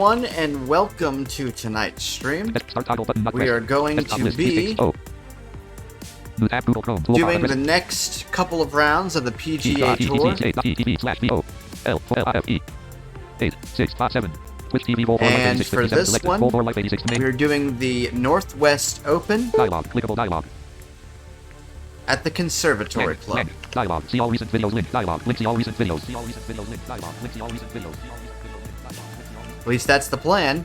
And welcome to tonight's stream. We are going to be doing the next couple of rounds of the PGA Tour. And for this one, we're doing the Northwest Open at the Conservatory Club. Dialog. See all recent videos. Link. Dialog. Link. See all recent videos. See all recent videos. Link. Dialog. Link. See all recent videos. At least that's the plan.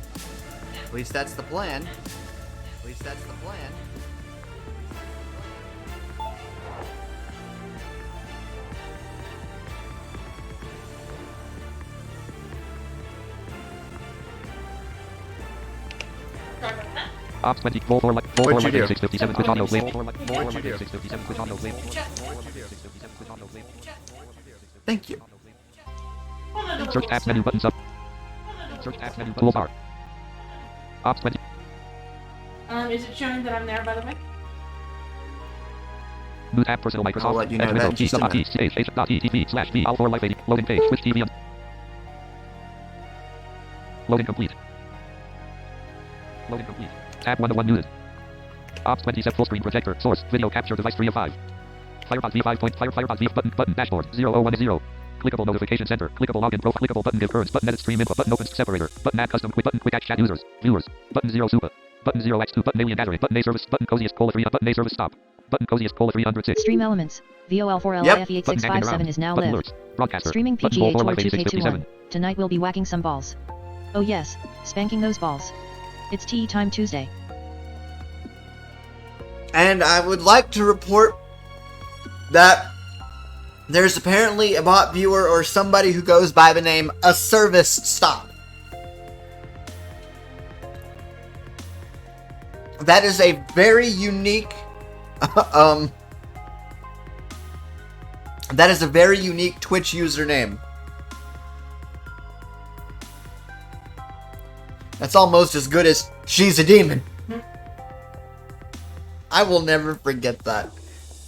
At least that's the plan. At least that's the plan. Ops 20 4 4 like 4 4 like 657 switch audio play 4 like 657 switch audio play. Thank you. Search apps menu buttons up. Search apps menu toolbar. Ops 20. Is it showing that I'm there, by the way? New tab personal Microsoft. I'll let you know that in just a minute. All 4 like 80 loading page switch TV on. Loading complete. Loading complete. Tab 101 news. Ops 20 set full screen projector. Source. Video capture device 3 of 5. Firefox V5 point. Firefox V button dashboard 001 Clickable notification center. Clickable login profile. Clickable button give currents. Button edit stream info. Button open separator. Button add custom quick. Button quick act chat users. Viewers. Button 0 super. Button 0 x2. Button alien gathering. Button a service. Button coziest cola 3. Button a service stop. Button coziest cola 306. Stream elements. VOL4LIFE8657 is now live. Broadcaster. Streaming PGA Tour 2K21. Tonight we'll be whacking some balls. Oh yes, spanking those balls. It's tea time Tuesday. And I would like to report that there's apparently a bot viewer or somebody who goes by the name A Service Stop. That is a very unique that is a very unique Twitch username. That's almost as good as she's a demon. I will never forget that.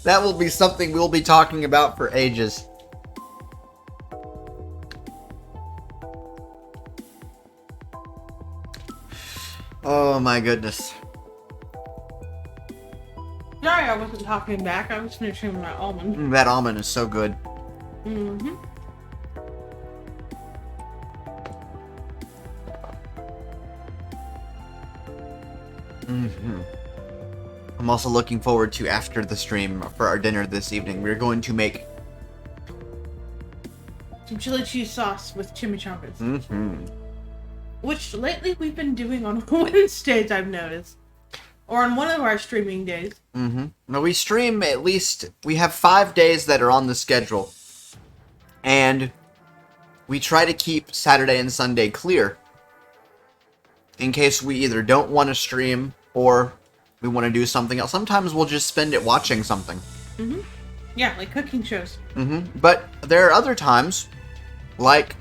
That will be something we'll be talking about for ages. Oh my goodness. Sorry, I wasn't talking back. I was finishing my almond. That almond is so good. Mm-hmm. I'm also looking forward to, after the stream, for our dinner this evening, we're going to make some chili cheese sauce with chimichangas. Which lately we've been doing on Wednesdays, I've noticed. Or on one of our streaming days. Now we stream at least, we have 5 days that are on the schedule. And we try to keep Saturday and Sunday clear. In case we either don't want to stream or we want to do something else. Sometimes we'll just spend it watching something. Yeah, like cooking shows. But there are other times, like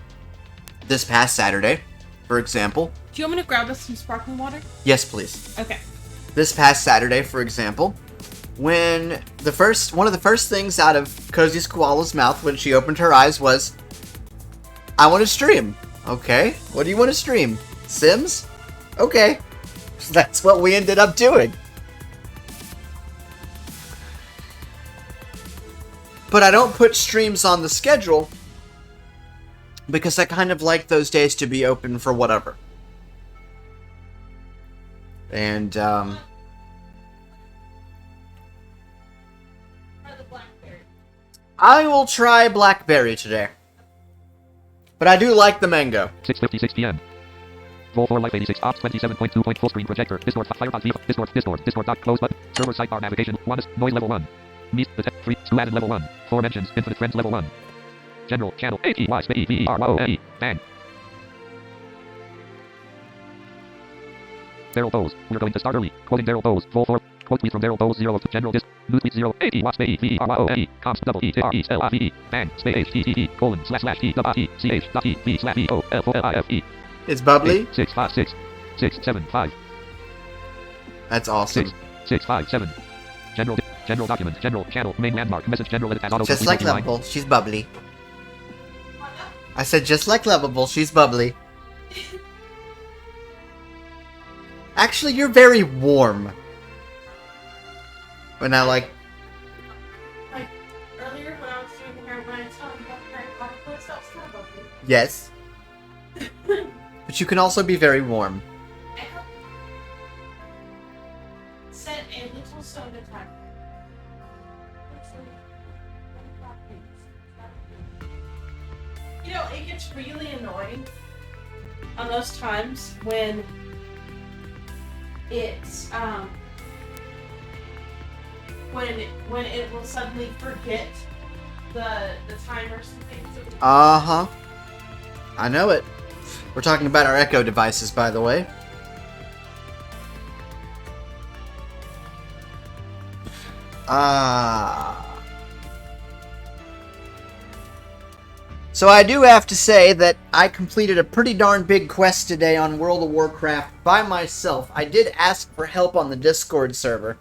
this past Saturday, for example. Do you want me to grab us some sparkling water? Yes, please. Okay. This past Saturday, for example, when one of the first things out of Cozy Koala's mouth when she opened her eyes was, I want to stream. Okay, what do you want to stream? Sims? Okay. That's what we ended up doing. But I don't put streams on the schedule because I kind of like those days to be open for whatever. And, I will try blackberry today. But I do like the mango. 6:56 p.m. Vol 4 Life 86 Ops 27.2 full screen projector. Discord Firefox V Discord dock close button. Server sidebar navigation. Noise level 1. Meet the 3 2 added level 1. 4 mentions infinite friends level 1. General channel ATY space VEROE bang. Daryl Bowes. We're going to start early. Quoting Daryl Bowes. Vol 4. Quote tweet from Daryl Bowes 0 to general disc. New tweet 0 ATY space VEROE comps double ETRELIVE bang space HTTP colon // TWICH.TV/VOLFOLIFE. It's bubbly. 656 675. That's awesome. 657. General document. General channel. Main landmark. Message general edit as auto. Just like Lovable, she's bubbly. I said just like Lovable, she's bubbly. Actually, you're very warm. When I like... Like, earlier when I was doing hair, when I saw you Harry Potter quiz, that was kind of ugly. Yes. But you can also be very warm. Set a little soda timer. You know, it gets really annoying on those times when it's when it will suddenly forget the timers and things. Uh-huh. I know it. We're talking about our Echo devices, by the way. So I do have to say that I completed a pretty darn big quest today on World of Warcraft by myself. I did ask for help on the Discord server,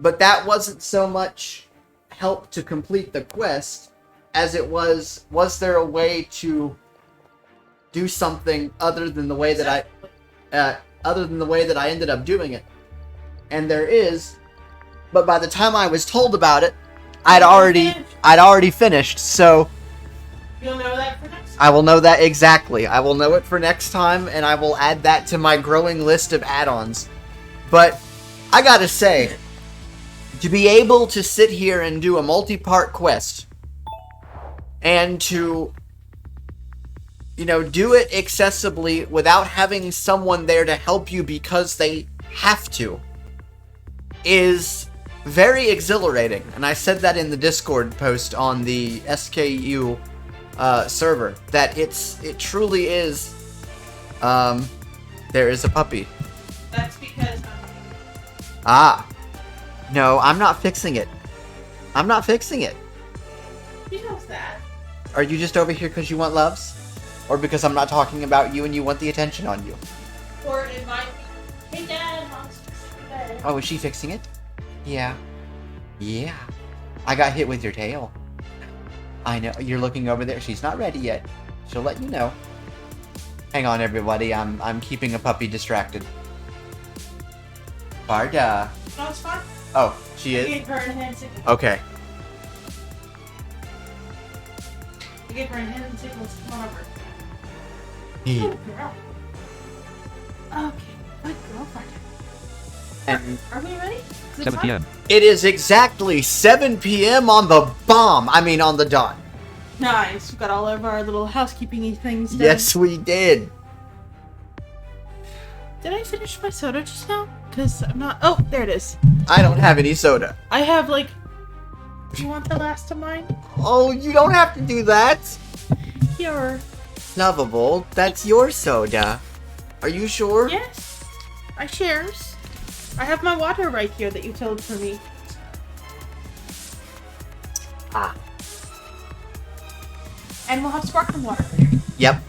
but that wasn't so much help to complete the quest as it was there a way to do something other than the way that I ended up doing it. And there is, but by the time I was told about it, I'd already finished, so You'll know that for next time. I will know that exactly. I will know it for next time, and I will add that to my growing list of add-ons. But I gotta say, to be able to sit here and do a multi-part quest, and to, you know, do it accessibly without having someone there to help you because they have to, is very exhilarating. And I said that in the Discord post on the SKU server, that it truly is. There is a puppy. That's because No, I'm not fixing it. I'm not fixing it. he knows that. Are you just over here because you want loves? Or because I'm not talking about you and you want the attention on you? Or it might be, hey Dad, Mom's fixing the bed. Oh, is she fixing it? Yeah. Yeah. I got hit with your tail. I know. You're looking over there. She's not ready yet. She'll let you know. Hang on, everybody. I'm keeping a puppy distracted. Barda. No, it's fine. Oh, she I is? gave her a hand signal. Okay. I gave her a hand signal to come over. Yeah. Good girl. Okay, good girlfriend. And Are we ready? Is it 7 time? p.m. it is exactly 7 p.m. on the bomb. I mean, on the dot. Nice. We got all of our little housekeeping things done. Yes, we did. Did I finish my soda just now? Because I'm not. Oh, there it is. I don't have any soda. I have like. Do you want the last of mine? Oh, you don't have to do that. Here. Lovable, that's your soda. Are you sure? Yes. I shares. I have my water right here that you told for me. Ah. And we'll have sparkling water later. Yep.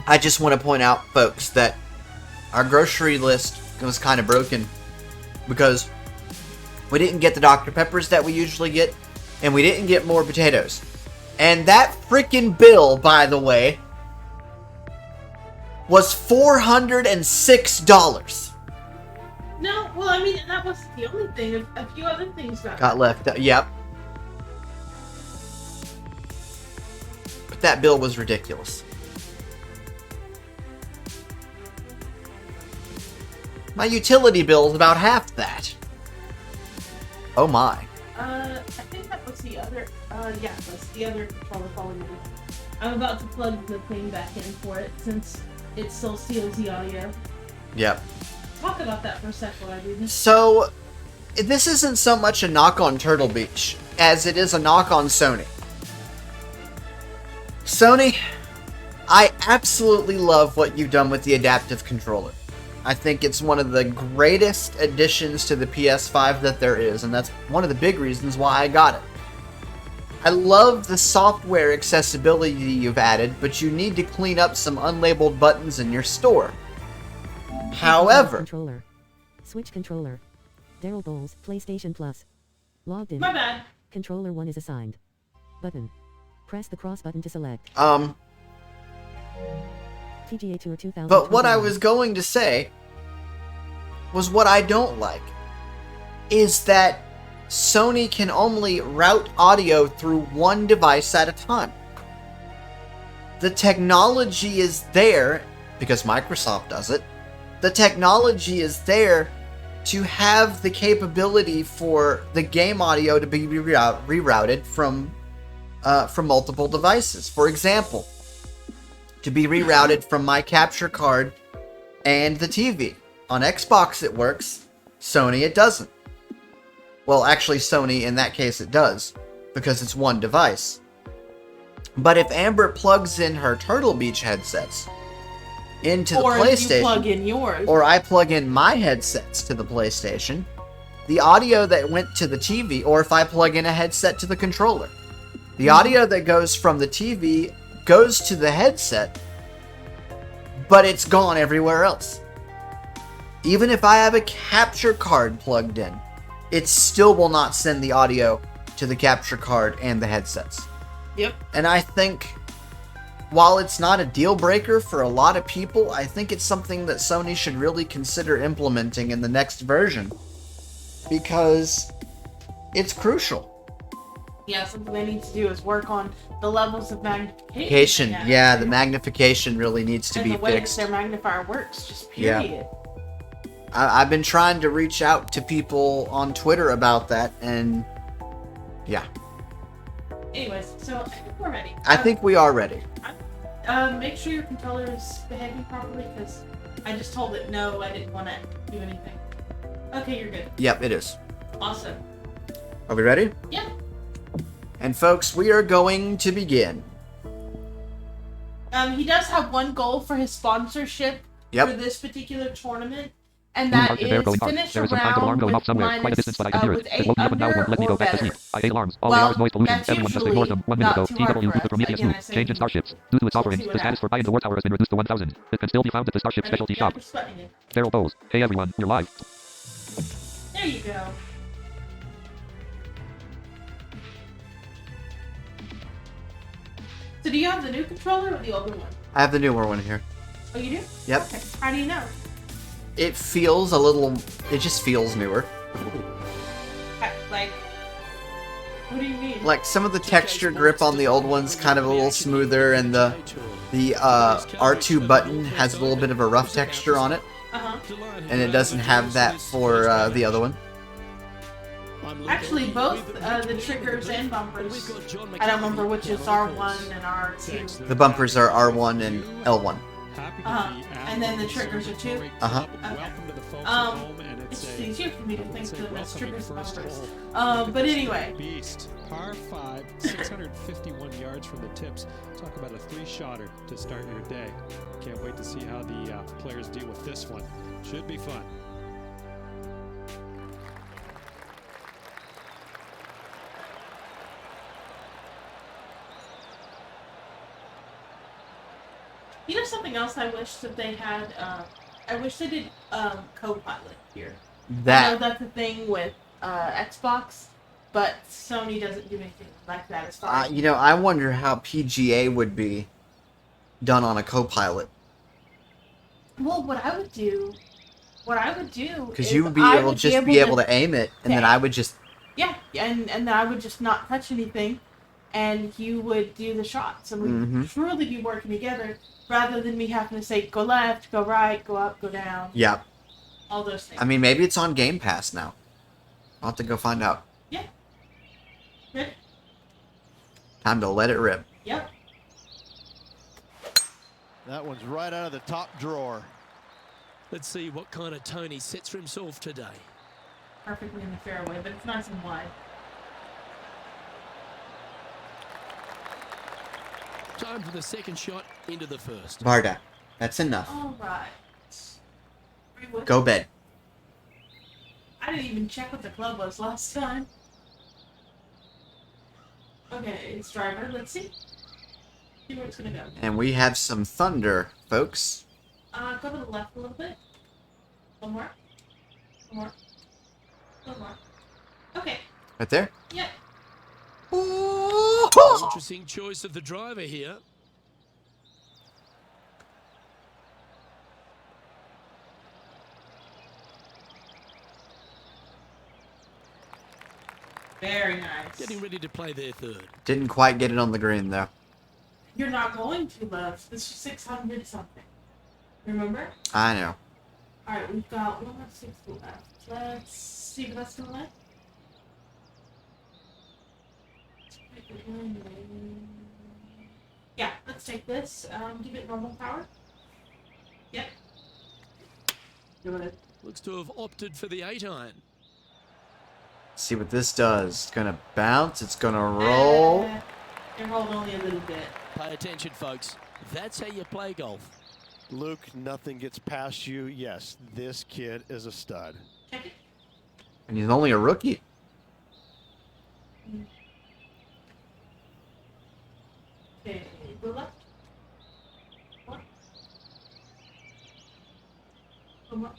I just want to point out, folks, that our grocery list was kind of broken because we didn't get the Dr. Peppers that we usually get, and we didn't get more potatoes. And that freaking bill, by the way, was $406. No, well, I mean, that was the only thing. A few other things Got left. Yep. But that bill was ridiculous. My utility bill is about half that. Oh my. I think that was the other. Yeah, that's the other controller falling in. I'm about to plug the thing back in for it since it still steals the audio. Yep. Talk about that for a sec while I do this. So, this isn't so much a knock on Turtle Beach as it is a knock on Sony. Sony, I absolutely love what you've done with the adaptive controller. I think it's one of the greatest additions to the PS5 that there is, and that's one of the big reasons why I got it. I love the software accessibility you've added, but you need to clean up some unlabeled buttons in your store. However, Controller. Switch controller. Daryl Bowles, PlayStation Plus. Logged in. My bad. Controller 1 is assigned. Button. Press the cross button to select. PGA Tour 2021. But what I was going to say was what I don't like is that Sony can only route audio through one device at a time. The technology is there, because Microsoft does it, the technology is there to have the capability for the game audio to be rerouted from multiple devices. For example, to be rerouted from my capture card and the TV. On Xbox it works, Sony it doesn't. Well, actually Sony in that case it does, because it's one device. But if Amber plugs in her Turtle Beach headsets into the PlayStation, or if you plug in yours, or I plug in my headsets to the PlayStation, the audio that went to the TV, or if I plug in a headset to the controller, the audio that goes from the TV goes to the headset, but it's gone everywhere else. Even if I have a capture card plugged in, it still will not send the audio to the capture card and the headsets. Yep. And I think, while it's not a deal breaker for a lot of people, I think it's something that Sony should really consider implementing in the next version, because it's crucial. Yeah, something they need to do is work on the levels of magnification. Yeah, the magnification really needs to and be the way fixed. that their magnifier works, just Yeah. period. I've been trying to reach out to people on Twitter about that, and yeah. Anyways, so I think we're ready. I think we are ready. Make sure your controller is behaving properly, because I just told it no, I didn't want to do anything. Okay, you're good. Yep, it is. Awesome. Are we ready? Yeah. And folks, we are going to begin. He does have one goal for his sponsorship Yep. for this particular tournament, and Blue that mark is there is going hard. finish There a is some kind of alarm round going off with somewhere, quite a distance, but I can hear it. with It 8 won't even now, under won't let me or go back to better. sleep. I hate alarms. All Well, the hours noise pollution. that's Everyone just usually ignores them. 1 minute not ago, too hard TW for put us, Prometheus but again, move. I say Change in we- starships. Due to its we'll offerings, see what the status happens. for buying the wartower has been reduced to 1,000. It can still be found at the Starship Ready? Specialty Yeah, Shop. just buttoning it. Daryl Bowles. Hey everyone, you're live. There you go. So do you have the new controller or the older one? I have the newer one here. Oh, you do? Yep. Okay. How do you know? It feels a little... It just feels newer. Like, what do you mean? Like, some of the texture grip on the old one's kind of a little smoother, and the R2 button has a little bit of a rough texture on it, Uh-huh. and it doesn't have that for the other one. Actually, both the triggers and bumpers. I don't remember which is R1 and R2. The bumpers are R1 and L1. And then the triggers are 2. Uh-huh. Okay. It's just easier for me to think of them as triggers and bumpers. But anyway. Beast, par 5, 651 yards from the tips. Talk about a 3-shotter to start your day. Can't wait to see how the players deal with this one. Should be fun. You know something else I wish that they had? I wish they did co-pilot here. I know That... that's a thing with Xbox, but Sony doesn't do anything like that as far as... you know, I wonder how PGA would be done on a co-pilot. Well, what I would do Because is you would be I able would just be able to aim it, and then I would just... Yeah, and then I would just not touch anything, and you would do the shots, and we'd Mhm. truly be working together, rather than me having to say, go left, go right, go up, go down, Yeah. all those things. I mean, maybe it's on Game Pass now. I'll have to go find out. Yeah. Good. Time to let it rip. Yep. That one's right out of the top drawer. Let's see what kind of tone he sets for himself today. Perfectly in the fairway, but it's nice and wide. Time for the second shot into the first. Varda, that's enough. Alright. Go bed. I didn't even check what the club was last time. Okay, it's driver. Let's see. See where it's gonna go. And we have some thunder, folks. Go to the left a little bit. One more. One more. One more. Okay. Right there? Yep. Interesting choice of the driver here. Very nice. Getting ready to play their third. Didn't quite get it on the green though. You're not going to, love. This is 600 something. Remember? I know. Alright, we've got 160 left. Let's see if that's gonna let. Yeah, let's take this. Give it normal power. Yep. Good. Looks to have opted for the 8-iron. See what this does. It's gonna bounce. It's gonna roll. It rolled only a little bit. Pay attention, folks. That's how you play golf. Luke, nothing gets past you. Yes, this kid is a stud. Check it. And he's only a rookie. Okay, go left. What? Come on.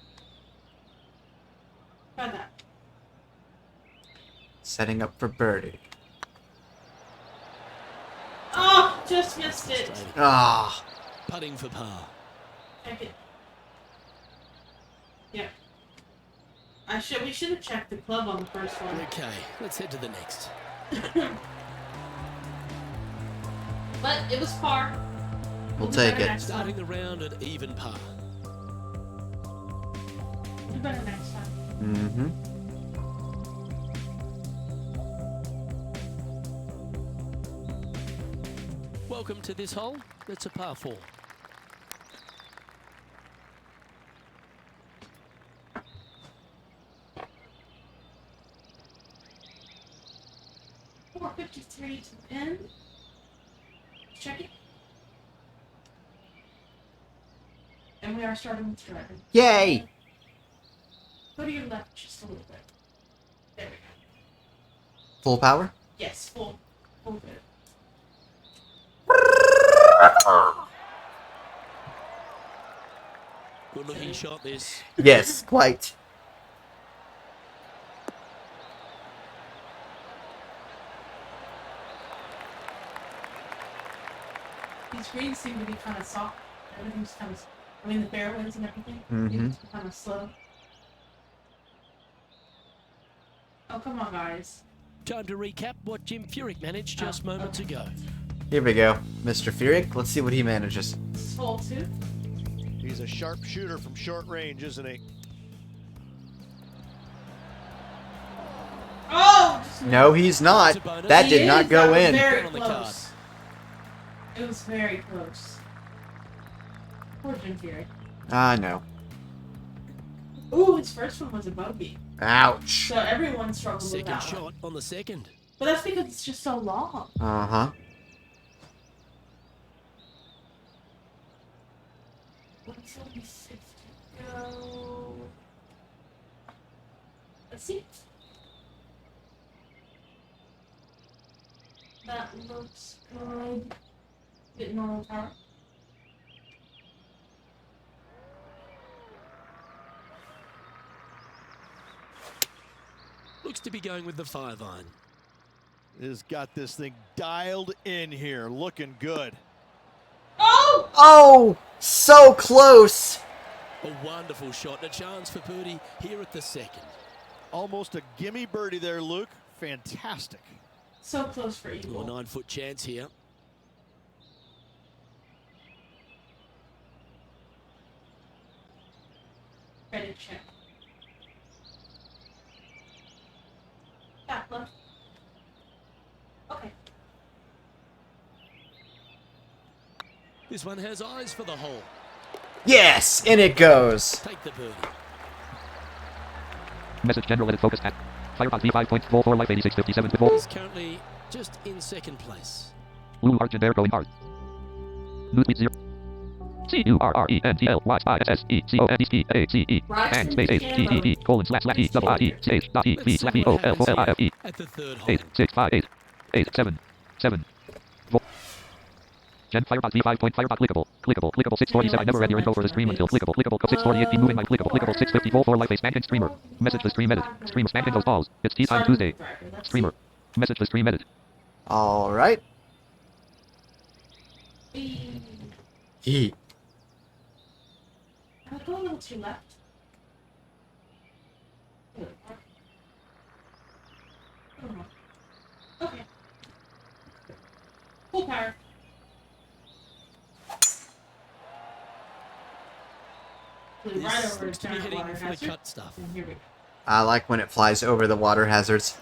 Try that. Setting up for birdie. Oh, just missed it. Ah. Putting for par. Check it. Yeah. We should have checked the club on the first one. Okay, let's head to the next. But it was par. We'll do take better it. next time. Starting the round at even par. Do better next time. Mm-hmm. Welcome to this hole. It's a par 4. .453 to pin. Check it. And we are starting with driver. Yay! Go to your left just a little bit. There we go. Full power? Yes, full good. Good looking shot this. Yes, quite. These greens seem to be kind of soft. Everything's kind of, the fairways and everything. Mhm. It's kind of slow. Oh, come on, guys. Time to recap what Jim Furyk managed just moments ago. Here we go. Mr. Furyk. Let's see what he manages. This is hole 2. He's a sharp shooter from short range, isn't he? Oh! No, he's not. That He did is. not go That was in. very On the close. It was very close. Poor Jim Furyk. I know. Ooh, his first one was a bogey. Ouch. So everyone struggled with Second that shot one. on the second. But that's because it's just so long. Uh-huh. 176 to go. Let's see. That looks good. Get normal power. Looks to be going with the 5-iron. Has got this thing dialed in here, looking good. Oh! Oh! So close! A wonderful shot and a chance for birdie here at the second. Almost a gimme birdie there, Luke. Fantastic. So close for Or eagle. 9-foot chance here. Ready, check. Yeah, left. Okay. This one has eyes for the hole. Yes! In it goes. Take the birdie. Message general edit focus at Firebug V5.44 life 8657 with He's currently just in second place. Lulu Argent Air going hard. Newsweek 0. CURRENTLYSSECONSTACE and space H T T E colon slash E double I E space dot E V Let's slash see E O what L O L I F E happens here at the third hole. 8 6 5 8 8 7 7 Gen Firebug V5. Firebug clickable 647. I never read your info for the stream until clickable 648. Be moving my clickable 654 for life a spanking streamer. Message the stream edit. Stream spanking those balls. It's tea time Tuesday. Streamer. Message the stream edit. Alright. He. I'll go a little too left. Good. Flew right This over looks to be giant heading water for the hazard. cut stuff. And here we go. I like when it flies over the water hazards.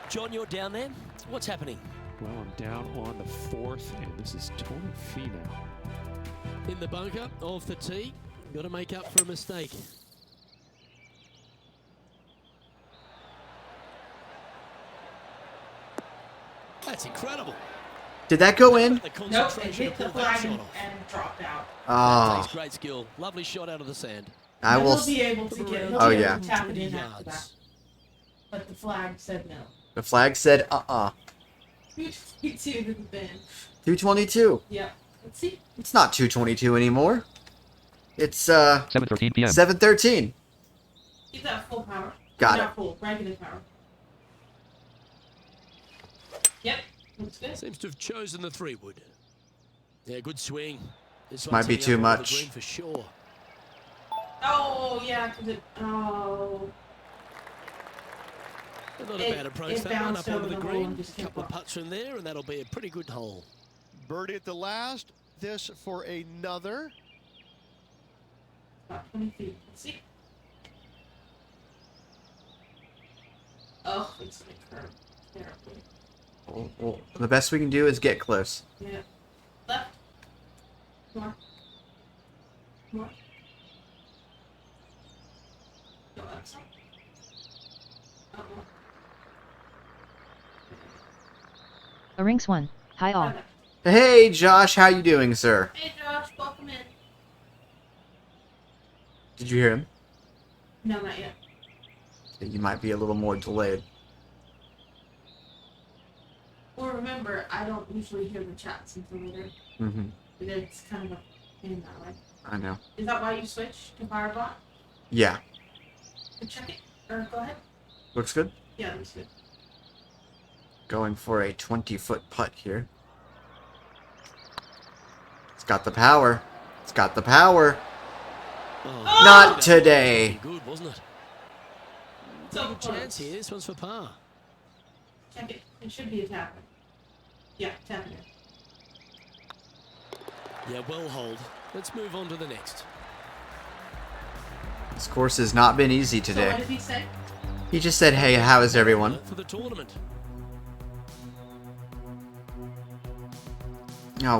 John, you're down there. What's happening? Well, I'm down on the fourth, and this is Tony Finau. In the bunker, off the tee. Got to make up for a mistake. That's incredible. Did that go in? The Nope, it concentration hit to the pull that flag shot and, off. and dropped out. That Oh, takes great skill. Lovely shot out of the sand. I But will. he'll be able to get it. Oh, He'll be yeah. able to tap it in 20 after that. yards. But the flag said no. The flag said, 222 to the bin. 222. Yep. Let's see. It's not 222 anymore. It's, 7:13 p.m. 7:13. Keep that full power. Got Not it. full, regular power. Yep. Looks good. Seems to have chosen the 3-wood. Yeah, good swing. This Might be one's too heading up over the much. green for sure. Oh, yeah, because it. Oh. But not a It- bad approach. it That one bounced up over onto the the hole green. and just A couple of kept putts from there, and that'll be a pretty good hole. Birdie at the last. This for another. About 20 feet. Let's see. Oh, it's like curved. Terribly. Well, the best we can do is get close. Yeah. Left. More. More. Go outside. Oh, more. A rinks one. Hi all. Okay. Hey, Josh, how you doing, sir? Hey Josh, welcome in. Did you hear him? No, not yet. You might be a little more delayed. Well, remember, I don't usually hear the chats until later. Mm-hmm. It's kind of a pain that way. I know. Is that why you switched to Firebot? Yeah. Check it. Or go ahead. Looks good. Yeah, that's good. Going for a 20-foot putt here. It's got the power. It's got the power. Oh, Not that today. was good, wasn't it? So Good chance here. This one's for par. Check it. It should be a tapper. Yeah, tapping it. Yeah, well hold. Let's move on to the next. This course has not been easy So what today. did he say? He just said, hey, how is everyone? For the tournament.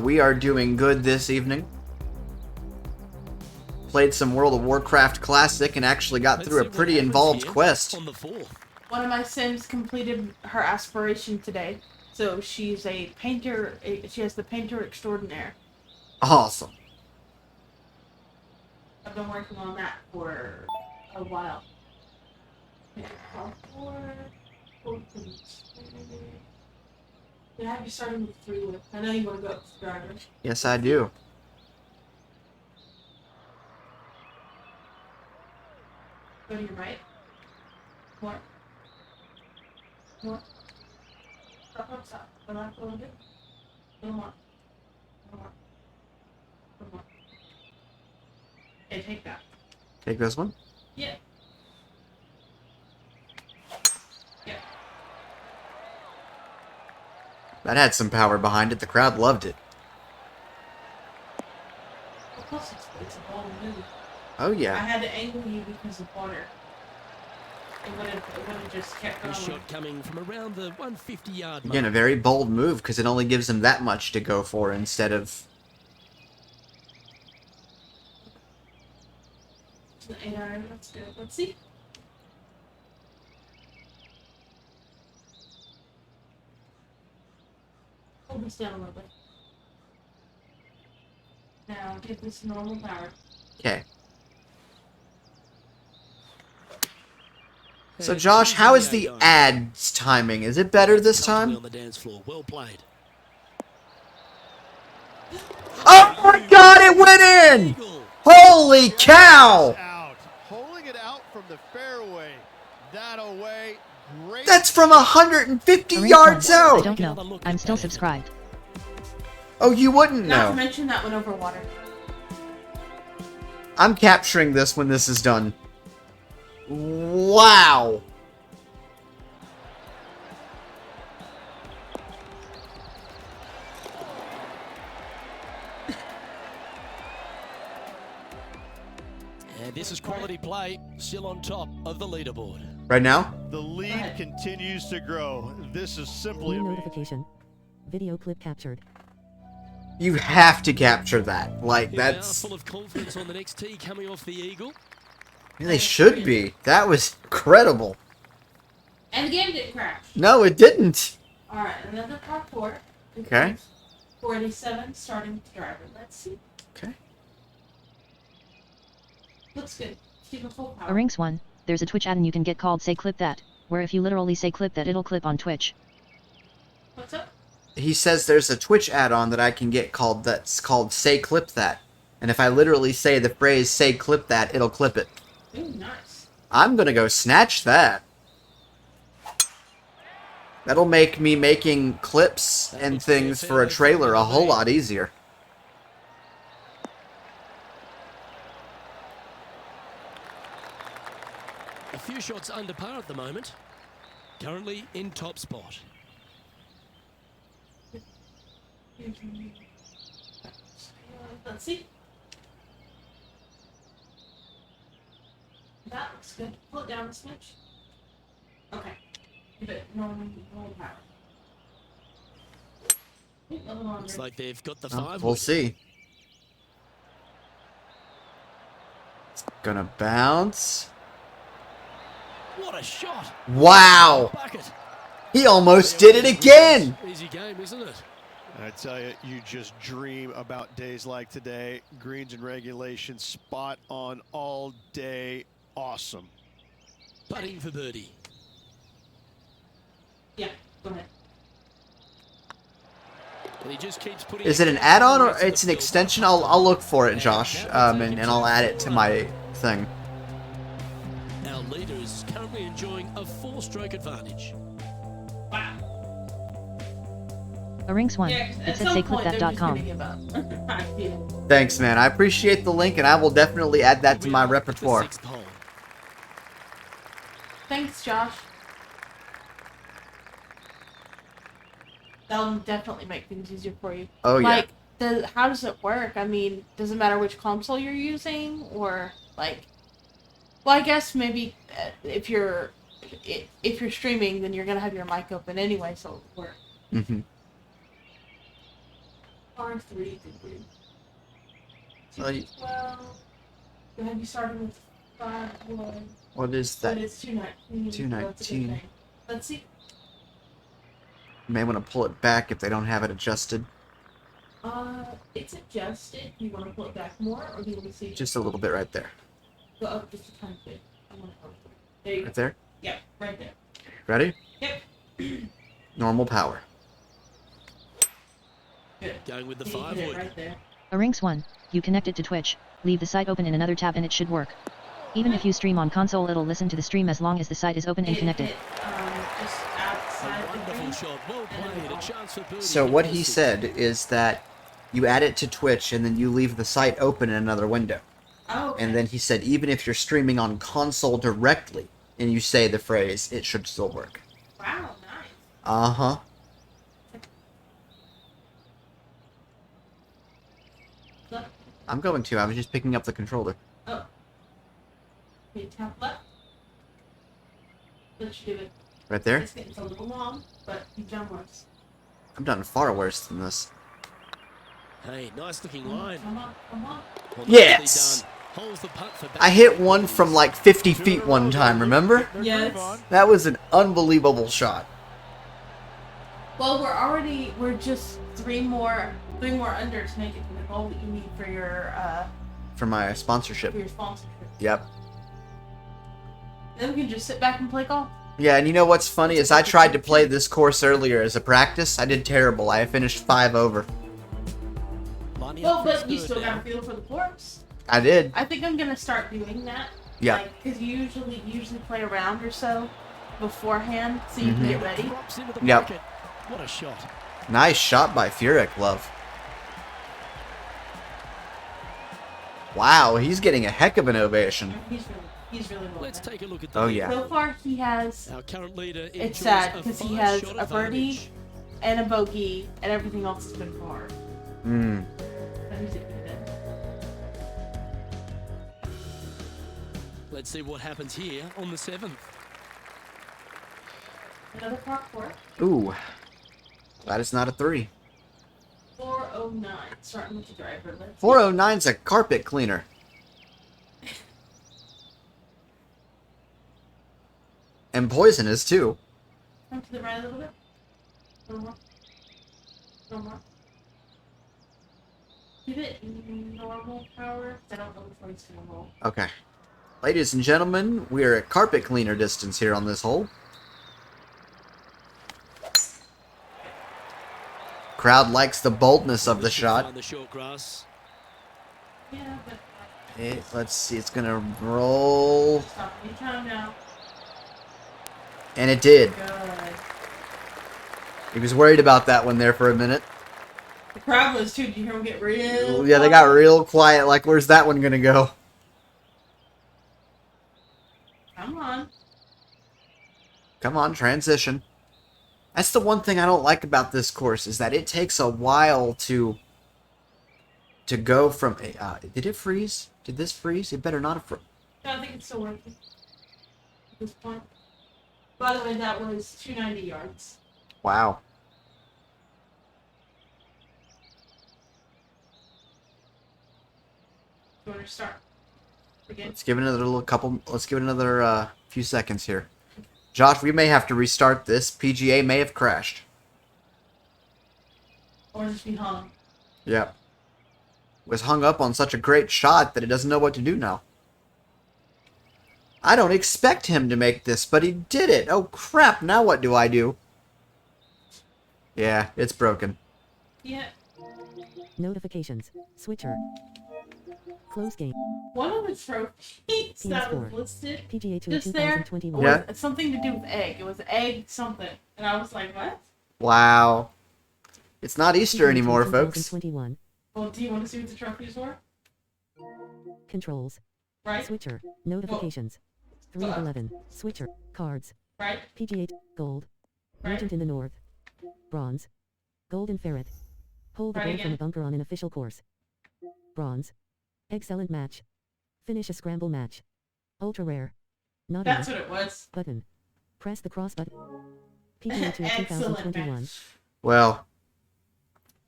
We are doing good this evening. Played some World of Warcraft Classic and actually got Let's through a see what pretty happens involved here quest. On the fourth. One of my Sims completed her aspiration today. So she's a painter. She has the painter extraordinaire. Awesome. I've been working on that for a while. Yeah, I have you starting with 3 wood. I know you want to go up to the driver. Yes, I do. Go to your right. More. More. Stop. Go left a little bit. A little more. A little more. A little more. Okay, take that. Take this one. Yeah. Yeah. That had some power behind it. The crowd loved it. Well, plus it's a bold move. Oh, I yeah. had to angle you because of water. It would have just kept Good going. shot coming from around the 150-yard mark. Again, a very bold move because it only gives him that much to go for instead of... The 8 iron, that's good. Let's see. Hold this down a little bit. Now give this normal power. Okay. So, Josh, how is the ads timing? Is it better this Comfortably time? on the dance floor. Well played. Oh my god, it went in! Eagle. Holy cow! Out. Holding it out from the fairway. That away. Great. That's from 150 A rinks yards one. I out! don't know. I'm still subscribed. Oh, you wouldn't Not to know. mention that went over water. I'm capturing this when this is done. Wow! And this is quality play, still on top of the leaderboard. Right now? The lead continues to grow. This is simply New amazing. notification. Video clip captured. You have to capture that. Like, Here they are, that's... full of confidence on the next tee coming off the eagle. They should be. That was incredible. And the game didn't crash. No, it didn't. Alright, another par 4. Okay. 47 starting driver. Let's see. Okay. Looks good. Keep it full A power. Rinks 1, there's a Twitch add-in you can get called Say Clip That, where if you literally say clip that it'll clip on Twitch. What's up? He says there's a Twitch add-on that I can get that's called Say Clip That. And if I literally say the phrase Say Clip That, it'll clip it. Ooh, nice. I'm gonna go snatch that. That'll make me making clips and things for a trailer a whole lot easier. A few shots under par at the moment. Currently in top spot. Let's see. That looks good. Pull it down a smidge. Okay. Give it normal power. Ooh, a little longer. Looks like they've got the Oh, 5 we'll wood. see. It's gonna bounce. What a shot! Wow! Bucket. He almost did it again! Easy game, isn't it? I tell you, you just dream about days like today. Greens and regulation, spot on all day. Awesome. Putting for birdie. Yeah, go ahead. And he just keeps putting Is it an add-on or it's an extension? I'll look for it, Josh, and I'll add it to my thing. Our leader is currently enjoying a 4-stroke advantage. Wow. A Rinks 1, Yeah, 'cause it at says some point they're just gonna saycliптhat.com. give up. I feel. Thanks, man. I appreciate the link, and I will definitely add that to my The repertoire. 6th hole. Thanks, Josh. That'll definitely make things easier for you. Oh, yeah. Like, how does it work? I mean, does it matter which console you're using, or like? Well, I guess maybe if you're streaming, then you're gonna have your mic open anyway, so it'll work. Mm-hmm. R3 degree. Well, Well, have you started with 5 wood? what is But that? it's 219. 219. Let's see. You may want to pull it back if they don't have it adjusted. It's adjusted. Do you want to pull it back more, or do you want to see? Just a little bit right there. Go up just a tiny bit. I want to go. There you go. Right there. Yep, right there. Ready? Yep. Normal power. Good. Going with the You 5 hit it wood. right there. A Rinks 1, you connect it to Twitch, leave the site open in another tab and it should work. Even if you stream on console it'll listen to the stream as long as the site is open and It connected. hit, just outside the Wonderful green. shot. Well played. A chance for birdie. So what he said is that you add it to Twitch and then you leave the site open in another window. Oh, okay. And then he said even if you're streaming on console directly and you say the phrase, it should still work. Wow, nice. Uh-huh. Look. I'm going to. I was just picking up the controller. Oh. Okay, tap left. Let's do it. Right there? It's getting a little long, but you've done worse. I've done far worse than this. Hey, nice looking line. Come on, come on. Well, Yes! nicely done. Holds the putt for I hit one from like 50 feet one time, remember? Yes. That was an unbelievable shot. Well, we're just three more under to make it to the goal that you need for your For my sponsorship. sponsorship. Yep. Then we can just sit back and play golf. Yeah, and you know what's funny is I tried to play this course earlier as a practice. I did terrible. I finished 5 over. Lining Well, up for his but you third still now. got a feel for the course. I did. I think I'm gonna start doing that. Yeah. Because you usually play a round or so beforehand, so you can get ready. Drops into the Yep. bucket. What a shot. Nice shot by Furyk, love. Wow, he's getting a heck of an ovation. He's really well. Let's done. take a look at the Oh, lead. yeah. So far, he has Our current leader It's enjoys sad, a 'cause he 5 has shot a birdie. advantage. and a bogey, and everything else has been par. Hmm. That means it could have been. Let's see what happens here on the 7th. Another par 4. Ooh. Glad it's not a 3. 409. Starting with the driver. Let's 409's a carpet cleaner. And poisonous, too. come to the right a little bit. A little more. A little more. Give it normal power. I don't know which way it's going to roll. Okay. Ladies and gentlemen, we're at carpet cleaner distance here on this hole. Crowd likes the boldness of the shot. Find the short grass. Yeah, but Let's see, it's gonna roll. stop anytime now. And it did. Good. He was worried about that one there for a minute. The crowd was too. Did you hear him get real? Yeah, they got real quiet, like, where's that one gonna go? Come on. Come on, transition. That's the one thing I don't like about this course, is that it takes a while to go from... did it freeze? Did this freeze? It better not have frozen. No, I think it's still working at this point. By the way, that was 290 yards. Wow. You want to start again? Let's give it another little couple... Let's give it another few seconds here. Josh, we may have to restart this. PGA may have crashed. Or just be hung. Yep. Was hung up on such a great shot that it doesn't know what to do now. I don't expect him to make this, but he did it. Oh crap, now what do I do? Yeah, it's broken. Yeah. Notifications. Switcher. Close game. One of the trophies that was PS4. listed PGA Tour just there 2021. was Yeah. something to do with egg. It was egg something. And I was like, what? Wow. It's not Easter PGA anymore, Tour folks. 2021. Well, do you want to see what the trophies were? Controls. Right? Switcher. Notifications. 3 of 11. Switcher. Cards. Right? PGA. Gold. Right? Regent in the North. Bronze. Golden Ferret. Hold the Right ball from again. a bunker on an official course. Bronze. Excellent match. Finish a scramble match. Ultra rare. Not That's a what it was. button. Press the cross button. PGA Tour Excellent 2021. match. Well,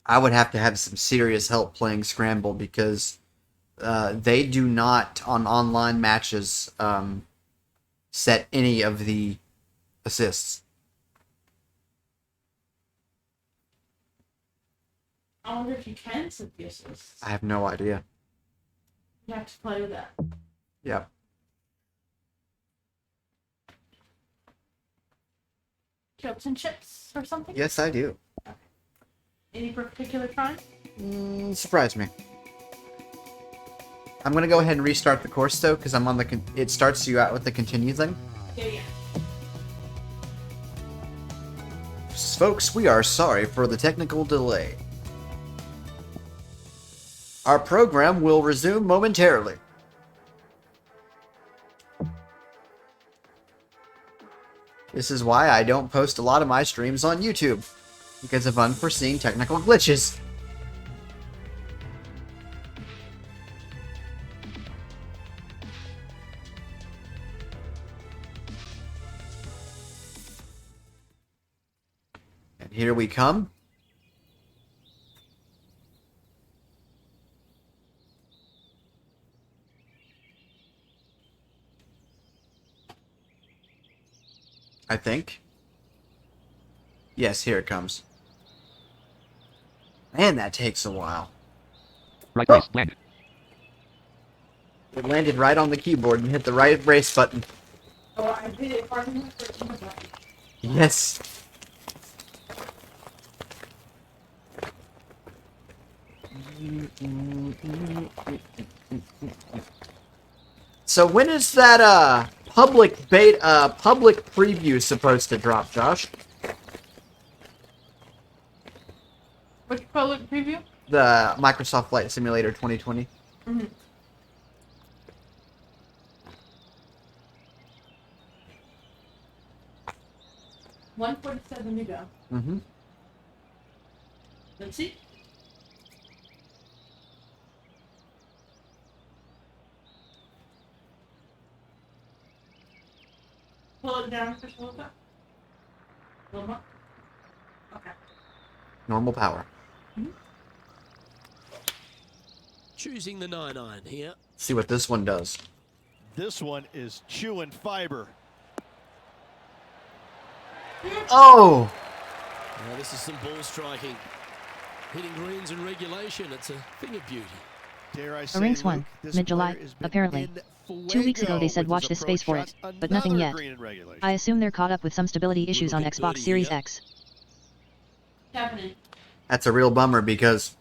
I would have to have some serious help playing Scramble because they do not, on online matches, set any of the assists. I wonder if you can set the assists. I have no idea. You have to play with that. Yep. Chips and chips or something? Yes, I do. Any particular kind? Surprise me. I'm gonna go ahead and restart the course though, because I'm on the. It starts you out with the continue thing. Yeah. Folks, we are sorry for the technical delay. Our program will resume momentarily. This is why I don't post a lot of my streams on YouTube, because of unforeseen technical glitches. And here we come. I think. Yes, here it comes. Man, that takes a while. Right brace. Land. It landed right on the keyboard and hit the right brace button. Oh, I did it far enough for it to look like. Yes. So when is that public beta public preview supposed to drop, Josh? Which public preview? The Microsoft Flight Simulator 2020. Mm-hmm. $147 to go. Mm-hmm. Let's see. down just a little bit. A little more. Okay. Normal power. Choosing the 9-iron here. See what this one does. This one is chewing fiber. Oh! Now this is some ball striking. Hitting greens in regulation, it's a thing of beauty. Dare I A say, rings Luke, one, this mid-July, player has been apparently. in 2 weeks ago they fuego said with watch his this space for approach it, shot. but nothing Another yet. green in regulation. I assume they're caught up with some stability issues on bit Xbox birdie Series here. X. Happening. That's a real bummer because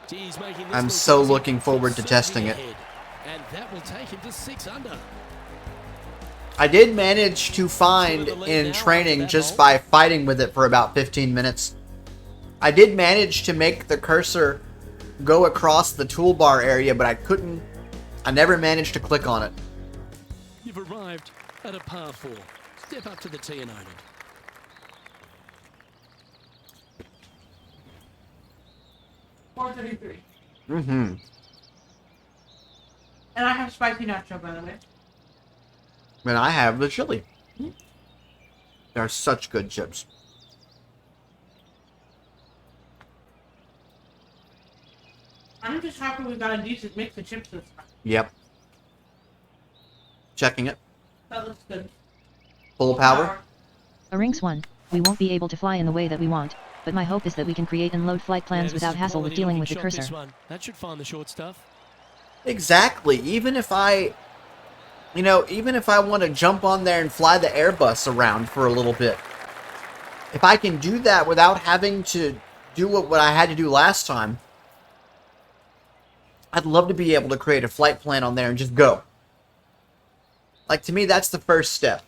He's making this I'm look so easy. looking forward to Keeps testing surging it. ahead. And that will take him to 6 under. I did manage to find in training just by fighting with it for about 15 minutes. I did manage to make the cursor go across the toolbar area, but I never managed to click on it. You've arrived at a par 4. Step up to the tee and own it. $4.33. Mm-hmm. And I have spicy nacho, by the way. And I have the chili. They're such good chips. I'm just happy we got a decent mix of chips this time. Yep. Checking it. That looks good. Full power. A rings one, we won't be able to fly in the way that we want, but my hope is that we can create and load flight plans Yeah, this without is a hassle with quality dealing looking with the shot, cursor. this one. That should find the short stuff. Exactly. Even if I want to jump on there and fly the Airbus around for a little bit, if I can do that without having to do what I had to do last time, I'd love to be able to create a flight plan on there and just go. Like, to me, that's the first step.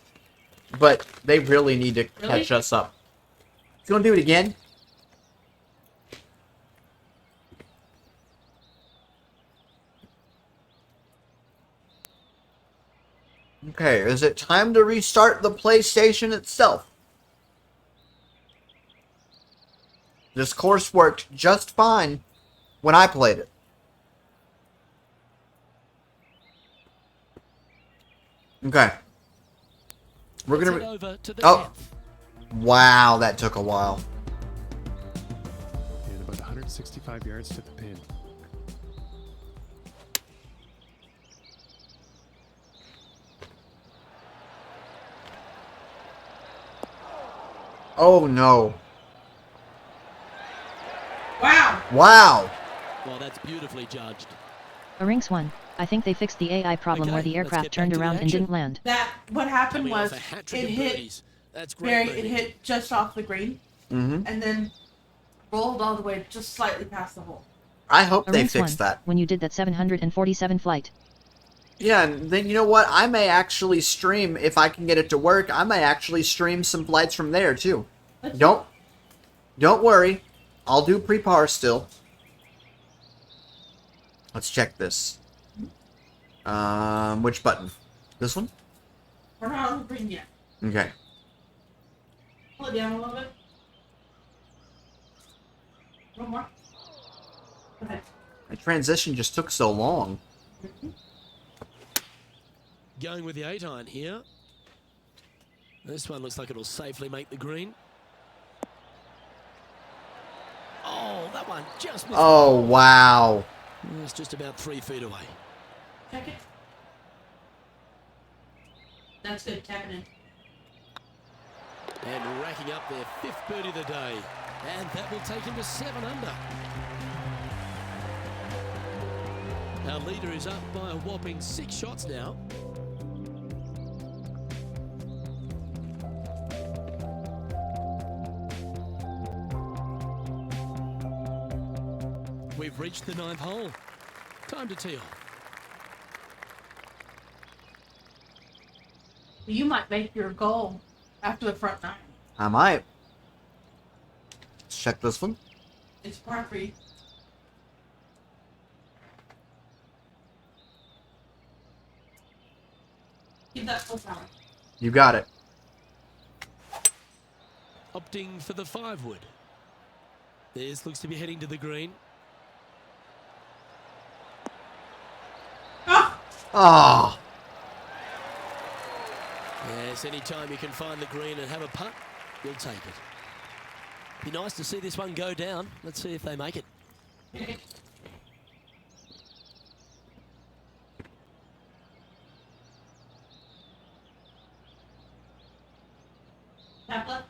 But they really need to catch us up. You want to do it again? Okay, is it time to restart the PlayStation itself? This course worked just fine when I played it. Okay. We're Let's gonna... head over to the Oh. 10th. Wow, that took a while. And about 165 yards to the pin. Oh, no. Wow! Wow. Well, that's beautifully judged. A rings one, I think they fixed the AI problem Okay, where the let's aircraft get back turned to the around and action. didn't land. What happened Coming was off a hat trick it of hit birdies. That's great. it hit just off the green Mm-hmm. and then rolled all the way just slightly past the hole. I hope A they rings fixed one, that. when you did that 747 flight. Yeah, and then you know what? I may actually stream, if I can get it to work, I may actually stream some flights from there, too. Don't worry. I'll do pre-par still. Let's check this. Which button? This one? We're not on the green yet. Okay. Pull it down a little bit. A little more. Go ahead. The transition just took so long. Going with the 8-iron here. This one looks like it'll safely make the green. Oh, that one just missed. Oh, wow. It's just about 3 feet away. Check it. That's good. Tapping in. And racking up their 5th birdie of the day. And that will take him to 7 under. Our leader is up by a whopping 6 shots now. We've reached the 9th hole. Time to tee off. You might make your goal after the front 9. I might. Let's check this one. It's par 3. Keep that full power. You got it. Opting for the 5 wood. This looks to be heading to the green. Ah! Ah. guess any time you can find the green and have a putt, you'll take it. Be nice to see this one go down. Let's see if they make it. Tablet?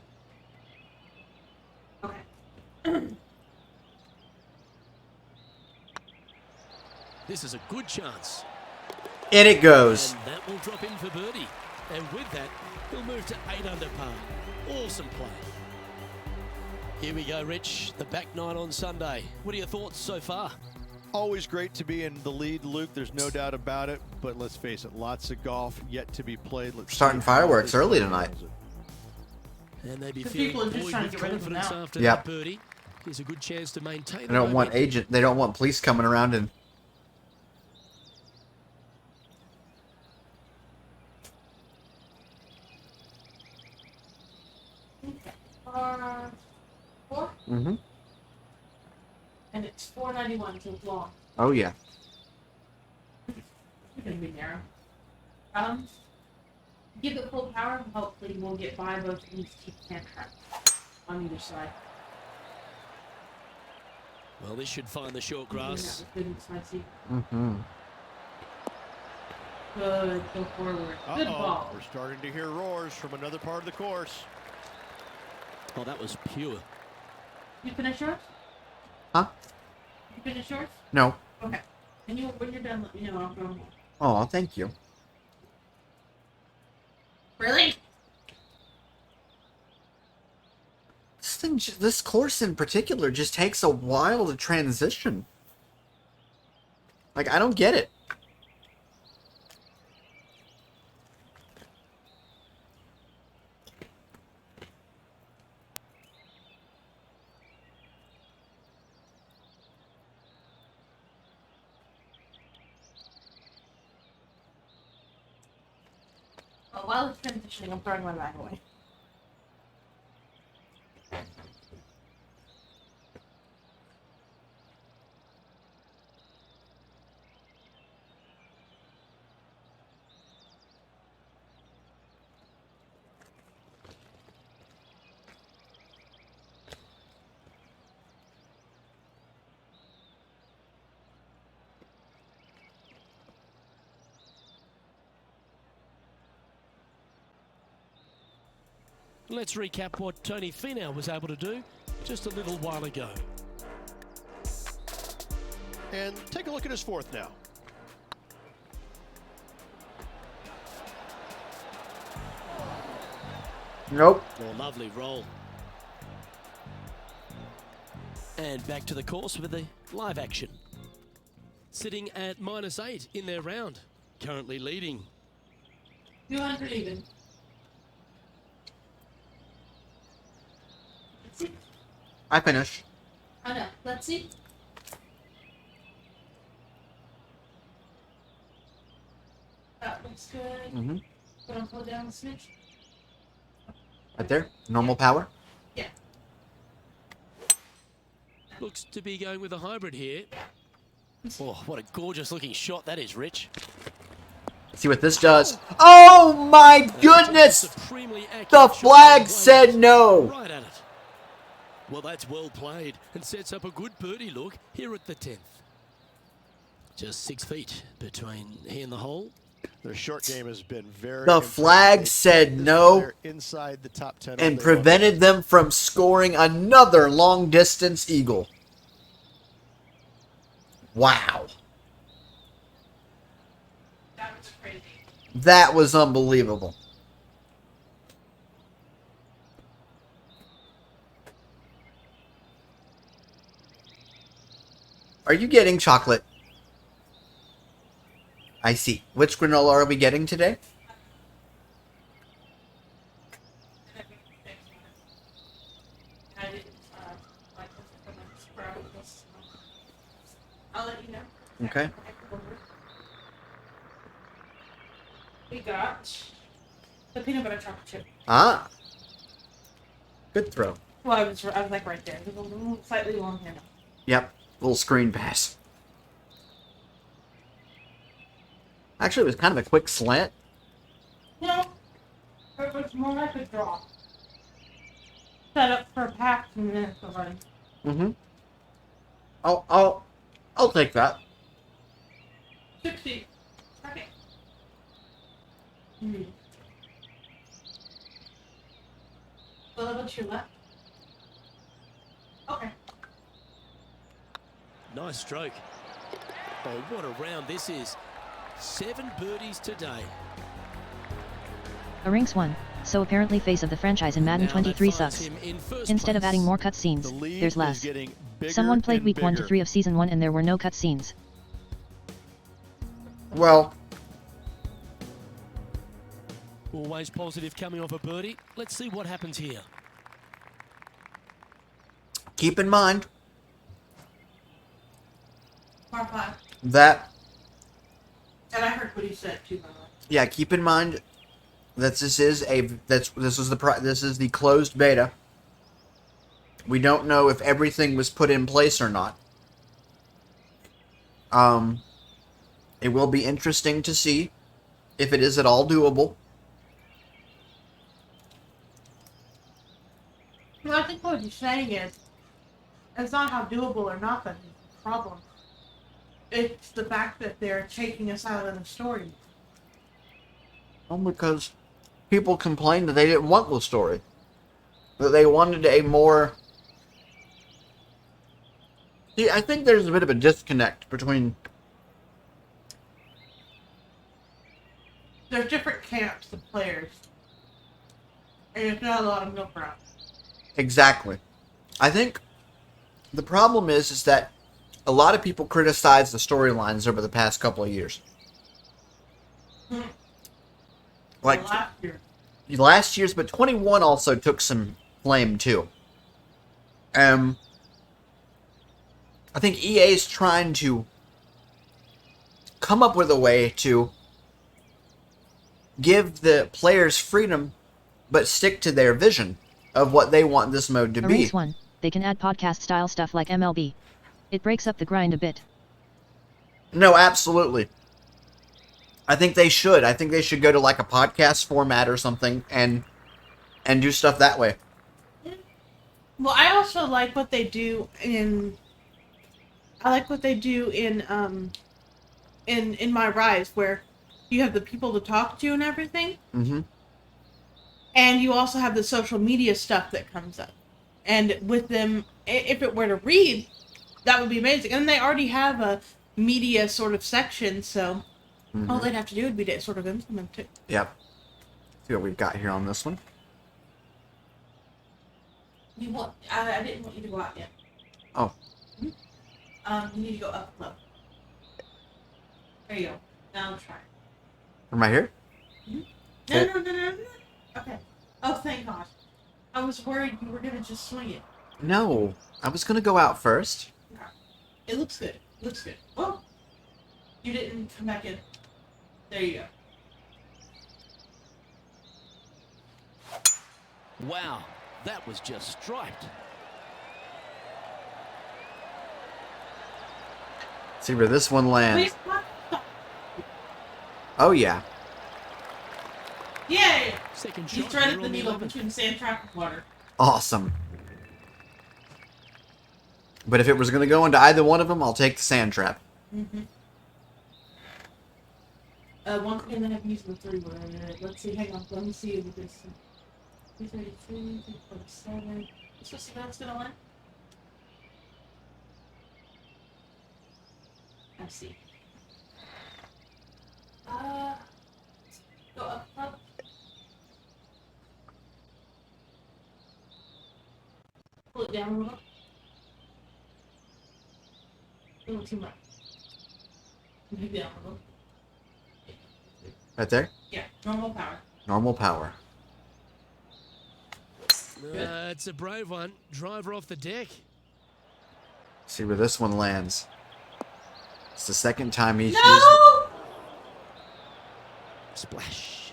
Okay. This is a good chance. In it goes. And that will drop in for birdie. And with that, he'll move to 8 under par. Awesome play. Here we go, Rich. The back nine on Sunday. What are your thoughts so far? Always great to be in the lead, Luke. There's no doubt about it. But let's face it, lots of golf yet to be played. Let's Starting see how fireworks this early one tonight. handles it. And they be The feeling people are just buoyed trying with to get rid of them confidence now. after Yep. that birdie. Here's a good chance to maintain They don't want They don't want police coming around and. Four, Mm-hmm. and it's 491, so it's long. Oh yeah. It's gonna be narrow. Give it full power, and hopefully we'll get by both of these hand traps on either side. Well, this should find the short grass. Good and spicy. Mm-hmm. Good, go forward. Good Uh-oh, ball. we're starting to hear roars from another part of the course. Oh, that was pure. You finish yours? Huh? You finish yours? No. Okay. And when you're done, let me know. I'll go home. Oh, thank you. Really? This course in particular just takes a while to transition. Like, I don't get it. Oh, while it's transitioning, I'm throwing my bag away. Let's recap what Tony Finau was able to do just a little while ago. And take a look at his fourth now. Nope. Oh, lovely roll. And back to the course with the live action. Sitting at -8 in their round. Currently leading. 200 even. Let's see. I finish. I know. Let's see. That looks good. Mm-hmm. Gonna pull down the switch. Right there. Normal power. Yeah. Looks to be going with a hybrid here. Oh, what a gorgeous looking shot that is, Rich. See what this does. Oh my goodness! Supremely accurate The shot flag from said no. Right at it. Well, that's well played and sets up a good birdie look here at the 10th. Just 6 feet between he and the hole. Their short game has been very The impressive. flag They said kept this no player inside the top 10 all and day prevented long. them from scoring another long distance eagle. Wow. That was crazy. That was unbelievable. Are you getting chocolate? I see. Which granola are we getting today? I didn't like this. I'm gonna sprout this. I'll let you know. Okay. We got the peanut butter chocolate chip. Ah. Good throw. Well, I was like right there. It was a little slightly long handle. Yep. Little screen pass. Actually, it was kind of a quick slant. No, It was more like a draw. Set up for packs and then it's already. Mm-hmm. I'll take that. 60. Okay. Hmm. What about your left? Okay. Nice stroke. Oh, what a round this is. 7 birdies today. A Rinks won, so apparently face of the franchise in Madden Now 23 that finds sucks. him in first Instead of place. adding more The cutscenes, lead there's is less. getting bigger Someone played and week 1 to bigger. 3 of season 1 and there were no cutscenes. Well, Always positive coming off a birdie. Let's see what happens here. keep in mind Par 5. that And I heard what he said too, by the way. yeah, keep in mind that this is the closed beta. We don't know if everything was put in place or not. It will be interesting to see if it is at all doable. Well, I think what he's saying is, it's not how doable or not that is the problem. It's the fact that they're taking us out of the story. Well, because people complained that they didn't want the story. That they wanted a more... See, I think there's a bit of a disconnect between... There's different camps of players. And there's not a lot of milk around. Exactly. I think the problem is that a lot of people criticize the storylines over the past couple of years. Like Last year. last year's, but 21 also took some flame too. I think EA is trying to come up with a way to give the players freedom, but stick to their vision of what they want this mode to A be. Rinks won, they can add podcast style stuff like MLB. It breaks up the grind a bit. No, absolutely. I think they should. I think they should go to like a podcast format or something and do stuff that way. Well, I also like what they do in in My Rise, where you have the people to talk to and everything, Mm-hmm. and you also have the social media stuff that comes up. And with them, if it were to read, that would be amazing. And they already have a media sort of section, so all they'd have to do would be to sort of implement it. Yep. See what we've got here on this one. I didn't want you to go out yet. Oh. You need to go up a level. There you go. Now try. Am I here? No. Okay. Oh, thank God. I was worried you were gonna just swing it. No. I was going to go out first. It looks good. Oh, you didn't come back in. There you go. Wow, that was just striped. See where this one lands. Please, what? Oh, yeah. Yay! Second He shot. threaded here the on needle 11th. between sand trap and water. Awesome. But if it was going to go into either one of them, I'll take the sand trap. Mm-hmm. Once again, I have used the 3 word. Let's see, hang on. Let me see what this 333, 347. Is this how it's gonna land? Let's see. Go up. Pull it down a little. A little too much. Maybe down a little. Right there? Yeah, normal power. Normal power. It's a brave one. Driver off the deck. See where this one lands. It's the second time he's used... No! Splash.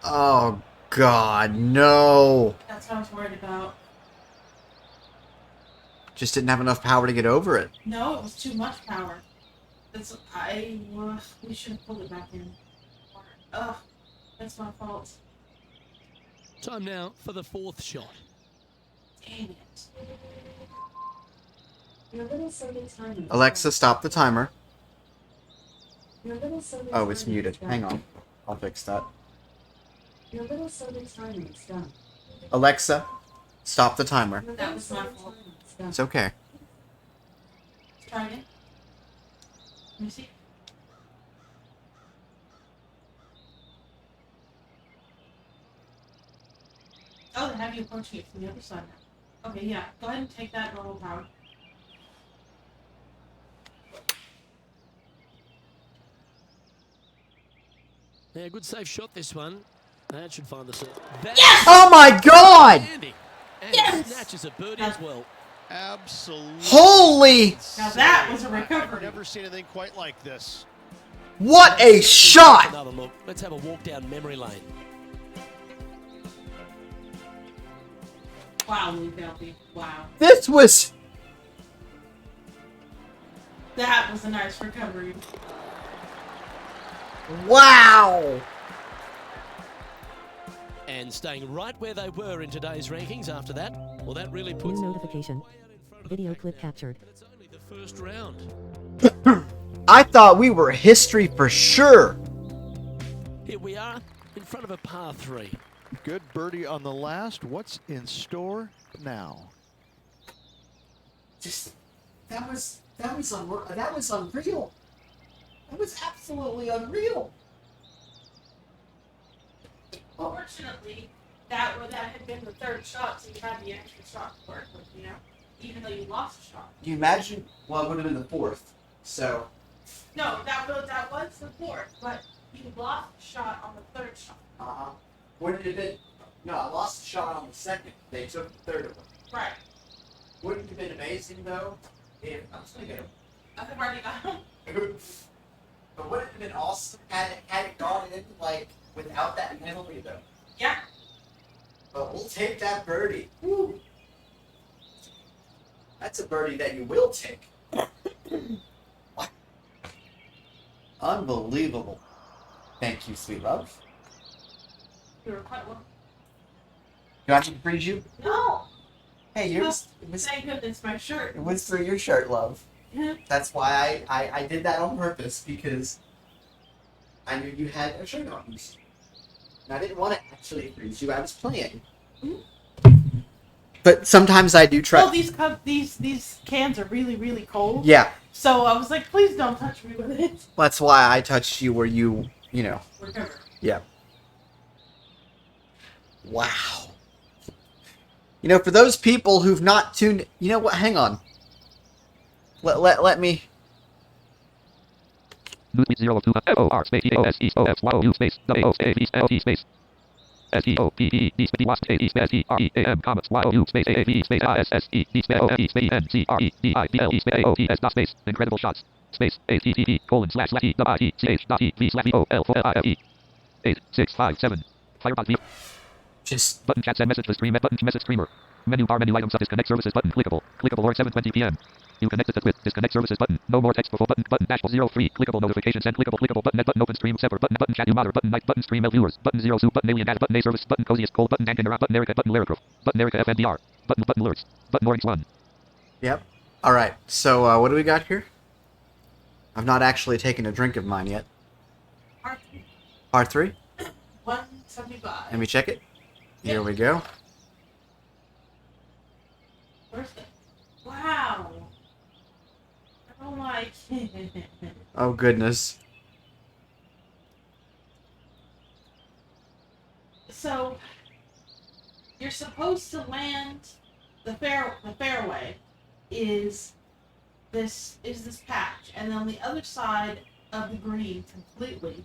Oh, God, no. That's what I was worried about. Just didn't have enough power to get over it. No, it was too much power. We should have pulled it back in. Ugh, that's my fault. Time now for the fourth shot. Dang it. Your little soda timer. is Alexa, done. stop the timer. Your little soda Oh, it's timer muted. is done. Hang on. I'll fix that. Your little soda timer is done. Alexa, stop the timer. Your That little was my soda fault. timer is done. It's okay. Let's try again. Let me see. Oh, they have you approaching it from the other side now. Okay, yeah. Go ahead and take that normal power. Yeah, good safe shot this one. That should find the set. Yes! Oh my god! And Yes! snatches a birdie as well. Absolutely. Holy! Now that was a I've recovery. never seen anything quite like this. What Let's a certainly take shot! Another look. Let's have a walk down memory lane. Wow, Lee Belby. Wow. This was... That was a nice recovery. Wow! And staying right where they were in today's rankings after that, well, that really puts New them notification. way out in front of the Video pack clip there. captured. But it's only the first round. I thought we were history for sure. Here we are in front of a par 3. Good birdie on the last. What's in store now? Just that was unreal. That was absolutely unreal. Fortunately, that had been the third shot, so you had the extra shot to work with, you know? Even though you lost a shot. You imagine? Well, it would have been the fourth. So No, that was the fourth, but you lost a shot on the third shot. Wouldn't it have been? No, I lost a shot on the second. They took the third of them. Right. Wouldn't it have been amazing though if I'm just gonna get I've already got him. him. But wouldn't it have been awesome had it gone in like without that penalty though? Yeah. But we'll take that birdie. Woo. That's a birdie that you will take. What? Unbelievable. Thank you, sweet love. You were quite well. Do I have to freeze you? No! Hey, yours. Thank goodness my shirt. It was through your shirt, love. Yeah. That's why I did that on purpose because I knew you had a shirt on. And I didn't want to actually freeze you. I was playing. But sometimes I do try. Well, these cans are really, really cold. Yeah, So I was like, please don't touch me with it. that's why I touched you where you know. Recover. Yeah. Wow. You know, for those people who've not tuned, you know what? Hang on. Let me. Newsweek 02 FOR space EOSEOFYOU space WAO space LT space SEOPE D space WASP AE space EREAM commas YOU space AAV space ISSE D space OE space NCRE space AOTS dot space incredible shots space ATTE //EWIECH.EV/VOL4LIFE 8657 Firebug V Just. button chat send message to stream button message streamer menu bar menu items disconnect services button clickable or 7:20 p.m. You connected to Twitch. Disconnect services button. No more text before button dashboard 03. Clickable notifications and clickable button net button open stream separate button chat you monitor button night button stream viewers button 0 soup button alien data button a service button coziest cold button anchor button Erica button Lyricroof button Erica FNDR button alerts button orange one. Yep. All right. So what do we got here? I've not actually taken a drink of mine yet. Part 3. 175. Let me check it. Here we go. Where's it? Wow. Oh my. Oh goodness. So you're supposed to land the fairway is this patch, and then on the other side of the green completely,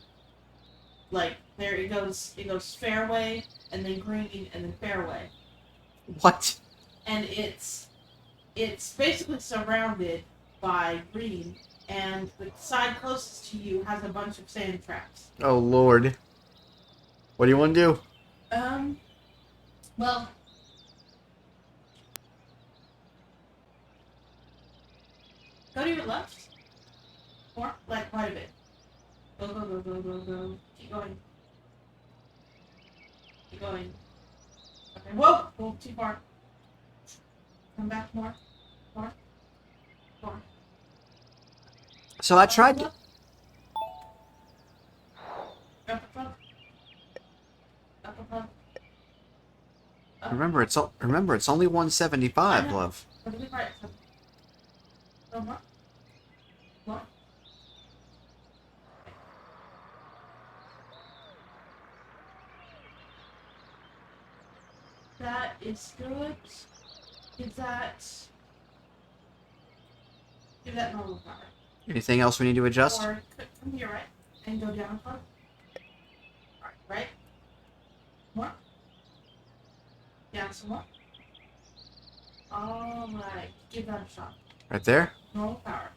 like there it goes fairway and then green and then fairway, What? and it's basically surrounded by green, and the side closest to you has a bunch of sand traps. Oh Lord. What do you want to do? Well, go to your left. More, like quite a bit. Go. Keep going. Keep going. Okay. Whoa! Whoa, too far. Come back more. More. More. So I tried to. Up above. Up above. Up. Remember, it's only 175, I know. love. Look at the right. So more. More. That is good. Give that normal power. Anything else we need to adjust? Or come here, right? And go down a club. Alright, right? More. Down some more. Alright, give that a shot. Right there? Normal power.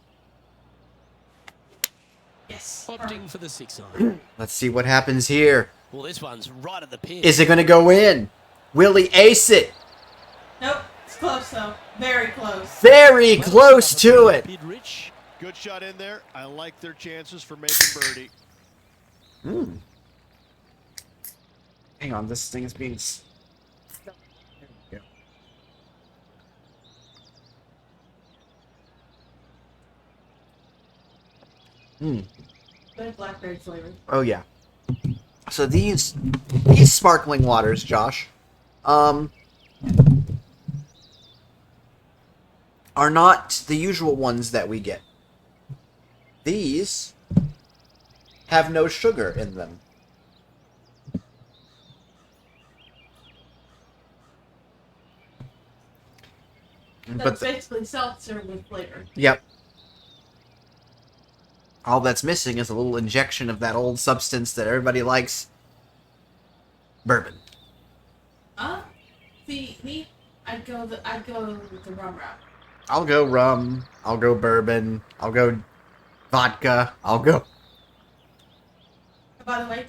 Yes. Opting Perfect. for the 6-iron. Let's see what happens here. Well, this one's right at the pin. Is it going to go in? Will he ace it? Nope. It's close though. Very close. Very close to it. Bid Rich. Good shot in there. I like their chances for making birdie. Hang on, this thing is being... There we go. Good blackberry flavor. Oh yeah. So these sparkling waters, Josh, are not the usual ones that we get. These have no sugar in them. That's basically seltzer with flavor. Yep. All that's missing is a little injection of that old substance that everybody likes. Bourbon. See, me, I'd go with the rum route. I'll go rum. I'll go bourbon. I'll go vodka. I'll go... By the way,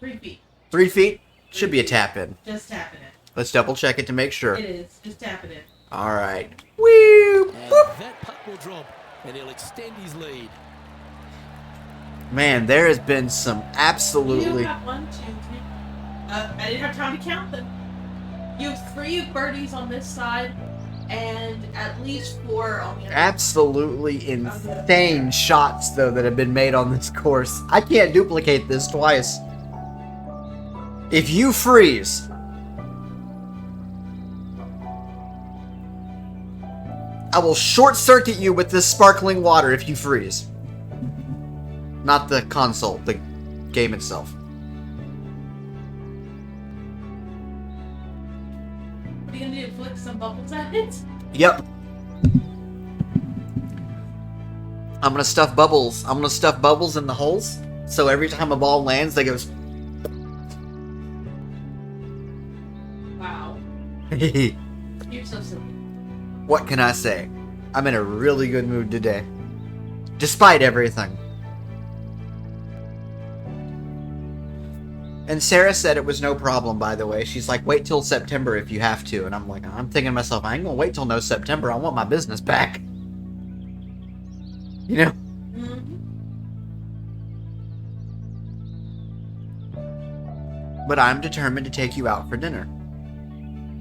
3 feet. 3 feet? Should be a tap in. Just tapping it. Let's double check it to make sure. It is. Just tapping it. Alright. Woo! And Boop. that putt will drop, and he'll extend his lead. Man, there has been some You absolutely... have 1, 2, 3. I didn't have time to count them. You have 3 birdies on this side, and at least 4 on the other. Absolutely insane shots, though, that have been made on this course. I can't duplicate this twice. If you freeze... I will short-circuit you with this sparkling water if you freeze. Not the console, the game itself. What are you gonna do? Flick some bubbles at it? Yep. I'm gonna stuff bubbles. I'm gonna stuff bubbles in the holes, so every time a ball lands, they goes... Wow. You're so silly. What can I say? I'm in a really good mood today. Despite everything. And Sarah said it was no problem, by the way. She's like, wait till September if you have to. And I'm like, I'm thinking to myself, I ain't gonna wait till no September. I want my business back. You know? But I'm determined to take you out for dinner.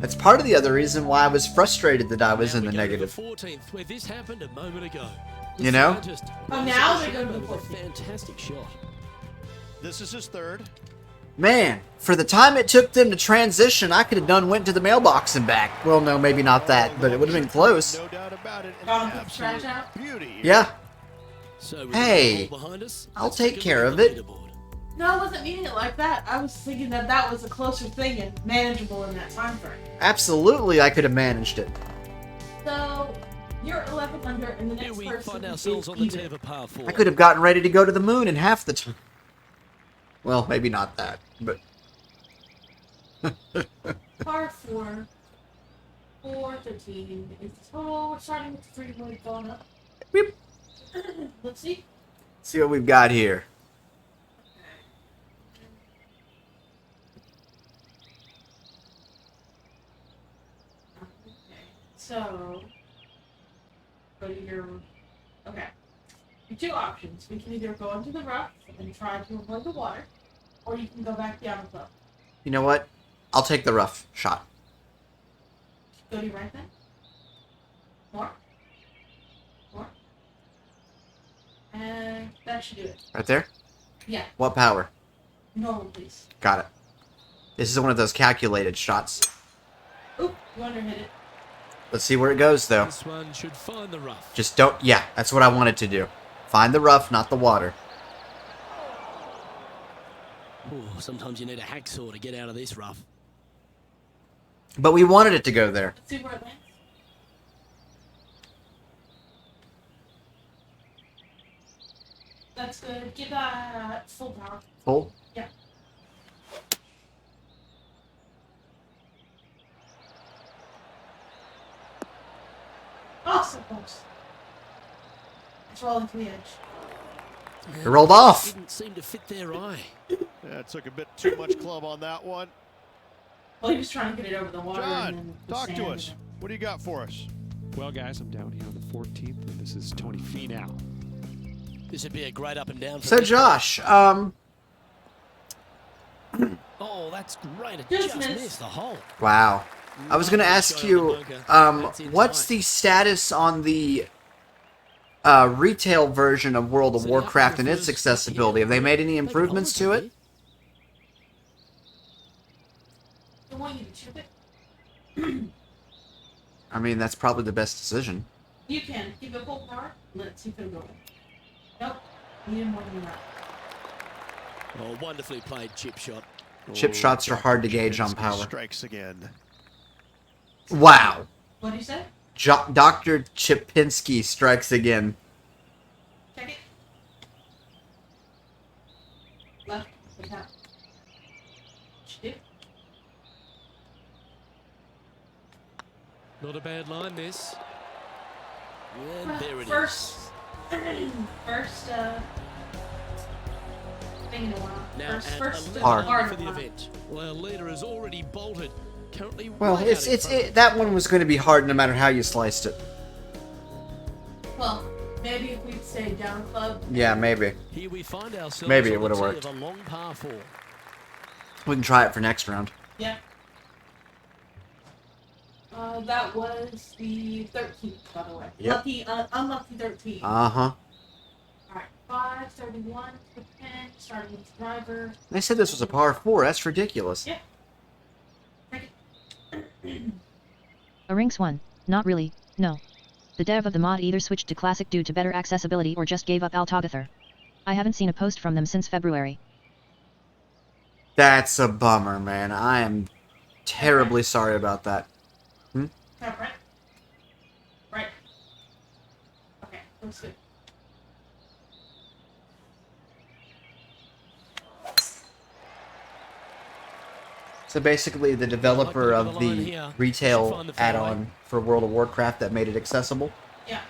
That's part of the other reason why I was frustrated that I was Now in we the go to negative. 14th, where this happened a moment ago. You know? Scientist Oh, was now a they're going to shot the with a 14th. fantastic shot. This is his third. Man, for the time it took them to transition, I could have went to the mailbox and back. Well, no, maybe not that, but it would have been close. No doubt about it. An Found the trash absolute out? beauty. here. Yeah. So with Hey, the ball behind us, I'll let's take a care look of at it. the leaderboard. No, I wasn't meaning it like that. I was thinking that that was a closer thing and manageable in that time frame. Absolutely, I could have managed it. So, you're 11 under, and the Here next we person find is ourselves on the even. tee of a par 4. I could have gotten ready to go to the moon in half the time. Well, maybe not that, but... Par 4. 413 is the total. We're starting with 3 points going up. Beep. Let's see. See what we've got here. Okay. So, go to your. Okay. Your 2 options. We can either go into the rough and try to avoid the water, or you can go back down the slope. You know what? I'll take the rough shot. Go to your right then. More. More. And that should do it. Right there? Yeah. What power? Normal, please. Got it. This is one of those calculated shots. Oop, you underhit it. Let's see where it goes, though. This one should find the rough. Just don't... Yeah, that's what I wanted to do. Find the rough, not the water. Ooh, sometimes you need a hacksaw to get out of this rough. But we wanted it to go there. Let's see where it lands. That's good. Give that full power. Full? Yeah. Awesome, folks. It's rolling to the edge. It rolled off. Didn't seem to fit their eye. Yeah, it took a bit too much club on that one. Well, he was trying to get it over the water. and John, then the talk sand to and us. then- What do you got for us? Well, guys, I'm down here on the 14th, and this is Tony Finau. This would be a great up and down. For So, this Josh, Oh, that's great. It Just just missed. missed the hole. wow. I was going to ask you, what's the status on the retail version of World of Warcraft and its accessibility? Have they made any improvements to it? I want you to chip it. I mean, that's probably the best decision. You can. Give it full power. Let's see if it'll go in. Nope. You didn't want to do that. Oh, wonderfully played chip shot. Chip shots are hard to gauge on power. Strikes again. Wow. What do you say? Dr. Chipinski strikes again. Check it. Left. Look out. Chip. Not a bad line, this. And there it is. First thing in a while. Now First at Hard. 11 for in a the while. event. Well, our leader has already bolted. Currently Well, right it's out in it's front. it, that one was going to be hard no matter how you sliced it. Well, maybe if we'd stayed down club. Yeah, maybe. Here we find ourselves Maybe it on would've the tee worked. of a long par 4. We can try it for next round. Yeah. That was the 13th, by the way. Yep. Lucky, unlucky 13. Uh-huh. Alright, 531 to the pin, starting with the driver. They said this was a par 4. That's ridiculous. Yeah. Take it. A Rinks 1, not really, no. The dev of the mod either switched to Classic due to better accessibility or just gave up Altogether. I haven't seen a post from them since February. That's a bummer, man. I am terribly sorry about that. Top right. Right. Okay, looks good. So basically, the developer Like of the line the here. Should retail find the fairway. add-on for World of Warcraft that made it accessible, Yeah.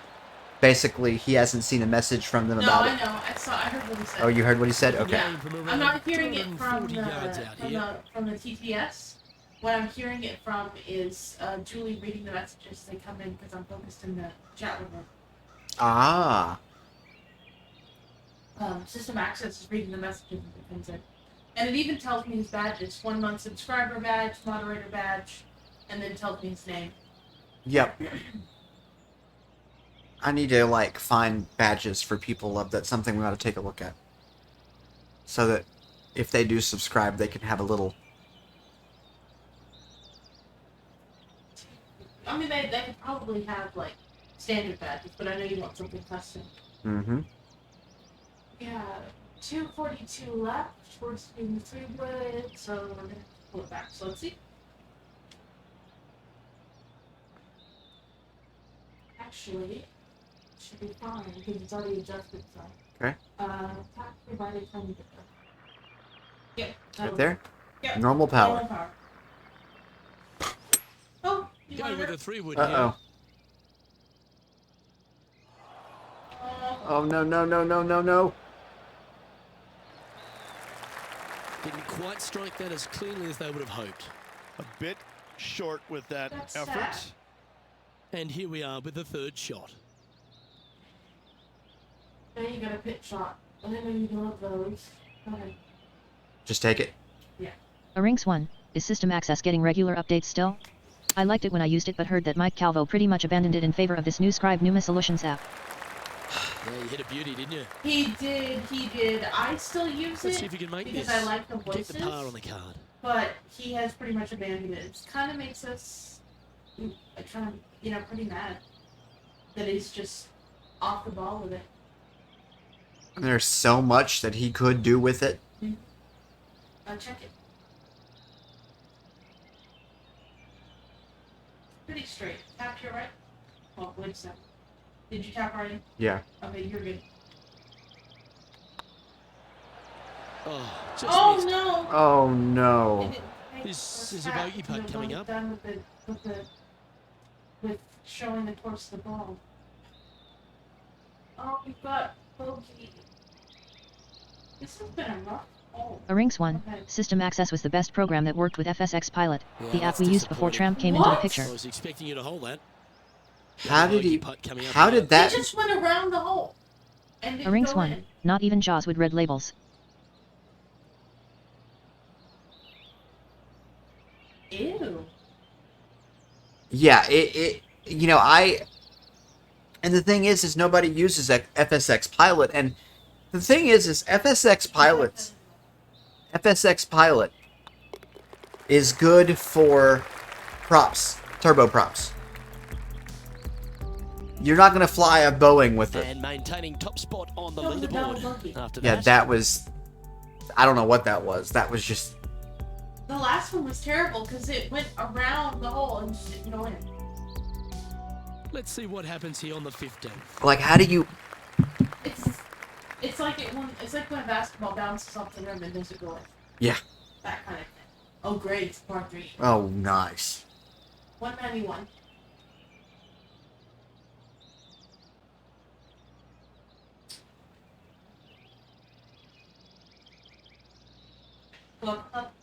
basically, he hasn't seen a message from them No, about I it. know. I heard what he said. Oh, you heard what he said? Okay. Yeah. From I'm around not hearing it from 240 yards out the, here. from the TTS. What I'm hearing it from is Julie reading the messages. They come in because I'm focused in the chat with her. Ah. System access is reading the messages that comes in. And it even tells me his badges. 1 month subscriber badge, moderator badge, and then tells me his name. Yep. I need to, like, find badges for people of that's something we ought to take a look at. So that if they do subscribe, they can have a little... I mean, they could probably have, like, standard badges, but I know you want something custom. Mm-hmm. Yeah, 242 left towards being 3-wood, so we're going to pull it back. So let's see. Actually, it should be fine because it's already adjusted, so. Okay. Attack provided from the Yep. Right there? Yep. Normal power. Normal power. Oh, you Going got with it. a 3-wood here. Uh-oh. Oh, no, no, no, no, no, no. Didn't quite strike that as cleanly as they would have hoped. A bit short with that That's effort. sad. And here we are with the third shot. Now you got a pit shot. I didn't know you love those. Go ahead. Just take it. Yeah. A Rinks 1, Is System Access getting regular updates still? I liked it when I used it but heard that Mike Calvo pretty much abandoned it in favor of this new Scribe Numa Solutions app. Yeah, you hit a beauty, didn't you? He did. I still use Let's see it if you can make because this. I like the Get the voices, par on the card. but he has pretty much abandoned it. It kind of makes us kind of, pretty mad that he's just off the ball with it. There's so much that he could do with it. Check it. Pretty straight. Tap to your right. Oh, wait a second. Did you tap right? Yeah. Okay, you're good. Oh, just Oh missed. no! Oh no. It didn't take This the is a tap bogey to putt the coming one up. Done with showing the course of the ball. Oh, we've got bogey. This has been a rough hole. A Rinks 1. Okay. System Access was the best program that worked with FSX Pilot, Yeah, the app that's we used before disappointing. Tramp came into the What? picture. I was expecting you to hold that. How did Bogey he? putt coming up How here. did that? It just went around the hole. And A didn't Rinks go 1. in. Not even Jaws with red labels. Ew. Yeah. And the thing is nobody uses FSX Pilot, and the thing is FSX Pilot is good for props, turbo props. You're not gonna fly a Boeing with it. And maintaining top spot on the That was a double leaderboard. bogey. After Yeah, that, that was. I don't know what that was. That was just. The last one was terrible because it went around the hole and just didn't go in. let's see what happens here on the 15th. Like, how do you. It's like it's like when a basketball bounces off the rim and doesn't go in. Yeah. That kind of thing. Oh, great! It's par 3. Oh, nice. 191. Go up.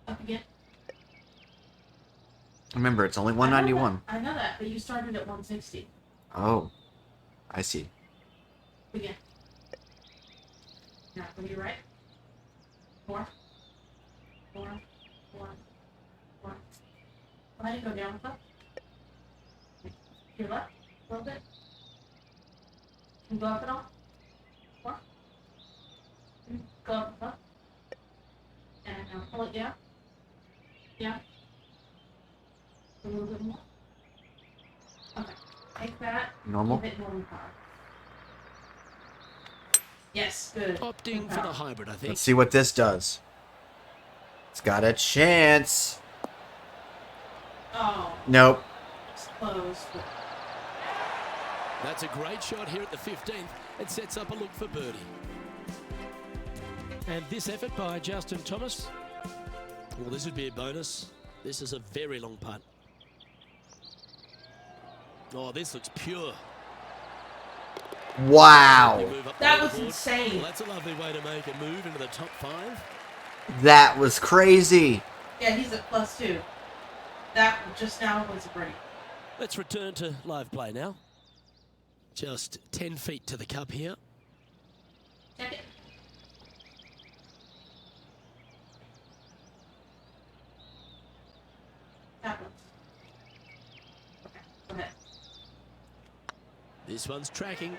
Up again. Remember, it's only I know 191. that, I know that, but you started at 160. Oh, I see. Again. Now, go to your right. 4. 4. 4. 4. Why do you go down a foot? Your left. A little bit. Can you go up at all? 4. Go up a foot. And now pull it down. Down. A little bit more. Okay. Take that. Normal? Keep it normal power. Yes, good. Opting Good for the power. hybrid, I think. Let's see what this does. It's got a chance. Oh, Nope. it's close. But That's a great shot here at the 15th. It sets up a look for birdie. And this effort by Justin Thomas. Well, this would be a bonus. This is a very long putt. Oh, this looks pure. Wow. You move up the That was leaderboard. insane. Well, that's a lovely way to make a move into the top 5. That was crazy. yeah, he's at +2. That just now was a break. Let's return to live play now. Just 10 feet to the cup here. Check it. Tap it. Okay, go ahead. This one's tracking.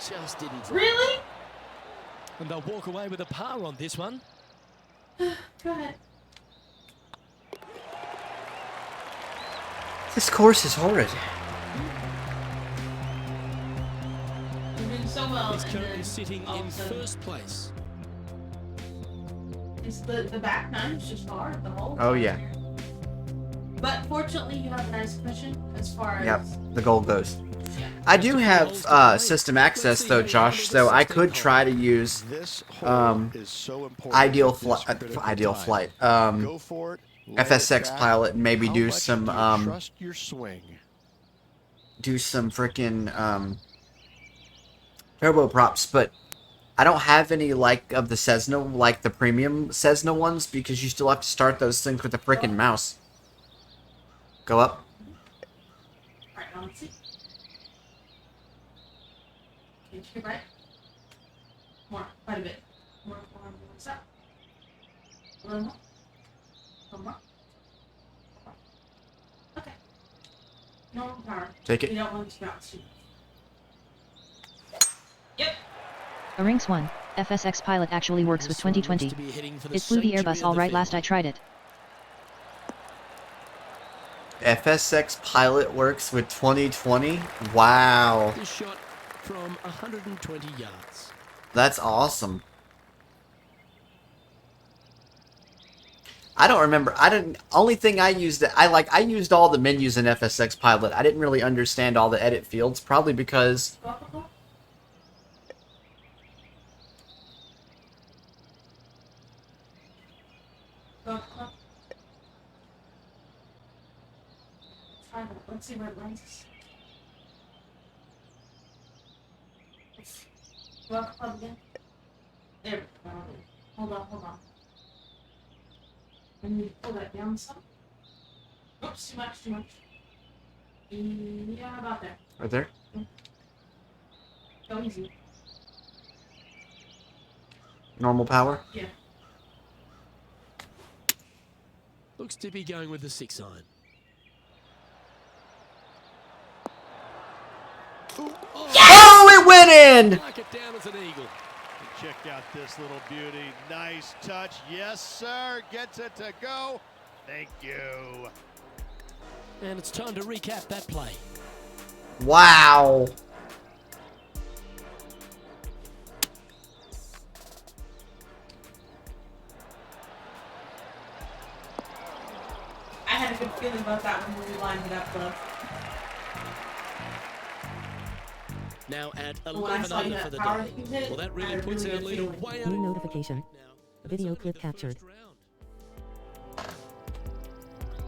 Just didn't drop. Really? And they'll walk away with a par on this one. Go ahead. This course is horrid. You're doing so well. He's and currently then sitting all in of a sudden- first place. It's the back nine is just hard. The whole. Oh, time yeah. here. But fortunately, you have a nice cushion as far as. Yep, the goal goes. Yeah. I do have system access though, Josh, so I could try to use This hole Um, is so important ideal at this flight. critical Ideal time. flight. Go for it. let it FSX back. Pilot, and maybe How do much some do you trust your swing. freaking turbo props, but I don't have any like of the Cessna, like the premium Cessna ones, because you still have to start those things with a freaking mouse. Go up. Right, now let's see. Okay, to your right. More, quite a bit. More, What's that? Come on. Okay. Normal power. Take it. We don't want to bounce too much. Yep. A Rinks 1, FSX pilot actually works with This one looks 2020. to be heading for the It flew the sanctuary Airbus of alright the last I family. tried it. FSX pilot works with 2020. Wow, This shot from 120 yards. that's awesome. I don't remember. I didn't. Only thing I used, I used all the menus in FSX Pilot. I didn't really understand all the edit fields, probably because Let's see where it lands. Well, plug again. There we go. Hold on. And you pull that down some. Oops, too much. Yeah, about there. right there. Go easy. Normal power. Yeah. Looks to be going with the 6 iron. Oh, it went in! Mark it down as an eagle. Check out this little beauty. Nice touch. Yes, sir. Gets it to go. Thank you. And it's time to recap that play. Wow. I had a good feeling about that when we lined it up, though. Now at When I 11 saw you under that for the power day. you hit, Well, that I really had a puts really our good leader feeling. way New out. notification. Now, and Video it's only clip the captured. first round.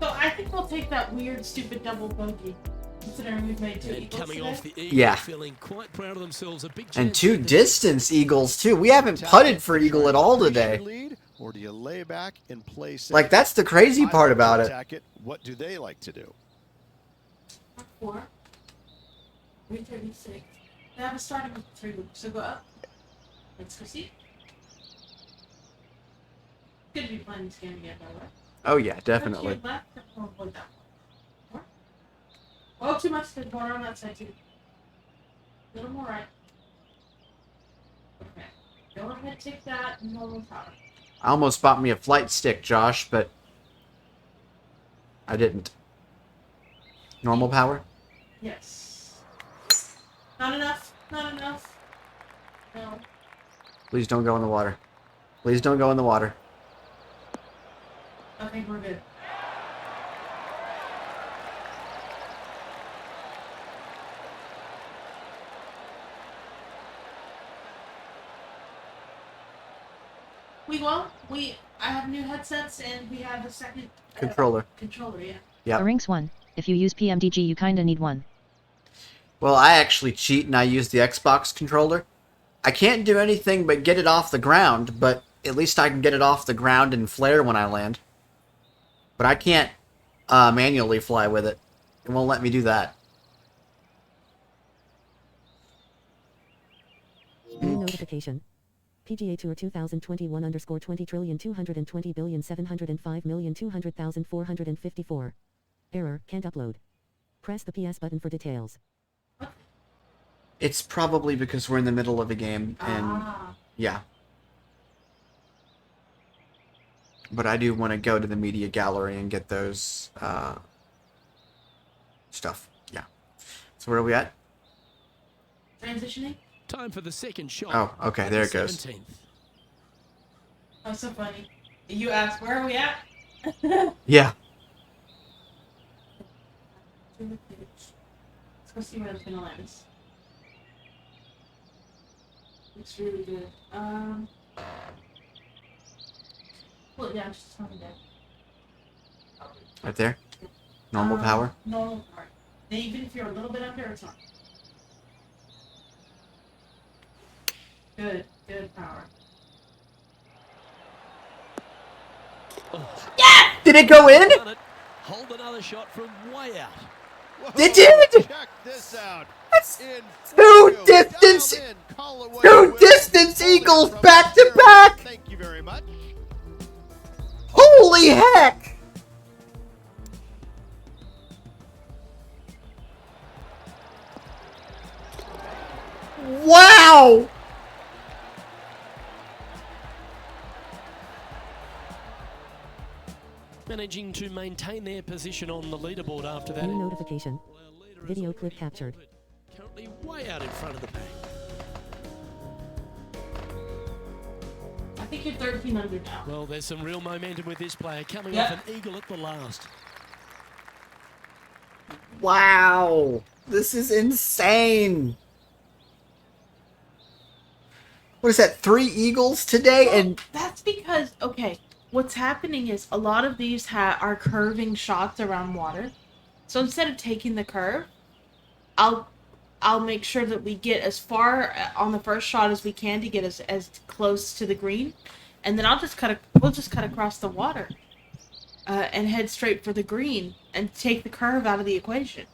So I think we'll take that weird, stupid double bogey, considering we've made 2 And equals coming today. off the eagle, Yeah. feeling quite proud of themselves. A big And chance 2 to- distance eagles too. We haven't putted for eagle at all today. Lead, or do you lay back and play safe? Like, that's the crazy I part like to about it. attack it. What do they like to do? 4, 336. They have a starting with 3 loops, so go up. Let's proceed. Good to be playing this game again, by the way. Oh yeah, Touch definitely. your left, or avoid that one. More. Oh, too much. There's more on that side too. A little more right. Okay. Go ahead, take that normal power. I almost bought me a flight stick, Josh, but I didn't. Normal power? Yes. Not enough. No. Please don't go in the water. Please don't go in the water. Okay, we're good. I have new headsets and we have a second Controller. controller, yeah. Yep. A Rinks 1, if you use PMDG you kinda need one. Well, I actually cheat and I use the Xbox controller. I can't do anything but get it off the ground, but at least I can get it off the ground and flare when I land. But I can't manually fly with it. It won't let me do that. New notification. PGA Tour 2021 underscore 20,220,705,200,454. Error, can't upload. Press the PS button for details. It's probably because we're in the middle of a game, and yeah. But I do want to go to the media gallery and get those stuff. Yeah. So where are we at? Transitioning? Time for the second shot. Oh, okay, there it goes. 17th. Oh, so funny. You asked, where are we at? Yeah. Let's go see where it's gonna land us. Looks really good. Pull it down just a tiny bit. Right there. Normal power. Normal power. And even if you're a little bit under, it's on. Good power. Did it go in? Hold another shot from way out. Whoa, It did! Check this out. Two distance eagles back to back. Thank you very much. Holy heck! Wow! Managing to maintain their position on the leaderboard after that. New notification. Well, our leader is Video a clip lead captured. but currently way out in front of the pack. I think you're 13 under now. Well, there's some real momentum with this player coming Yep. off an eagle at the last. Wow! This is insane! What is that, 3 eagles today? Well, And that's because, okay, what's happening is a lot of these are curving shots around water. So instead of taking the curve, I'll make sure that we get as far on the first shot as we can to get as close to the green, and then we'll just cut across the water and head straight for the green and take the curve out of the equation.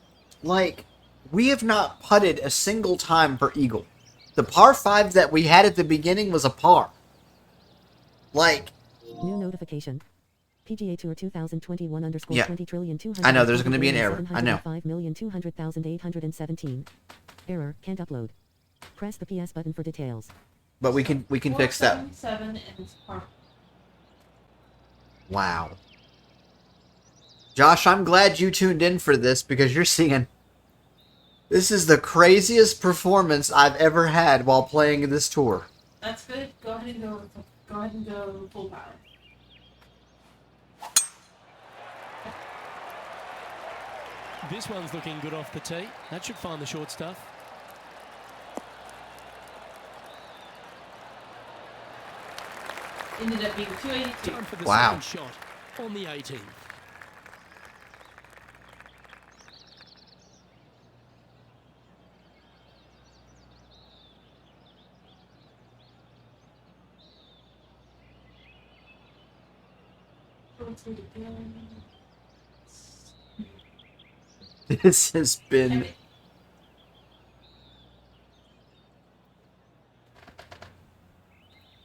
like, we have not putted a single time per eagle. The par 5 that we had at the beginning was a par. Like, New notification. PGA Tour 2021 underscore Yeah. 20 trillion I know, there's gonna be an error. I know. 5,200,817. Error, can't upload. Press the PS button for details. but we can fix that. 477 and it's par. Wow. Josh, I'm glad you tuned in for this because you're seeing... This is the craziest performance I've ever had while playing this tour. That's good. Go ahead and go full power. This one's looking good off the tee. That should find the short stuff. Ended up being 282. Time for the Wow. second shot on the 18th. This has been...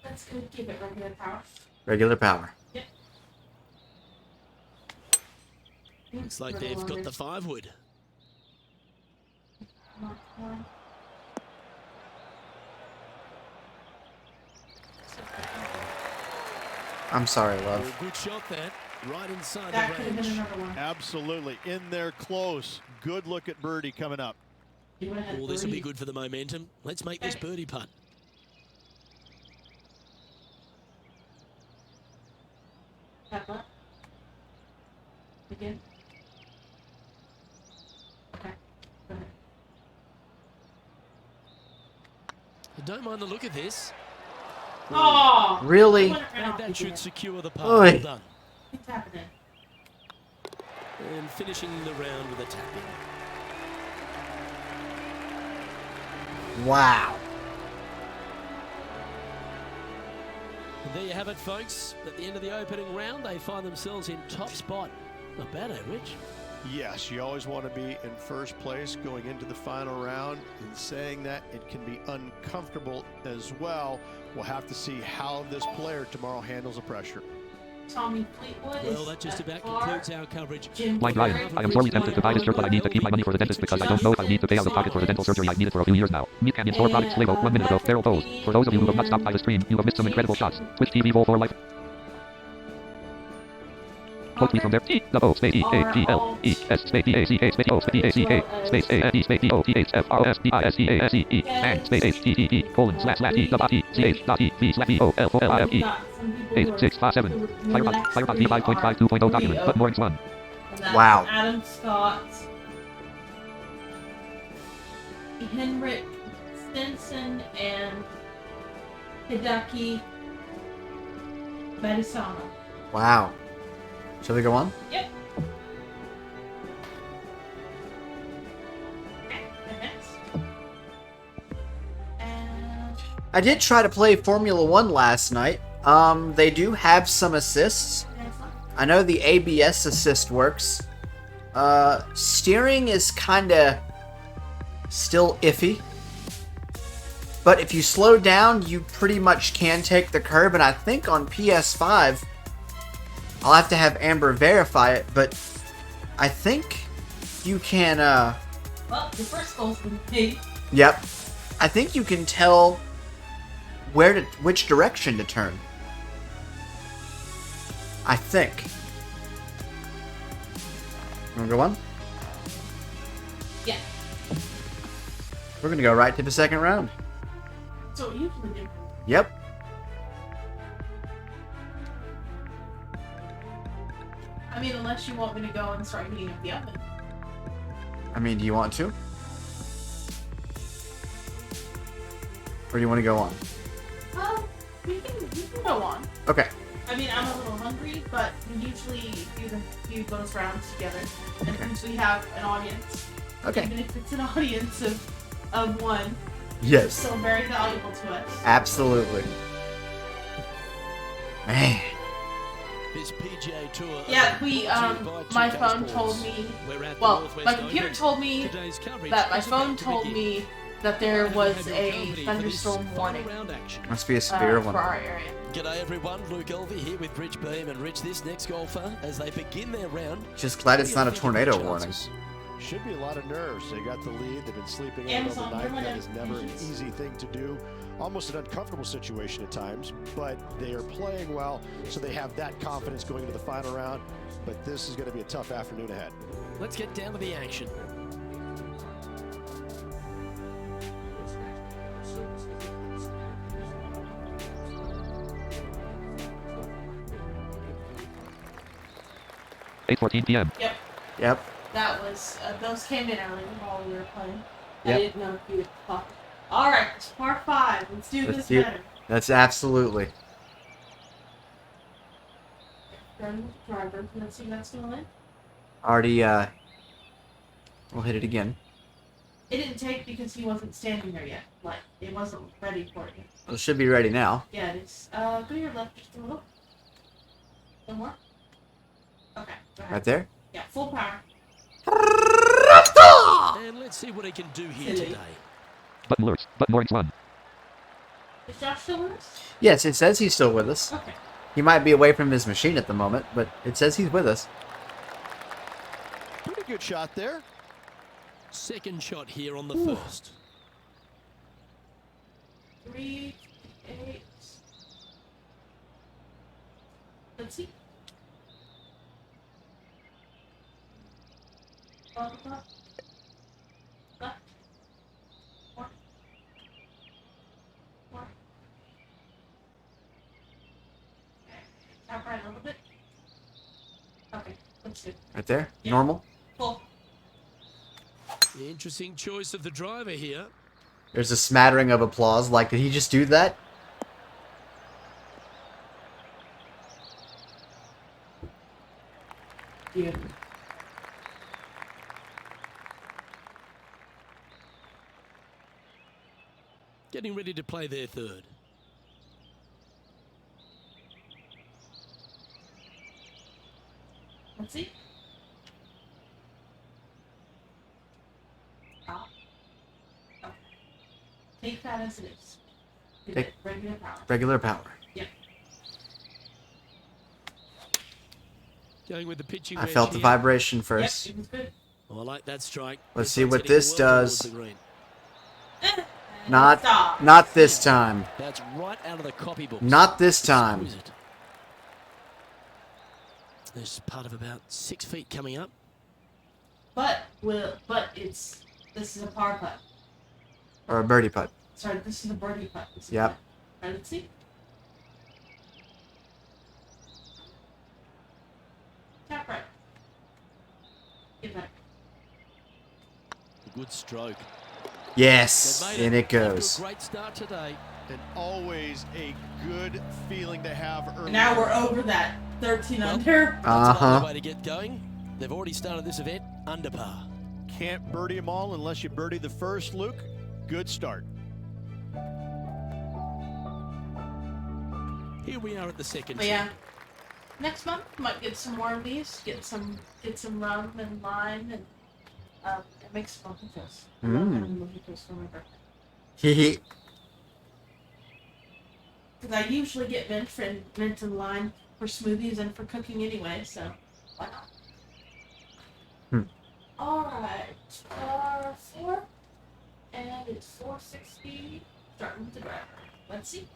That's good. Give it regular power. Regular power. Looks like they've got the 5 wood. I'm sorry, Well, love. good shot that. Right inside That the could have been range. another one. Absolutely. In there close. Good look at birdie coming up. You would have had Oh, this will be three. good for the momentum. Let's make this birdie putt. Have what? Again? Okay. Go ahead. I don't mind the look of this. Oh! Really? And that should secure the putt. Oi. Well done. It's happening. And finishing the round with a tap in. Wow. And there you have it, folks. At the end of the opening round, they find themselves in top spot. Not bad, eh, Rich? Yes, you always want to be in first place going into the final round. In saying that, it can be uncomfortable as well. We'll have to see how this player tomorrow handles the pressure. Tommy Fleetwood Well, is that just at about par. concludes our coverage. Jim Like Ryan, Furyk I am is sorely tempted to buy this shirt, but I need to keep my money for the dentist because I don't know if I need to pay out of pocket for the dental surgery I've needed for a few years now. Meet Canyon Store Products Lego 1 minute ago. Feral Pose. For those of you who have not stopped by the stream, you have missed some incredible shots. Twitch TV Vol for life. Quote me from there. E double space E A G L E S space D A C H space O space D A C H space A N E space D O T H F R S D I S E A S E E and space H T T T colon slash E dot E C H dot E V slash E O L O L I F E 8657 Firebot V 5.52.0 document but more one. And that's Wow. Adam Scott, Henrik Stenson, and Hideki Matsuyama. Wow. Shall we go on? Yep. Okay, and next. And I did try to play Formula 1 last night. They do have some assists. next one. I know the ABS assist works. Steering is kinda still iffy. But if you slow down, you pretty much can take the curb. And I think on PS5, I'll have to have Amber verify it, but I think you can, Well, your first goal's been big. Yep. I think you can tell which direction to turn. I think. You wanna go on? Yeah. We're gonna go right to the second round. So we usually do. Yep. I mean, unless you want me to go and start heating up the oven. I mean, do you want to? Or do you want to go on? We can go on. Okay. I mean, I'm a little hungry, but we usually do those rounds together. And since we have an audience, Okay. even if it's an audience of one, it's Yes. still very valuable to us. Absolutely. Man. This PGA Tour. Yeah, my Two phone Sports. told me, We're at the well, Northwest my computer Open. told me Today's coverage that my is phone about to told begin. me that there And was have your a company for this thunderstorm final warning round action. Must be a severe for one. our area. G'day everyone, Luke Elvey here with Rich Beam, and Rich, this next golfer, as they begin their round. Just glad it's not a what do you think of tornado their warning. chances? Should be a lot of nerves. They got the lead. They've been sleeping on it Amazon, overnight. you're That is never an notifications. easy thing to do. Almost an uncomfortable situation at times, but they are playing well, so they have that confidence going into the final round. But this is going to be a tough afternoon ahead. Let's get down to the action. Eight 14 p.m. Yep, Yep. that was those came in early while we were playing. Yep. I didn't know if you would pop. All right, it's par 5. Let's do Let's this do- better. That's absolutely. Starting with the driver. Let's see if that's still in. Already, we'll hit it again. It didn't take because he wasn't standing there yet. Like, it wasn't ready for you. It should be ready now. Yeah, it is. Go to your left just a little. One more. Okay, go ahead. Right there. Yeah, full power. And let's see what he can do here Silly. today. Button alerts. Button warnings 1. Is Josh still with us? Yes, it says he's still with us. Okay. He might be away from his machine at the moment, but it says he's with us. Pretty good shot there. Second shot here on the first. 3, 8. Let's see. Left. Left. More. More. Okay. Tap right a little bit. Okay, let's do. Right there. Yeah. Normal. Full. Interesting choice of the driver here. There's a smattering of applause. Like, did he just do that? Yeah. Getting ready to play their third. Let's see. Out. Okay. Take that as it is. Give Take- it regular power. Regular power. Yep. Going with the pitching I wedge felt the here. vibration Yep, first. it was good. Oh, I like that strike. Let's This see one's what heading this well does. towards the green. Not, Stop. not this time. That's right out of the copybook. Not this time. There's part of about 6 feet coming up. But this is a par putt. Or a birdie putt. Sorry, this is a birdie putt. This is Yep. putt. All right, let's see. Tap right. Get back. Good stroke. Yes, They've made and it Off to a goes. great start today. And always a good feeling to have early. And now we're over that 13 Well, under. That's another Uh-huh. way to get going. They've already started this event under par. Can't birdie them all unless you birdie the first, Luke. Good start. Here we are at the second. But yeah, next month might get some more of these. Get some rum and lime and makes funky toast. Mm. I love having funky toast for my birthday. Hehe. Because I usually get mint and lime for smoothies and for cooking anyway, so why not? Alright, 4, and it's 460, starting with the driver. Let's see.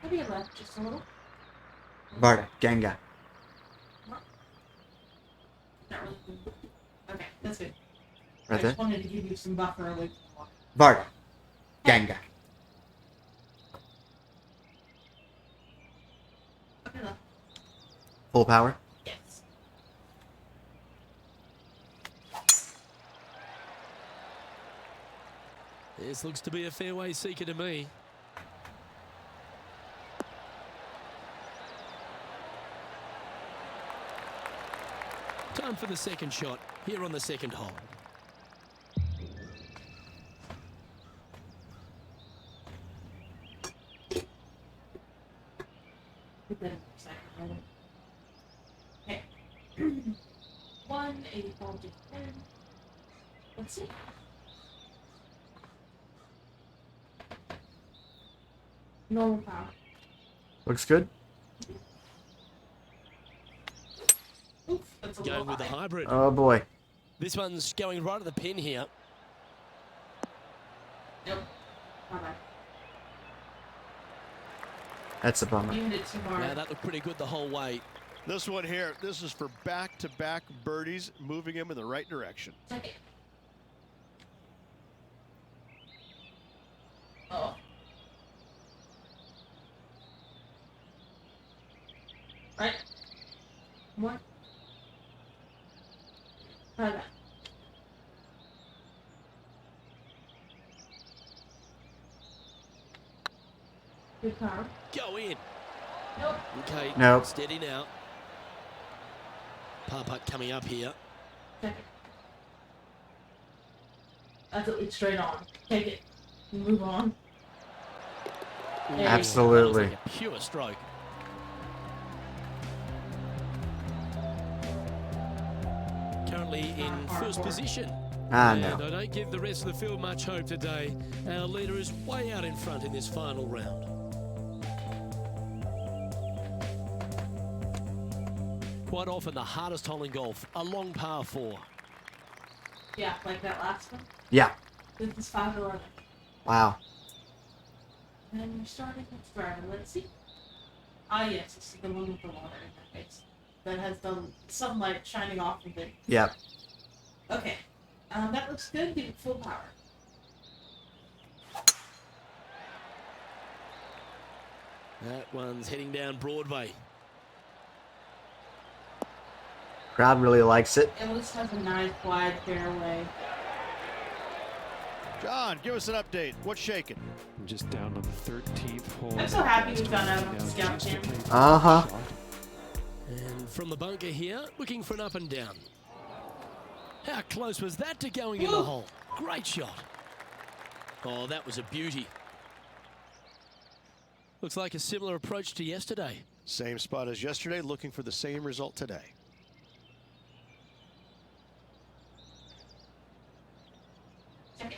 Maybe a left just a little. Varda, Ganga. Not really good. Okay, that's good. Right I there. just wanted to give you some buffer away from the water. Varda. Ganga. Okay, left. Full power. Yes. This looks to be a fairway seeker to me. Time for the second shot here on the second hole. Put that in a second, right? Okay. 185 to 10. Let's see. Normal power. Looks good. Oof, that's a little Going with the high. hybrid. Oh boy. This one's going right at the pin here. Nope. Not bad. That's a bummer. You hit it too hard. Now that looked pretty good the whole way. This one here, this is for back-to-back birdies, moving him in the right direction. Second. Oh. Right. More. Try that. Good power. Go in. Nope. Okay. Nope. Steady now. Par putt coming up here. Second. That's at least straight on. Take it. Move on. There you go. Absolutely. That looks like a pure stroke. Currently in first position. Ah, And no. I don't give the rest of the field much hope today. Our leader is way out in front in this final round. Quite often the hardest hole in golf, a long par 4. Yeah, like that last one. Yeah. This is 5-11. Wow. And we're starting with driver. Let's see. Ah, yes, this is the one with the water in that face. That has the sunlight shining off of it. Yep. Okay. That looks good. Give it full power. That one's heading down Broadway. Crowd really likes it. At least has a nice wide fairway. John, give us an update. What's shaking? I'm just down on the 13th hole. I'm so happy we got out on the scout cam. Uh-huh. And from the bunker here, looking for an up and down. How close was that to going in the Woo. hole? Great shot. Oh, that was a beauty. Looks like a similar approach to yesterday. Same spot as yesterday, looking for the same result today. Okay.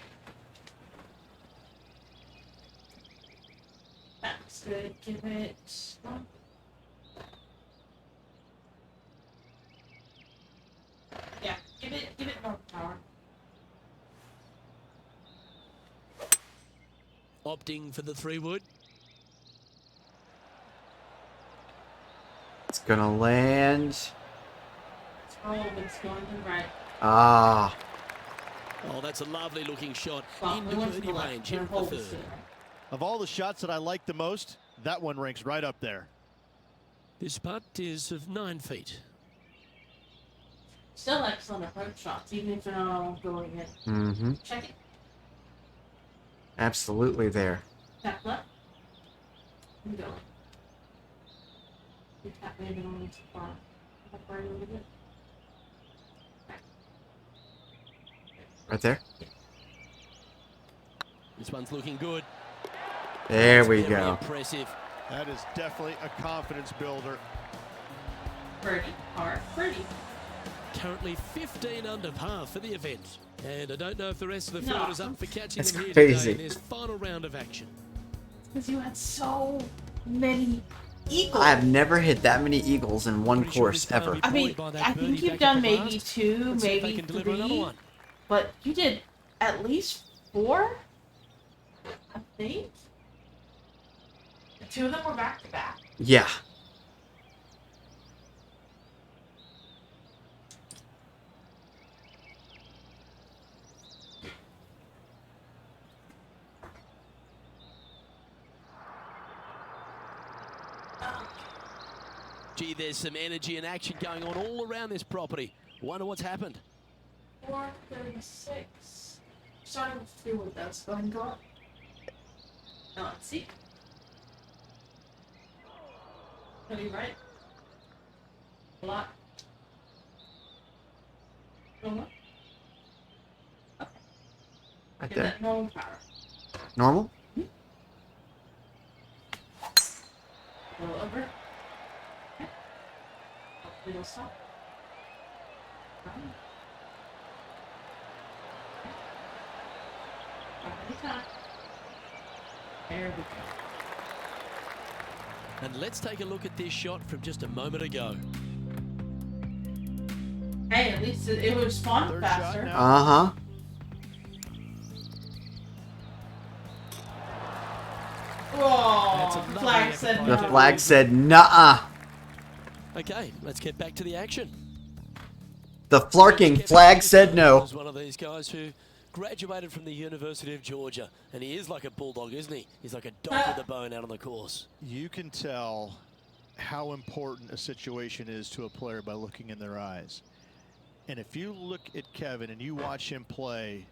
That looks good. Give it one. Yeah, give it more power. Opting for the 3-wood. It's gonna land. It's going to right. Ah. Oh, that's a lovely looking shot. Well, Into we went to birdie the left. range Your here hole for the was third. sitting right. Of all the shots that I like the most, that one ranks right up there. This putt is of 9 feet. Still excellent approach shots, even if they're not all going in. Mm-hmm. Check it. Absolutely there. Tap left. And go. You tap maybe on the far. Tap right over there. Right there. This one's looking good. There That's we very go. Impressive. That is definitely a confidence builder. Birdie. Hard. Birdie. currently 15 under par for the event. And I don't know if the rest of the No. field is up for catching That's them here crazy. today in this final round of action. Because you had so many eagles. I've never hit that many eagles in one Pretty sure course this can't ever. be I mean, buoyed by that I birdie think you've back done at the maybe last. 2, Let's see if they maybe can deliver another 3, one. but you did at least 4, I think. 2 of them were back to back. Yeah. Gee, there's some energy and action going on all around this property. Wonder what's happened. 436. Starting with 3 with those. Go ahead and go up. Now let's see. Are you right? A lot. Normal. Right Get there. that normal power. Normal? A little over. Okay. Hopefully it'll stop. Anytime. There we go. And let's take a look at this shot from just a moment ago. Hey, at least it would spawn Third shot faster. now. Uh-huh. That's a Whoa! lovely Flag effort said by The no. flag said, "Nuh-uh." Okay, let's get back to the action. The flarking flag said no. He's one of these guys who graduated from the University of Georgia, and he is like a bulldog, isn't he? He's like a dog with a bone out on the course. You can tell how important a situation is to a player by looking in their eyes. And if you look at Kevin and you watch him play,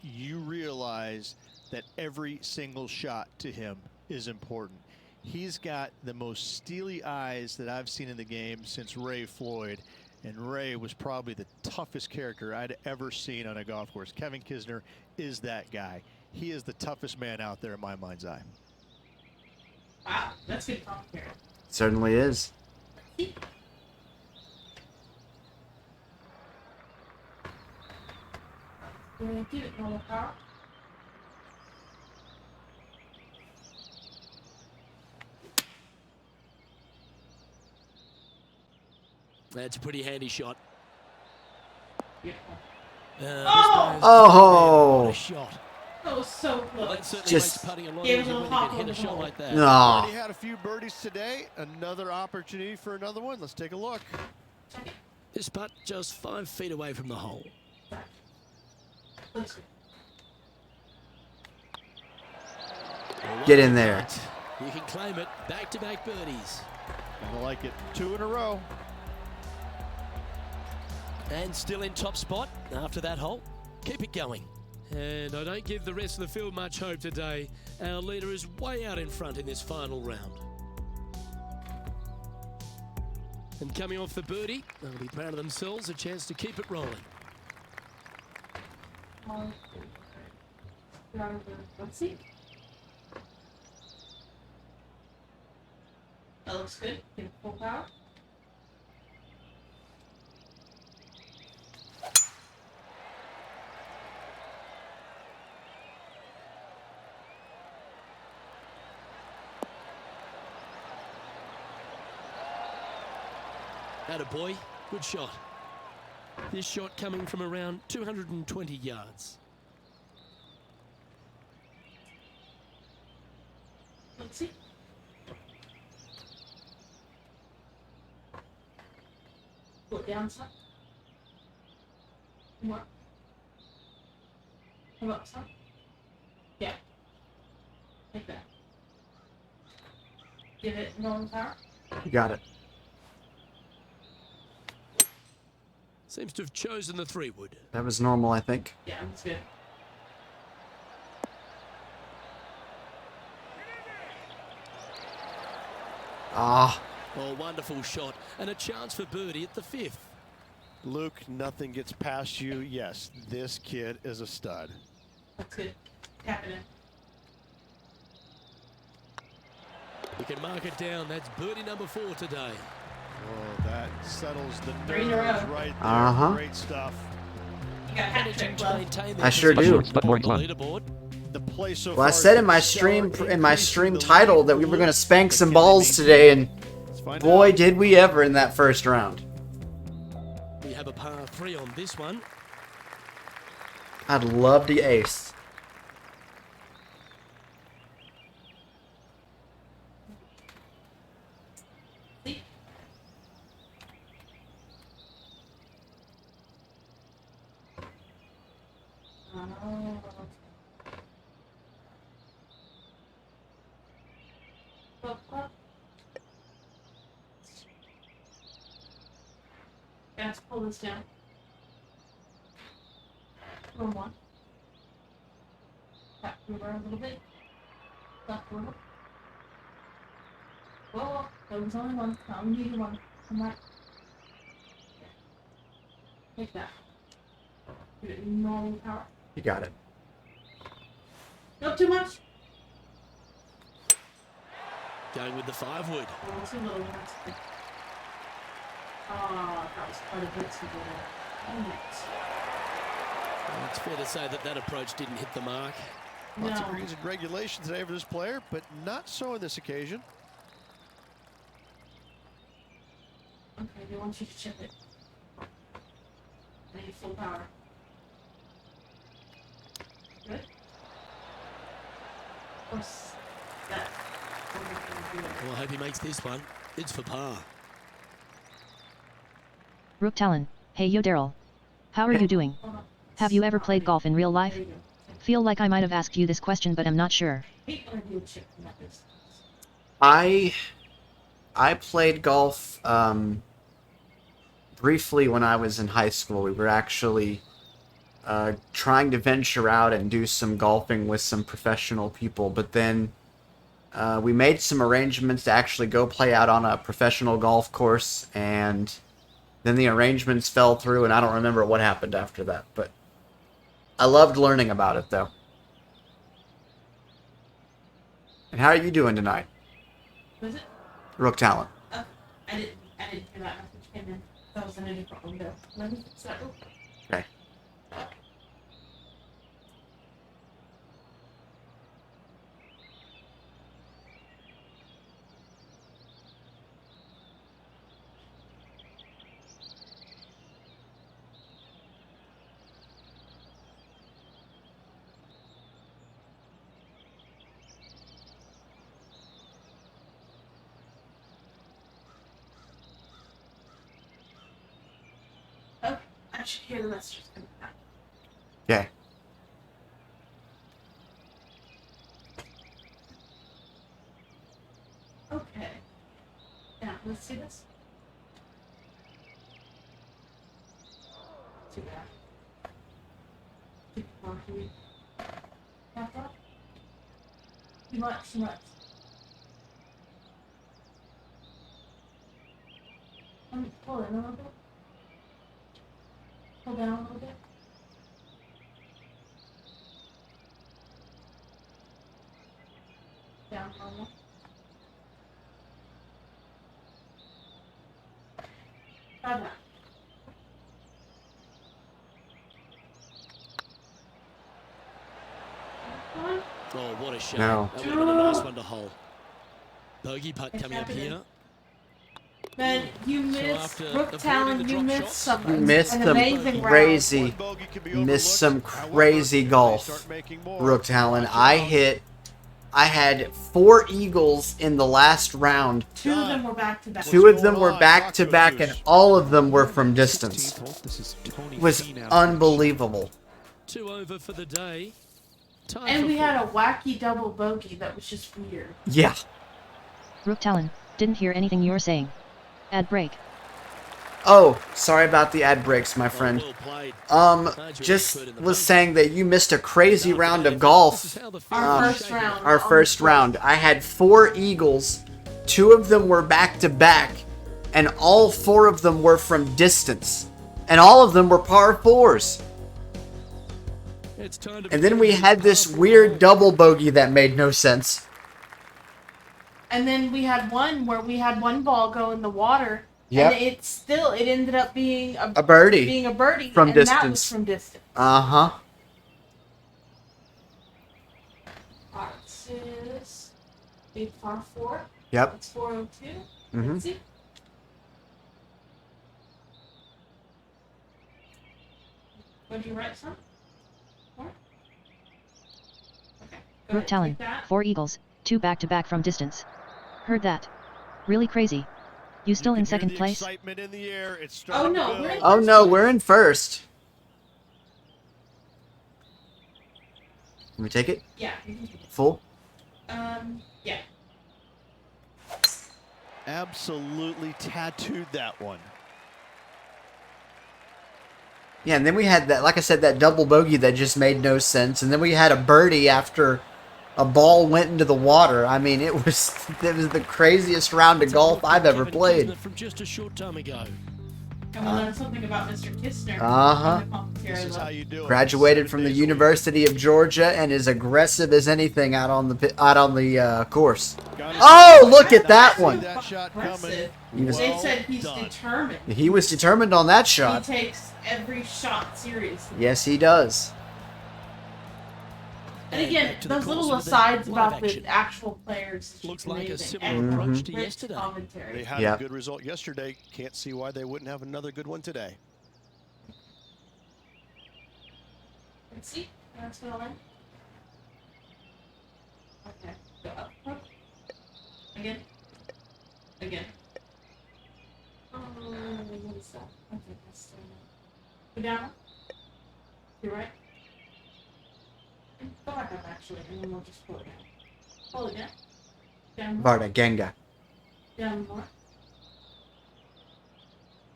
you realize that every single shot to him is important. He's got the most steely eyes that I've seen in the game since Ray Floyd. And Ray was probably the toughest character I'd ever seen on a golf course. Kevin Kisner is that guy. He is the toughest man out there in my mind's eye. Wow, that's good commentary. Certainly is. We'll give it normal power. That's a pretty handy shot. Beautiful. What Oh! a shot. That was so Well, close. that certainly Just- makes putting a lot Gave it a easier little when you hop can hit on a the shot hole. like that. Already No. had a few birdies today. Another opportunity for another one. Let's take a look. This putt just 5 feet away from the hole. Let's Get in there. You can claim it. Back-to-back birdies. I like it. 2 in a row. And still in top spot after that hole. Keep it going. And I don't give the rest of the field much hope today. Our leader is way out in front in this final round. And coming off the birdie, they'll be proud of themselves, a chance to keep it rolling. Let's see. That looks good. Give it full power. Attaboy, good shot. This shot coming from around 220 yards. Let's see. Pull it down some. More. Come up some. Yeah. Like that. Give it normal power. You got it. Seems to have chosen the 3-wood. That was normal, I think. Yeah, that's good. Ah. Oh, wonderful shot. And a chance for birdie at the 5th. Luke, nothing gets past you. Yes, this kid is a stud. That's good. Tap it in. You can mark it down. That's birdie number 4 today. Oh, that Settles the 3 in a nerves row. right there. Uh-huh. Great stuff. You got a hat Managing trick, to love. maintain I their sure position do. But on more the fun. leaderboard. The play so Well, I far said has in my been stream stellar, in my increasing stream the title lead that a we were little. going to spank But some can they balls maintain today, it? and Let's find boy, out. did we ever in that first round. We have a par 3 on this one. I'd love the ace. See? Oh. Up. Yeah, let's pull this down. One more. Back over a little bit. Left a little. Whoa, there was only one. I only needed one. Come back. Take that. Give it normal power. You got it. Not too much. Going with the 5 wood. Oh, too little. Oh, that was quite a bit too good. Dang it. Well, it's fair to say that that approach didn't hit the mark. Lots No. of greens and regulation today for this player, but not so on this occasion. Okay, they want you to chip it. I need full power. Good. Of course, that. Well, I hope he makes this one. It's for par. Rook Talon, hey yo Daryl. How are you doing? Have you ever played golf in real life? There you go. Feel like I might have asked you this question but I'm not sure. Hate when I do a chip from that distance. I played golf briefly when I was in high school. We were actually trying to venture out and do some golfing with some professional people, but then we made some arrangements to actually go play out on a professional golf course, and then the arrangements fell through, and I don't remember what happened after that, but I loved learning about it, though. And how are you doing tonight, Was it? Rook Talent? I didn't hear that message came in. That was in a different window. Let me fix that real quick. Okay. Oh, I should hear the messages coming back. Okay. Okay. Now, let's see this. Too bad. Too far for me. Half up? Too much, too much. Pull it in a little bit. Pull down a little bit. Down normal. Try that. One. Oh, what a shot. No. That would have been a nice one to hole. Bogey putt It's coming up happening. here. Man, you So missed after Brook avoiding Talon. the You drop missed shots, some. You missed an some amazing crazy- One bogey can be Missed some overlooked. However, crazy they golf, start making more. Rook Talon. Watch I out. had 4 eagles in the last round. round. Two of them were back to back. 2 of them going were on? back to Talk to back, us, and Goose. all of them were from distance. 16th hole. This is Tony It was Finau. unbelievable. 2 over for the day. Tied And for we had fourth. a wacky double bogey that was just weird. Yeah. Rook Talon, didn't hear anything you're saying. Ad break. Oh, sorry about the ad breaks, my friend. Well played. Just was saying that you missed a crazy round of golf. This is how the Our field is first shaping up. round. Our first round. I had 4 eagles. 2 of them were back to back, and all 4 of them were from distance. And all of them were par 4s. It's time to And then begin we this had this par weird four. double bogey that made no sense. And then we had one where we had one ball go in the water, Yep. And it ended up being A birdie. being a birdie From and that was distance. from distance. Uh-huh. Alright, this is a par 4. Yep. It's 402. Mhm. Let's see. What did you write, son? What? Okay. Go Root ahead, Talon, take that. 4 eagles, 2 back-to-back from distance. Heard that. Really crazy. You still You in can hear second the place? excitement in the air. It's Oh starting no, to we're in build. Oh no, we're in first. Can we take it? Yeah. Full? Yeah. Absolutely tattooed that one. Yeah, and then we had that, like I said, that double bogey that just made no sense, and then we had a birdie after a ball went into the water. I mean, it was the craziest round of golf I've ever played. From just a short time ago. And we learned something about Mr. Kistner. Uh-huh. in the commentary This is look. how you do it. Graduated 7 from the days a week. University of Georgia and is aggressive as anything out on the course. Gotta Oh, say, look at that see one! That shot coming. Impressive. He was- They said he's done. determined. He was determined on that He shot. takes every shot seriously. Yes, he does. And again, back to the those course little with the asides live about action. the actual players is Looks just like a amazing. similar And approach to rich yesterday. commentary. They had Yep. a good result yesterday. Can't see why they wouldn't have another good one today. Let's see. That's going in. Okay. Go up. Again. Again. What is that? Okay, that's still Go down. You're right. Go back up actually, and then we'll just pull it down. Pull it down. Down more. Varda Genga. Down more.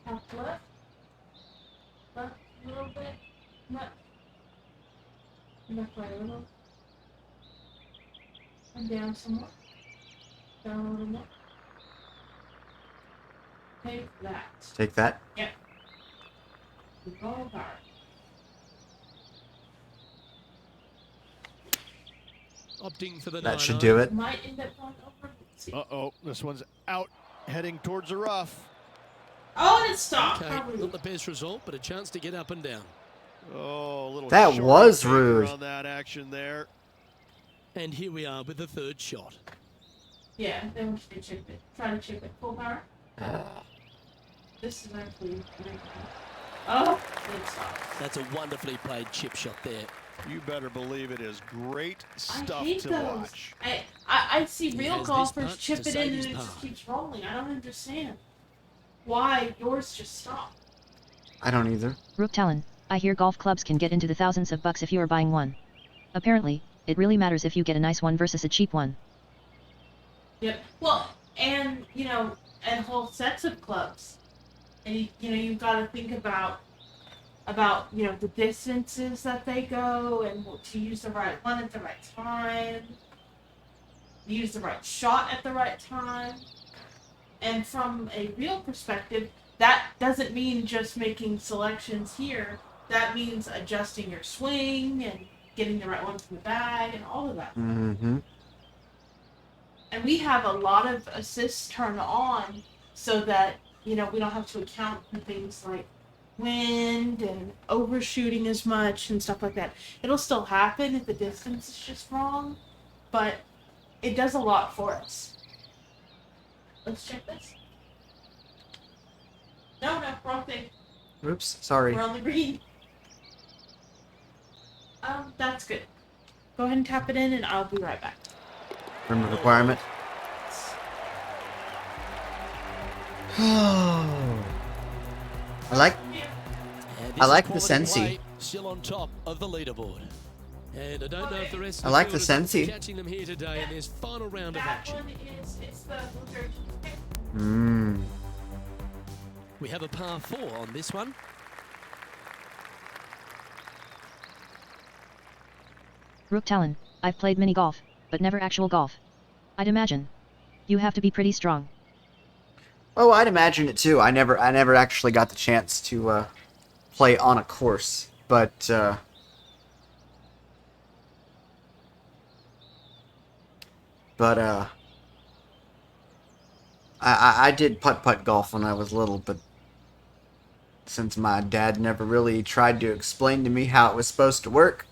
Up left. Left a little bit. Left. Left right a little. And down some more. Down a little more. Take that. Take that. Yep. Go hard. Opting for the That should 9-iron. do it. Might end up going over. Let's see. Uh-oh, this one's out, heading towards the rough. Oh, and it stopped. Okay, Probably. not the best result, but a chance to get up and down. Oh, a little That short was finger rude. on that action there. And here we are with the third shot. Yeah, then we should chip it. Try to chip it full power. This is actually. Oh, it stopped. That's a wonderfully played chip shot there. You better believe it is great I stuff hate to those. watch. I see He real has this golfers putt chip to it save in and his it par. just keeps rolling. I don't understand why yours just stopped. I don't either. Rook Talon, I hear golf clubs can get into the thousands of bucks if you are buying one. Apparently, it really matters if you get a nice one versus a cheap one. Yep. Well, and and whole sets of clubs, and you've got to think about the distances that they go and to use the right one at the right time, use the right shot at the right time. And from a real perspective, that doesn't mean just making selections here. That means adjusting your swing and getting the right one from the bag and all of that. Mm-hmm. And we have a lot of assists turned on so that, we don't have to account for things like wind and overshooting as much and stuff like that. It'll still happen if the distance is just wrong, but it does a lot for us. Let's check this. No, wrong thing. Oops, sorry. We're on the green. That's good. Go ahead and tap it in and I'll be right back. Remember requirement. I like. And I this like is the quality Sensi. play, still on top of the leaderboard. And I don't know if the rest of I the like the field is Sensi. catching them here today in this final round of That action. one it's the Mmm. We have a par 4 on this one. Rook Talon, I've played mini golf, but never actual golf. I'd imagine. You have to be pretty strong. Oh, I'd imagine it too. I never actually got the chance to play on a course, but I did putt-putt golf when I was little, but since my dad never really tried to explain to me how it was supposed to work,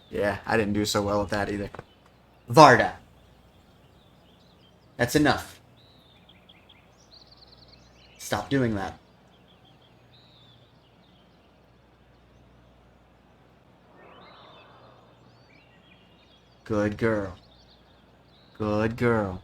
yeah, I didn't do so well with that either. Varda. That's enough. Stop doing that. Good girl. Good girl.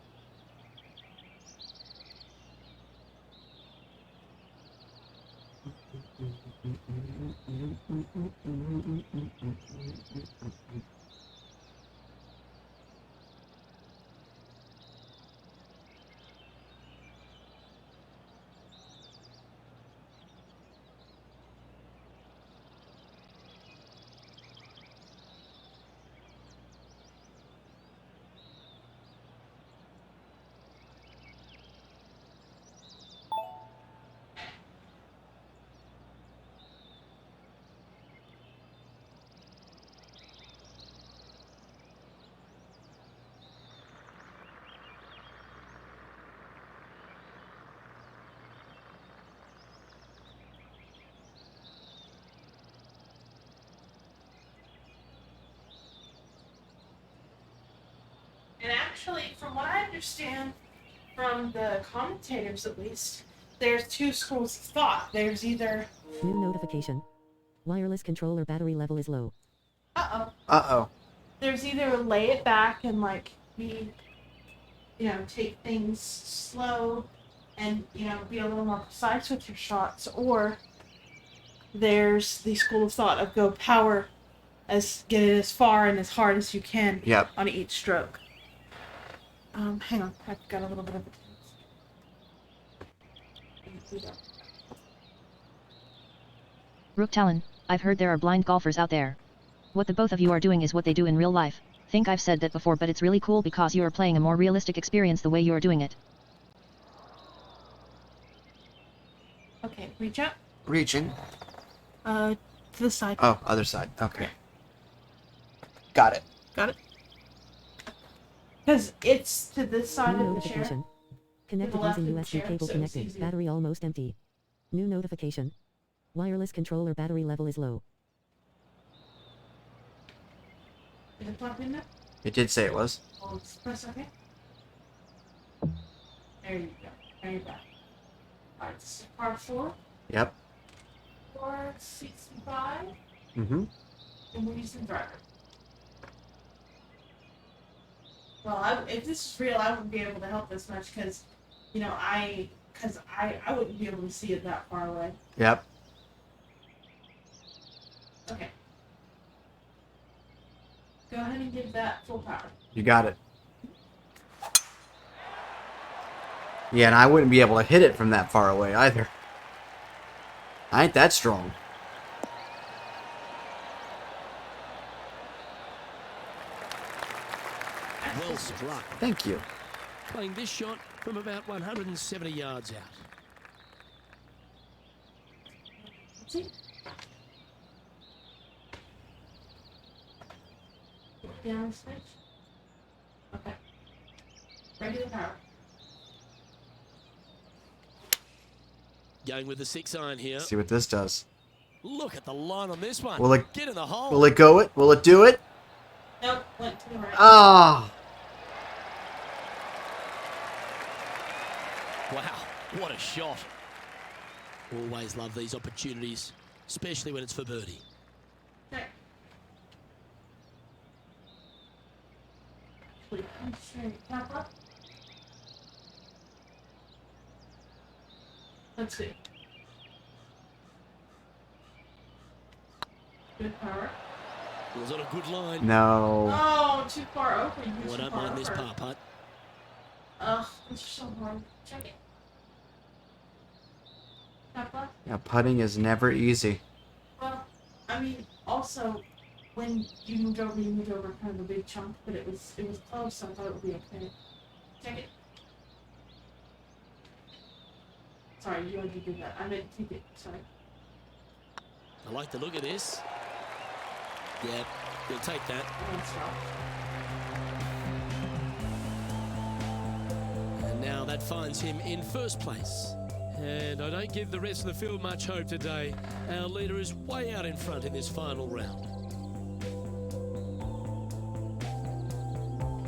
And actually, from what I understand, from the commentators at least, there's two schools of thought. There's either, New notification. Wireless controller battery level is low. Uh-oh. there's either lay it back and like take things slow and be a little more precise with your shots, or there's the school of thought of go power get it as far and as hard as you can Yep. on each stroke. Hang on, I've got a little bit of a Rook Talon, I've heard there are blind golfers out there. What the both of you are doing is what they do in real life. Think I've said that before, but it's really cool because you are playing a more realistic experience the way you are doing it. Okay, reach out. Reaching. To the side. Oh, other side. Okay. Got it. Got it? Because it's to this side New of the chair. notification. Connected left using of the USB chair, cable so it's connected. easier. Battery almost empty. New notification. Wireless controller battery level is low. Is it plugged in there? It did say it was. Well, let's press OK. There you go. There you go. Alright, this is part 4. Yep. 465. Mm-hmm. And we're using driver. Well, if this is real, I wouldn't be able to help this much because, I wouldn't be able to see it that far away. Yep. Okay. Go ahead and give that full power. You got it. Yeah, and I wouldn't be able to hit it from that far away either. I ain't that strong. Well struck. Thank you. Playing this shot from about 170 yards out. See? Down switch. Okay. Regular power. Going with the 6-iron here. See what this does. Look at the line on this one. Will it- Get in the hole. Will it go it? Will it do it? Nope, went to the right. Ah! Wow, what a shot. Always love these opportunities, especially when it's for birdie. Okay. Wait, I'm straight. Tap up. Let's see. Good power. It was on a good line. No. Oh, too far over. You Oh, I too don't far mind this over. par putt. Ugh, it's so hard. Check it. Tap up. Yeah, putting is never easy. Well, I mean, also, when you moved over kind of a big chunk, but it was close, so I thought it would be okay. Check it. Sorry, you already did that. I meant take it. Sorry. I like the look of this. Yeah, we'll take that. And then stop. And now that's that finds him in first place. And I don't give the rest of the field much hope today. Our leader is way out in front in this final round.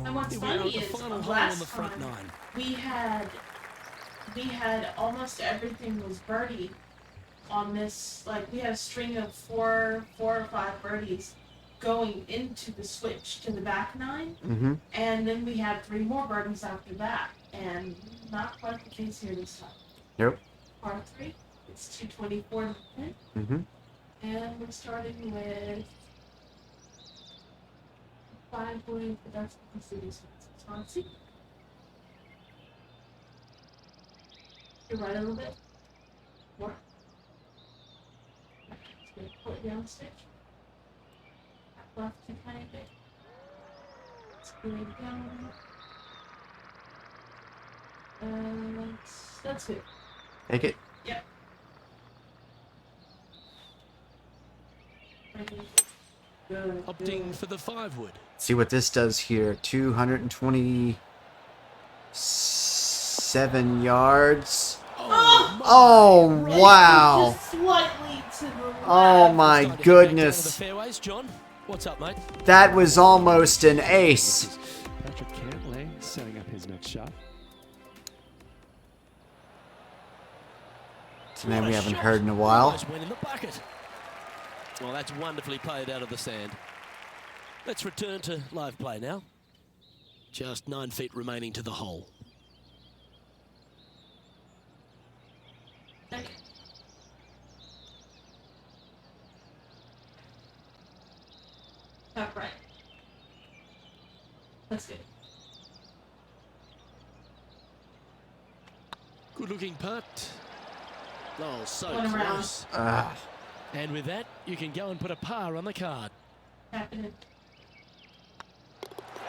And what's Here we are funny at the is final hole last on the front time nine. we had almost everything was birdie on this. Like we had a string of four or five birdies going into the switch to the back nine, Mm-hmm. and then we had 3 more birdies after that, and not quite the case here this time. Yep. Par 3, it's 224 to pin, Mm-hmm. and we're starting with 5 wood, but that's because it is fancy. You're right a little bit. More. Just gonna pull it down the stitch. Back left a tiny bit. Screw it down. And that's it. Take it. Yep. Good. Opting for the 5 wood. See what this does here. 227 yards. Oh, right. wow. Just slightly to the left. Oh, my Starting to get back down to the goodness. fairways, John. What's up, mate? That was almost an ace. Patrick Cantlay setting up his next shot. It's a name What we a haven't shot. heard in a while. Almost went in the bucket. Well, that's wonderfully played out of the sand. Let's return to live play now. Just 9 feet remaining to the hole. Top right. That's good. Good looking putt. Oh, so One around. close. Ah, And with that, you can go and put a par on the card. Happening.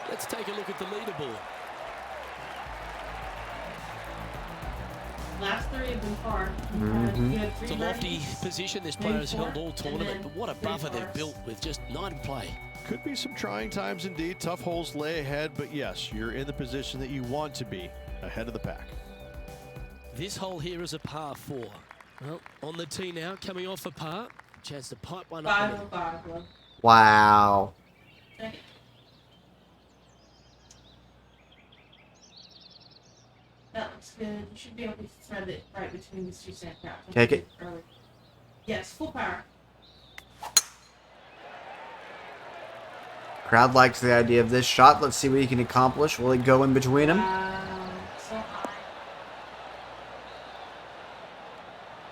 Let's take a look at the leaderboard. Last 3 have been far. Mhm. You had It's 3 a lofty birdies. position this Maybe player has 4, held all and tournament, then but what a 3 buffer they've pars. built with just 9 in play. Could be some trying times indeed. Tough holes lay ahead, but yes, you're in the position that you want to be, ahead of the pack. This hole here is a par 4. Well, on the tee now, coming off a par. Chance to pipe one up. 5 the of middle. 5, love. wow. Second. That looks good. You should be able to thread it right between these 2 sand traps. Take it. Early. Yes, full power. Crowd likes the idea of this shot. Let's see what he can accomplish. Will it go in between them? Wow, so high.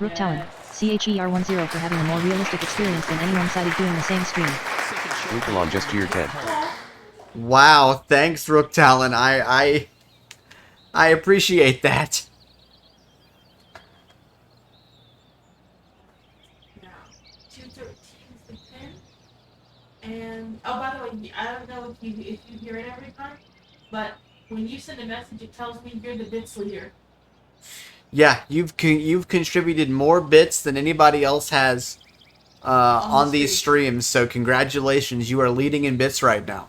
Rook Talon, Yes. CHER10 for having a more realistic experience than anyone cited doing the same stream. Second shot. Luke along just to your 10. Wow, thanks, Rook Talon. I appreciate that. Now, 213 is the pin. And, oh, by the way, I don't know if you hear it every time, but when you send a message, it tells me you're the bits leader. Yeah, you've contributed more bits than anybody else has on the these stream. streams. So congratulations, you are leading in bits right now.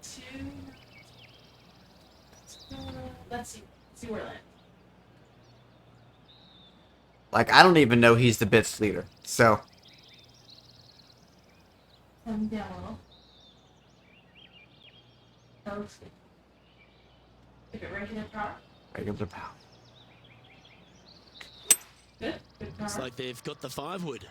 2. Let's see where it lands. Like, I don't even know he's the bits leader. So Come down a little. That looks good. If it regular power. regular power. Good. Good power. Looks like they've got the 5 wood.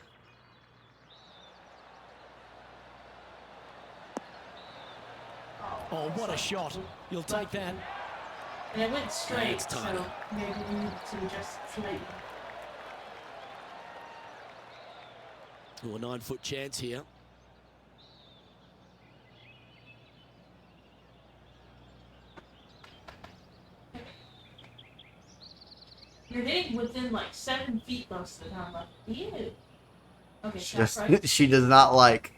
Oh, what a shot. You'll take that. And it went straight, It's tiny. so maybe we need to adjust slightly. Oh, a 9-foot chance here. You're hitting within like 7 feet most of the time. Like, ew. Okay, She that's does, right. she does not like.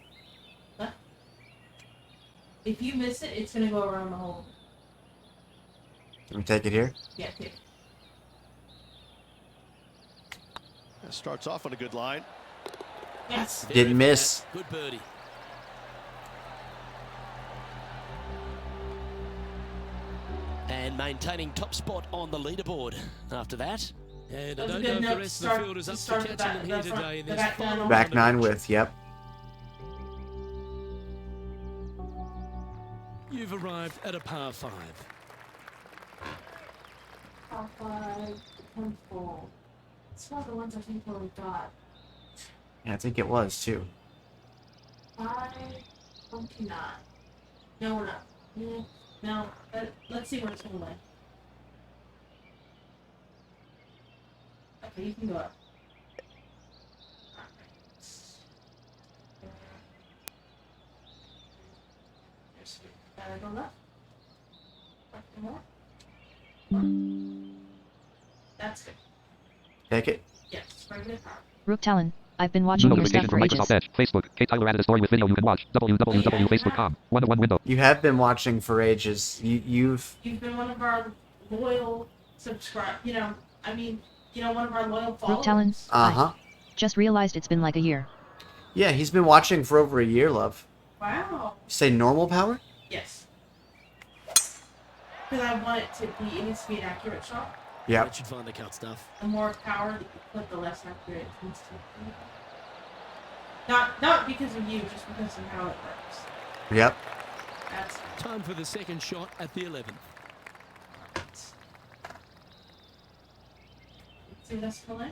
If you miss it, it's gonna go around the hole. Can we take it here? Yeah, okay. That starts off on a good line. Yes. Didn't miss. Good birdie. And and maintaining top spot on the leaderboard after that. And I That's a don't good know if note the to rest of start- the field is to up start to the catching back- them here the front- today in the this back final nine on. Back round of nine Rich. with, yep. You've arrived at a par 5. Top 5, 10 full. It's one of the ones I think where we got. Yeah, I think it was too. 529. No, we're not. Yeah, no. Let's see where it's going to land. Okay, you can go up. Go left. Left and more. That's good. Take it. Yes, regular power. Rook Talon, I've been New watching your stuff notification for from ages. Microsoft Edge. Facebook. Kate Tyler added a story with video you can watch. www.facebook.com. 101 window. You have been watching for ages. You've You've been one of our loyal one of our loyal followers. Rook Talon, uh-huh. just realized it's been like a year. Yeah, he's been watching for over a year, love. Wow. You say normal power? Yes. Because I want it to be, it needs to be an accurate shot. Yep. Richard find the cut stuff. The more power that you put, the less accurate it needs to be. Not because of you, just because of how it works. Yep. That's Time for the second shot at the 11th. see what that's going in.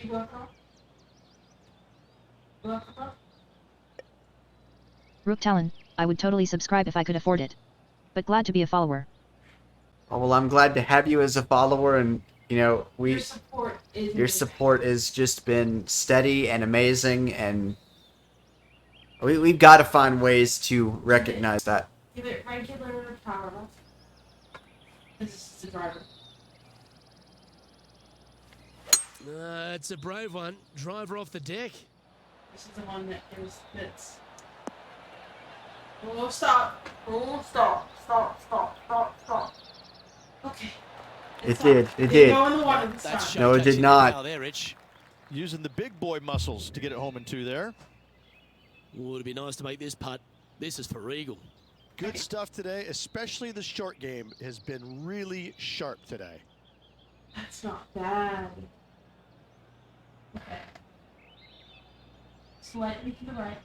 You go up. Go up. Rook Talon, I would totally subscribe if I could afford it. But glad to be a follower. Oh, well, I'm glad to have you as a follower, and Your support is your amazing. support has just been steady and amazing, and we've got to find ways to recognize that. Give it regular power. This is the driver. It's a brave one. Driver off the deck. This is the one that's. Oh, stop. Oh, stop. Okay. It stopped. did. It Didn't did. go in the water this That's time. No, it did showcasing not. the power there, Rich. Using the big boy muscles to get it home in 2 there. Oh, it'd be nice to make this putt. This is for eagle. Good stuff today, especially the short game has been really sharp today. That's not bad. Okay. Slightly to the right.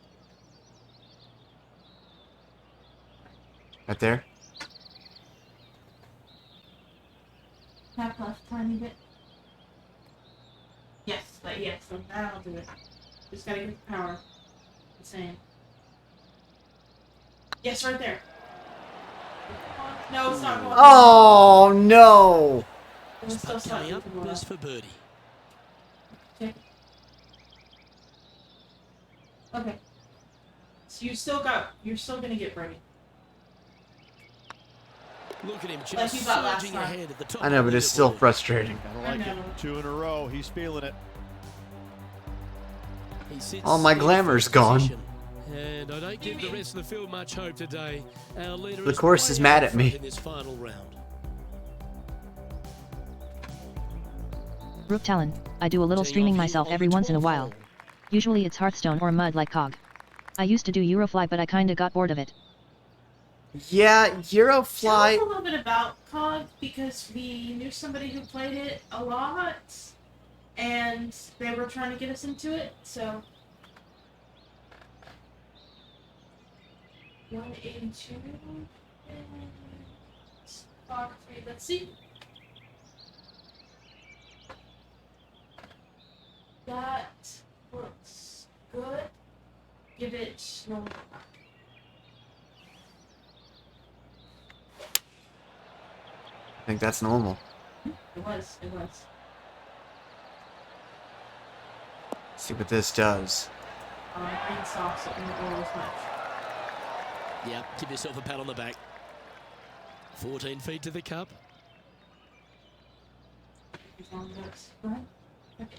Right there. Tap left tiny bit. Yes, that'll do it. Just gotta get the power. The same. Yes, right there. No, it's not going. Oh, no! It was still Putt coming slightly up to the is left. for birdie. Okay. So you're still gonna get birdie. Look at him Like just you got last surging time. ahead at the top. I know, of but the it's still leaderboard. frustrating. Gotta like I know. it. 2 in a row. He's feeling it. He sits All my in glamour's first gone. position. And I don't give the rest of the field much hope today. Our leader The course way is mad out at me. front in this final round. Rook Talon, I do a little Teeing streaming off here myself on every the once in a 12th while. hole. Usually it's Hearthstone or mud like COG. I used to do Eurofly but I kinda got bored of it. Yeah, Tell us Eurofly. a little bit about COG because we knew somebody who played it a lot, and they were trying to get us into it. So 182 and COG 3. Let's see. That looks good. Give it no. I think that's normal. It was. See what this does. Green socks in the goal as much. Yeah, give yourself a pat on the back. 14 feet to the cup. As long as that's right. Okay.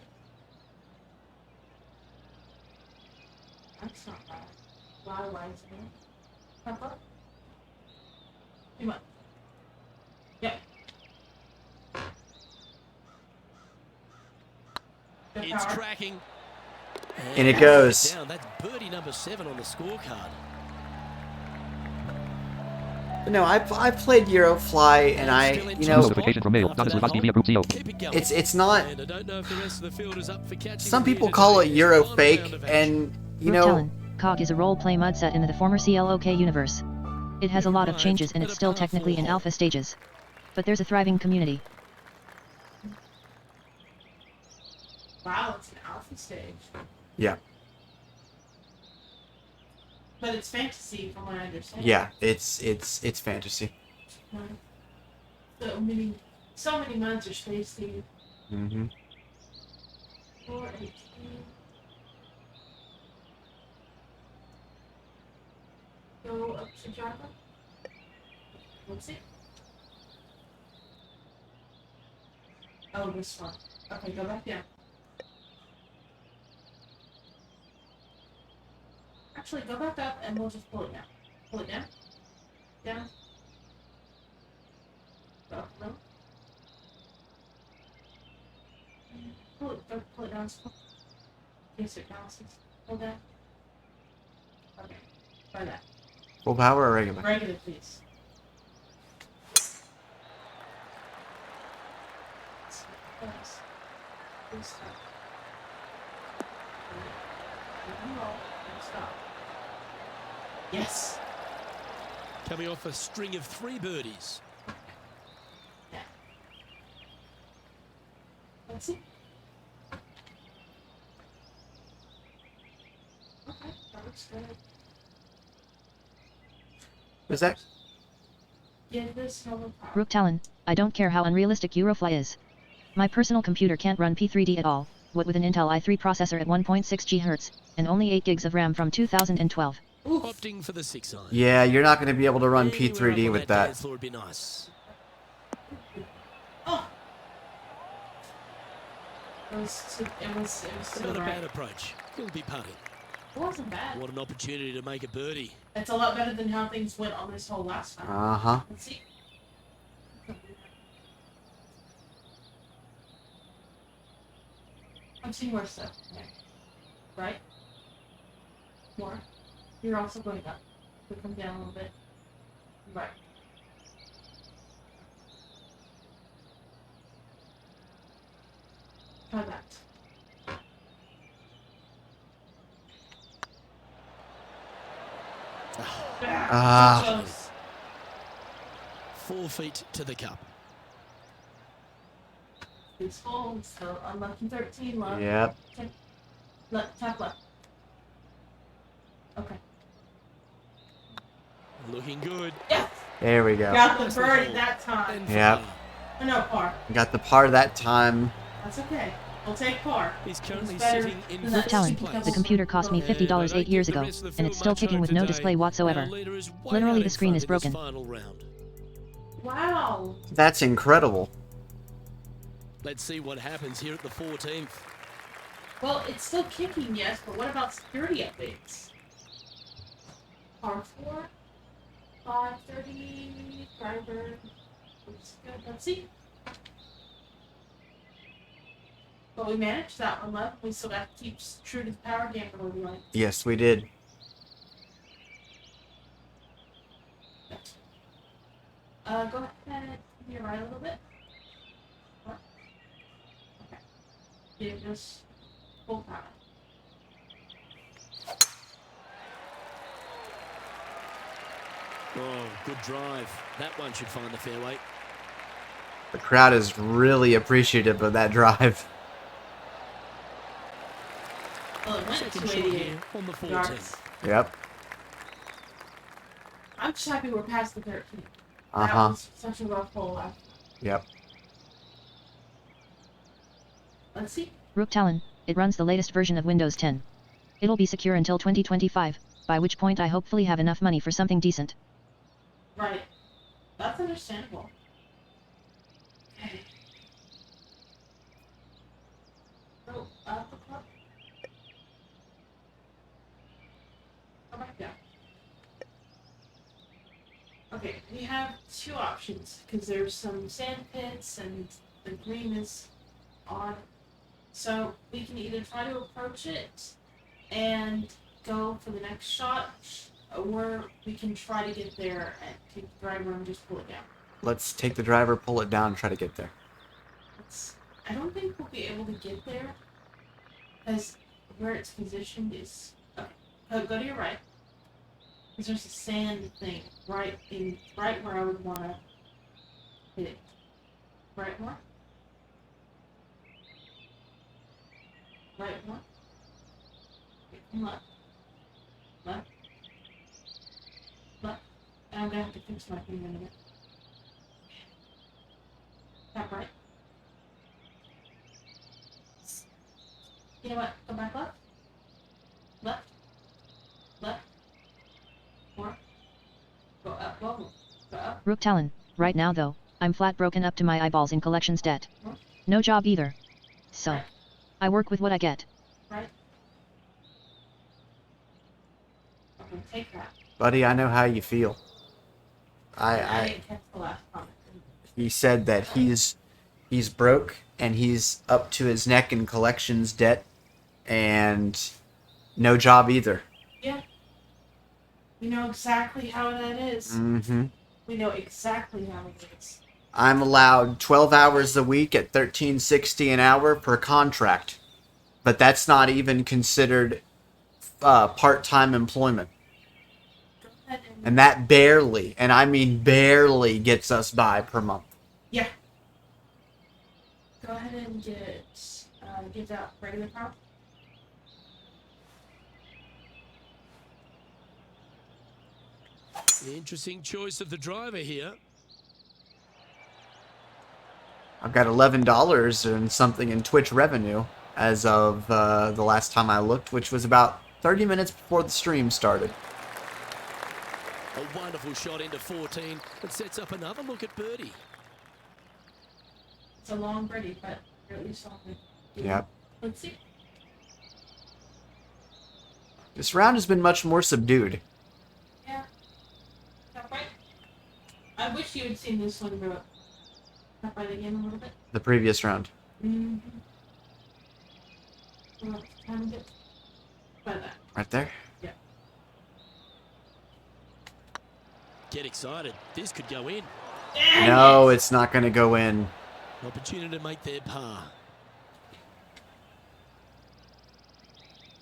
That's not bad. A lot of lines in there. Pop up. Too much. Yep. Good It's power. cracking. And it goes. Down. That's birdie number 7 on the scorecard. No, I've played Eurofly, and I, you know, Notification from mail. Not as Lubowski via group CO. Keep it going. it's not. And I don't know if the rest of the field is up for catching Some them here people call it today. Euro There's one fake, round of action. and you know, Rook COG is a role-play mud set in the former CLOK universe. It has a lot of changes and it's still technically in alpha stages. But there's a thriving community. Wow, it's an alpha stage. yeah, But it's fantasy, from what I understand. yeah, it's fantasy. So many months are space themed. Mm-hmm. 418. Go up to Java. Let's see. Oh, this one. Okay, go back down. Actually, go back up and we'll just pull it down. Pull it down. Down. Go up a little. Pull it down still. In case it bounces. Pull down. Okay. Try that. Full power or regular? Regular, please. Please stop. Roll and stop. Yes. Coming off a string of 3 birdies. Yeah. Let's see. Okay, that looks good. Is that? Give this normal power. Rook Talon, I don't care how unrealistic Eurofly is. My personal computer can't run P3D at all, what with an Intel i3 processor at 1.6 GHz, and only 8 gigs of RAM from 2012. Opting for the 6-iron. Yeah, you're not going to be able to run Anywhere up P3D on with dance that. floor would be nice. Oh! It was still Not a right. bad approach. He'll be putting. It wasn't bad. What an opportunity to make a birdie. It's a lot better than how things went on this hole last time. Uh-huh. Let's see. I'm seeing more stuff. Okay. Right? More. You're also going up. We come down a little bit. Right. Try that. Ah. Close. 4 feet to the cup. It's full. So unlucky 13 love. Yep. Tap left. Okay. Looking good. Yes. There we go. Got the birdie that time. And for Yep. par. Oh, no, par. Got the par that time. That's okay. We'll take par. He's currently It's better sitting in than Rook that Talon, stupid the double. computer cost me $50 8 years ago, and it's still kicking with no display whatsoever. Literally the screen is broken. Wow. That's incredible. Let's see what happens here at the 14th. Well, it's still kicking, yes, but what about security updates? Par 4, 530, driver. Looks good. Let's see. But we managed that one, love. We still got to keep true to the power gamble we like. Yes, we did. Go ahead to your right a little bit. What? Okay. Give us full power. Oh, good drive. That one should find the fairway. The crowd is really appreciative of that drive. Well, it went Second shot 288 here on the 14th. yards. Yep. I'm just happy we're past the 13th. That Uh-huh. was such a rough hole. Yep. Let's see. Rook Talon, it runs the latest version of Windows 10. It'll be secure until 2025, by which point I hopefully have enough money for something decent. Right. That's understandable. Okay. Oh, up, up, up. Come back down. Okay, we have two options, because there's some sand pits and the green is odd. So we can either try to approach it and go for the next shot, or we can try to get there and take the driver and just pull it down. Let's take the driver, pull it down, and try to get there. I don't think we'll be able to get there because where it's positioned is okay. Go to your right. Because there's a sand thing right where I would want to hit it. Right more. Right more. Okay, come left. Left. Left. And I'm gonna have to fix my thing in a minute. Tap right. You know what? Go back left. Left. Left. More. Go up. Whoa. Go up. Rook Talon, right now though, I'm flat broken up to my eyeballs in collections debt. More. No job either. So, Right. I work with what I get. Right. Okay, take that. Buddy, I know how you feel. I I didn't catch the last comment. he said that he's broke and he's up to his neck in collections debt and no job either. Yeah. We know exactly how that is. Mm-hmm. We know exactly how it is. I'm allowed 12 hours a week at $13.60 an hour per contract. But that's not even considered part-time employment. Go ahead And that barely, and I mean barely, gets us by per month. yeah. Go ahead and get that regular power. Interesting choice of the driver here. I've got $11 and something in Twitch revenue as of the last time I looked, which was about 30 minutes before the stream started. A wonderful shot into 14 that sets up another look at birdie. It's a long birdie, but you're at least on it. Yep. Let's see. This round has been much more subdued. Yeah. Tap right. I wish you had seen this one go up. Tap right again a little bit. The previous round. Mm-hmm. Well, time to get by that. Right there. Yeah. Get excited. This could go in. No, it's not going to go in. Opportunity to make their par.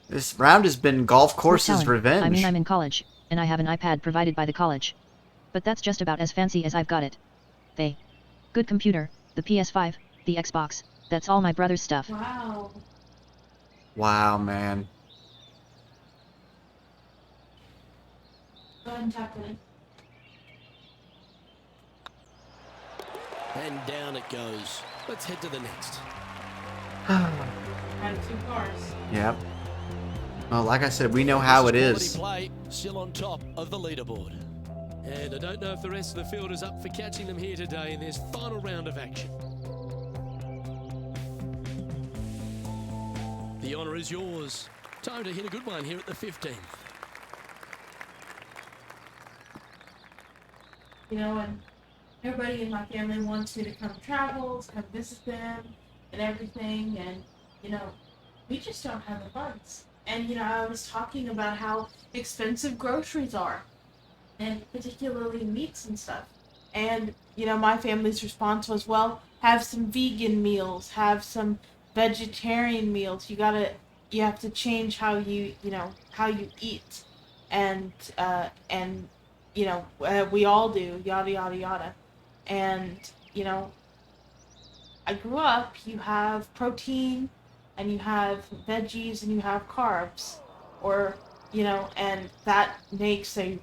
This round has been golf course's Talon, revenge. I mean, I'm in college, and I have an iPad provided by the college. But that's just about as fancy as I've got it. They. Good computer, the PS5, the Xbox, that's all my brother's stuff. Wow. Wow, man. Go ahead and tap it in. And down it goes. Let's head to the next. Out of 2 cars. Yep. Well, like I said, we know how it Quality is. play, still on top of the leaderboard. And I don't know if the rest of the field is up for catching them here today in this final round of action. The honour is yours. Time to hit a good one here at the 15th. You know, and everybody in my family wants me to come travel, to come visit them, and everything, and, you know, we just don't have the funds. And, you know, I was talking about how expensive groceries are, and particularly meats and stuff. And, you know, my family's response was, well, have some vegan meals, have some vegetarian meals. You have to change how you eat. And, you know, we all do, yada, yada, yada. And, you know, I grew up, you have protein, and you have veggies, and you have carbs. Or, you know, and that makes a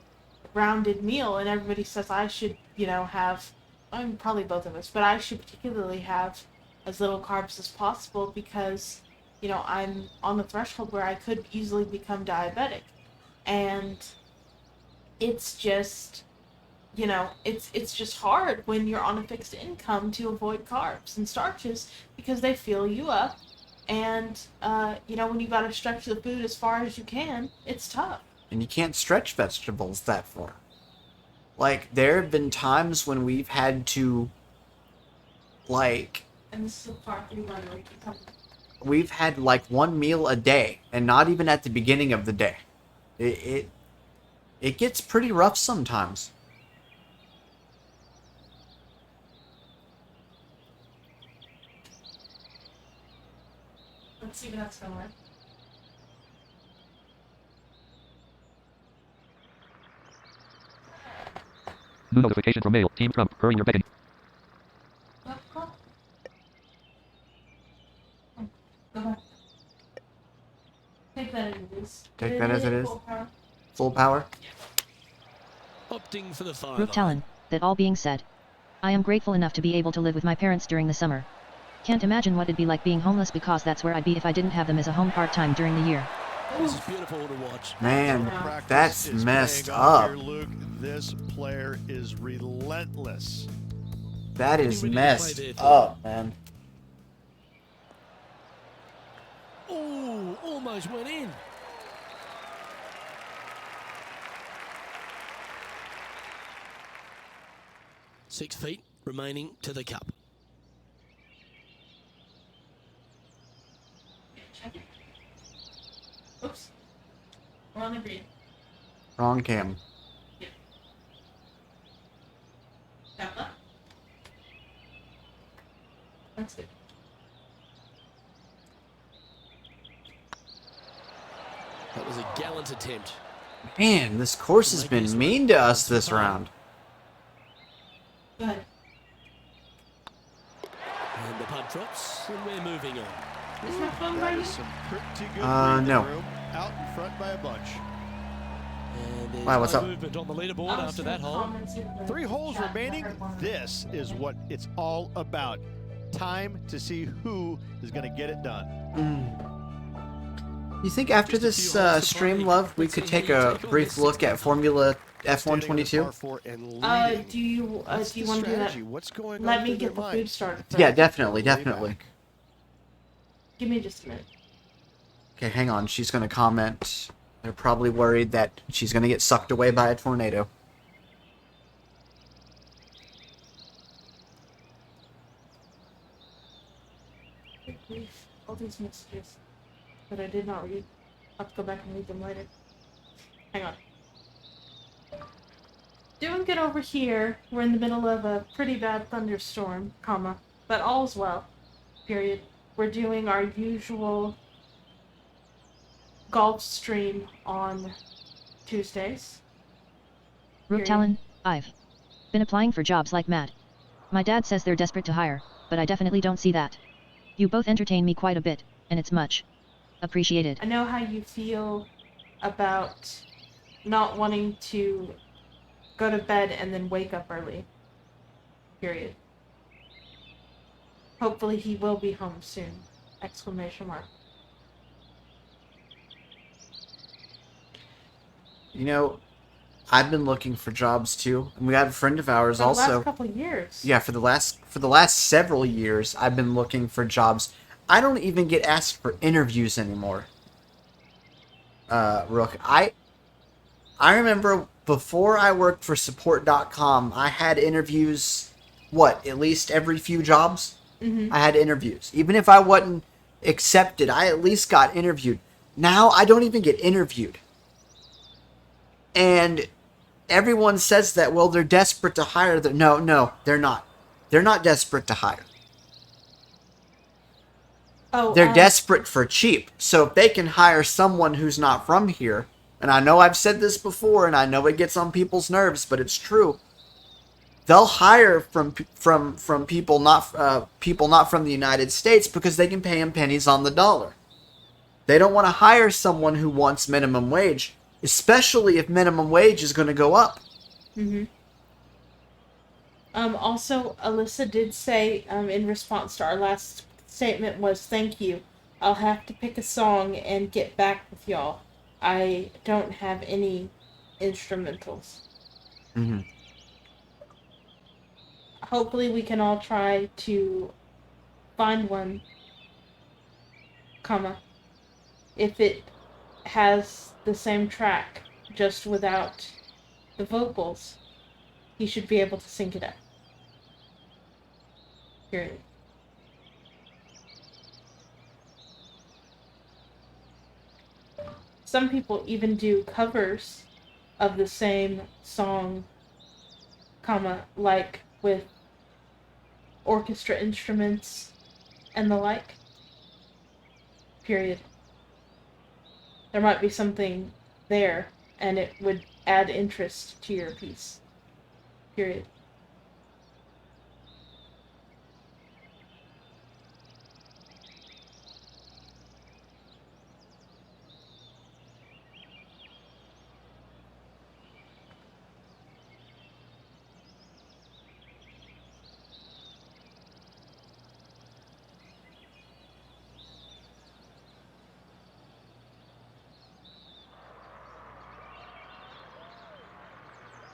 rounded meal, and everybody says I should, you know, have, I mean, probably both of us, but I should particularly have as little carbs as possible because, you know, I'm on the threshold where I could easily become diabetic. And it's just, you know, it's just hard when you're on a fixed income to avoid carbs and starches because they fill you up. And, you know, when you got to stretch the food as far as you can, it's tough. And you can't stretch vegetables that far. Like, there have been times when we've had to, like... And this is a par 3 run where you can come. we've had like one meal a day, and not even at the beginning of the day. It gets pretty rough sometimes. Let's see if that's gonna work. New notification from mail. Team Trump. Hurry, you're begging. Go back. Take that as it is. Take that as it is. Full power. Full power. Opting for the 5 Rook Talon, that all being said, I am grateful enough to be able to live with my parents during the summer. Can't imagine what it'd be like being homeless because that's where I'd be if I didn't have them as a home part-time during the year. This is beautiful to watch. Man, Practice that's is messed paying off up. here, Luke. This player is relentless. That is Ready to play messed there, Phil. up, man. Oh, almost went in. Six feet remaining to the cup. Check it. Oops. We're on the green. Wrong cam. Got that? That's good. That was a gallant attempt. Man, this course has been mean to us this round. Go ahead. And the putt drops, and we're moving on. Is my phone by That you? is some pretty good No. breathing room out in front by a bunch. And there's Wow, what's no up? movement on the leaderboard I was after gonna that hole. comment in the 3 holes chat, but I remaining. heard one of This is what it's all about. Time to see who is going to get it done. You think after Just a this few holes to stream, play. love, we Let's could see how take you a take on brief this look at Formula Standing on the F122? par 4 and leading. Do you What's do you the want to do that? strategy? What's going Let on me through get the their food minds? started first. Yeah, definitely, Way definitely. back. Give me just a minute. Okay, hang on. She's going to comment. They're probably worried that she's going to get sucked away by a tornado. All these messages that I did not read. I'll have to go back and read them later. Hang on. Doing good over here. We're in the middle of a pretty bad thunderstorm, comma, but all's well. Period. We're doing our usual golf stream on Tuesdays. Rook Period. Talon, I've been applying for jobs like mad. My dad says they're desperate to hire, but I definitely don't see that. You both entertain me quite a bit, and it's much appreciated. I know how you feel about not wanting to go to bed and then wake up early. Period. Hopefully he will be home soon. Exclamation mark. You know, I've been looking for jobs too, and we had a friend of ours For the also. last couple of years. Yeah, for the last several years, I've been looking for jobs. I don't even get asked for interviews anymore. Rook, I remember before I worked for support.com, I had interviews, at least every few jobs? Mm-hmm. I had interviews. Even if I wasn't accepted, I at least got interviewed. Now, I don't even get interviewed. And everyone says that, well, they're desperate to hire. No, they're not. They're not desperate to hire. Oh, They're desperate for cheap. So if they can hire someone who's not from here, and I know I've said this before, and I know it gets on people's nerves, but it's true. They'll hire from people not from the United States because they can pay them pennies on the dollar. They don't want to hire someone who wants minimum wage, especially if minimum wage is going to go up. Mm-hmm. Also, Alyssa did say, in response to our last statement was, thank you. I'll have to pick a song and get back with y'all. I don't have any instrumentals. Mm-hmm. Hopefully we can all try to find one, comma, if it has the same track, just without the vocals, he should be able to sync it up. Period. Some people even do covers of the same song, like with orchestra instruments and the like. Period. There might be something there, and it would add interest to your piece. Period.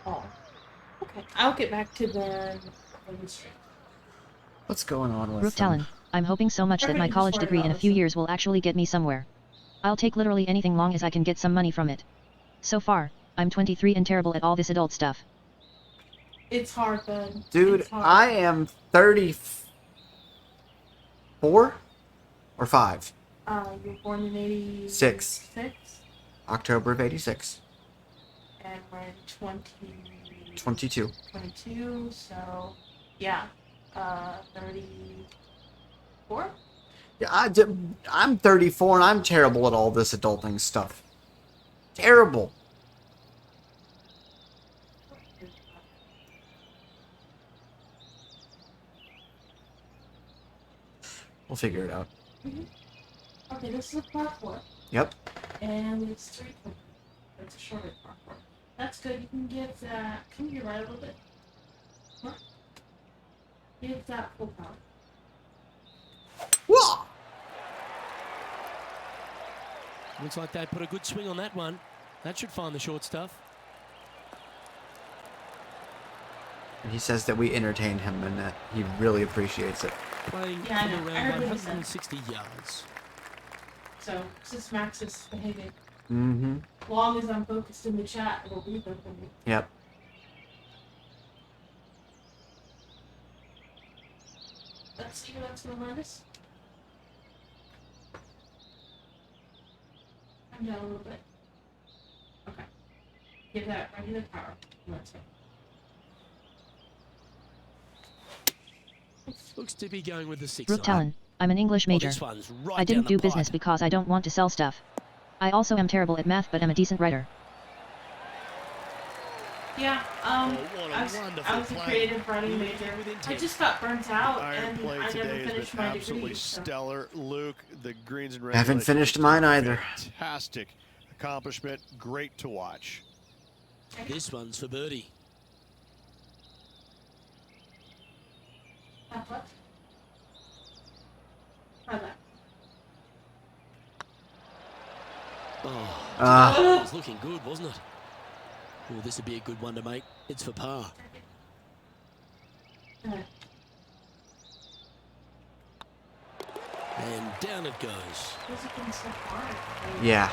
Oh. Okay. I'll get back to the stream. What's going on with Rook them? Talon, I'm hoping so much that my Everybody just college worried degree about in a few this. years will actually get me somewhere. I'll take literally anything long as I can get some money from it. So far, I'm 23 and terrible at all this adult stuff. It's hard, bud. Dude, It's hard. I am 34 or 5. You were born in 86? Six. October of 86. And we're in 22. 22, so yeah, 34? Yeah, I'm 34 and I'm terrible at all this adulting stuff. Terrible. We'll figure it out. Okay, this is a platform, Yep. and it's 320. It's a shorter platform. That's good. You can get that. Can you right a little bit? Huh? Get that full power. Whoa! Looks like they put a good swing on that one. That should find the short stuff. And he says that we entertained him and that he really appreciates it. Playing Yeah, I from know. I around heard what he said. 160 yards. So, since Max is behaving, Mm-hmm. as long as I'm focused in the chat, it'll read them for me. Yep. Let's see what that's going to let us. I'm down a little bit. Okay. Give that regular power. Let's go. Looks to be going with the 6 Rook Talon, I'm an English major. This one's right I didn't down do the business pipe. because I don't want to sell stuff. I also am terrible at math but am a decent writer. Yeah, what a I was wonderful a play. creative writing major. With I intent. just got burnt out Iron and play I today never has finished been my absolutely degree. So. stellar. Luke, the greens and Haven't regulations finished is a mine either. Fantastic accomplishment. Great to watch. This one's for birdie. What? Try that. Oh, Ah. that was looking good, wasn't it? Oh, this would be a good one to make. It's for par. And down it goes. What's it been so hard? Yeah.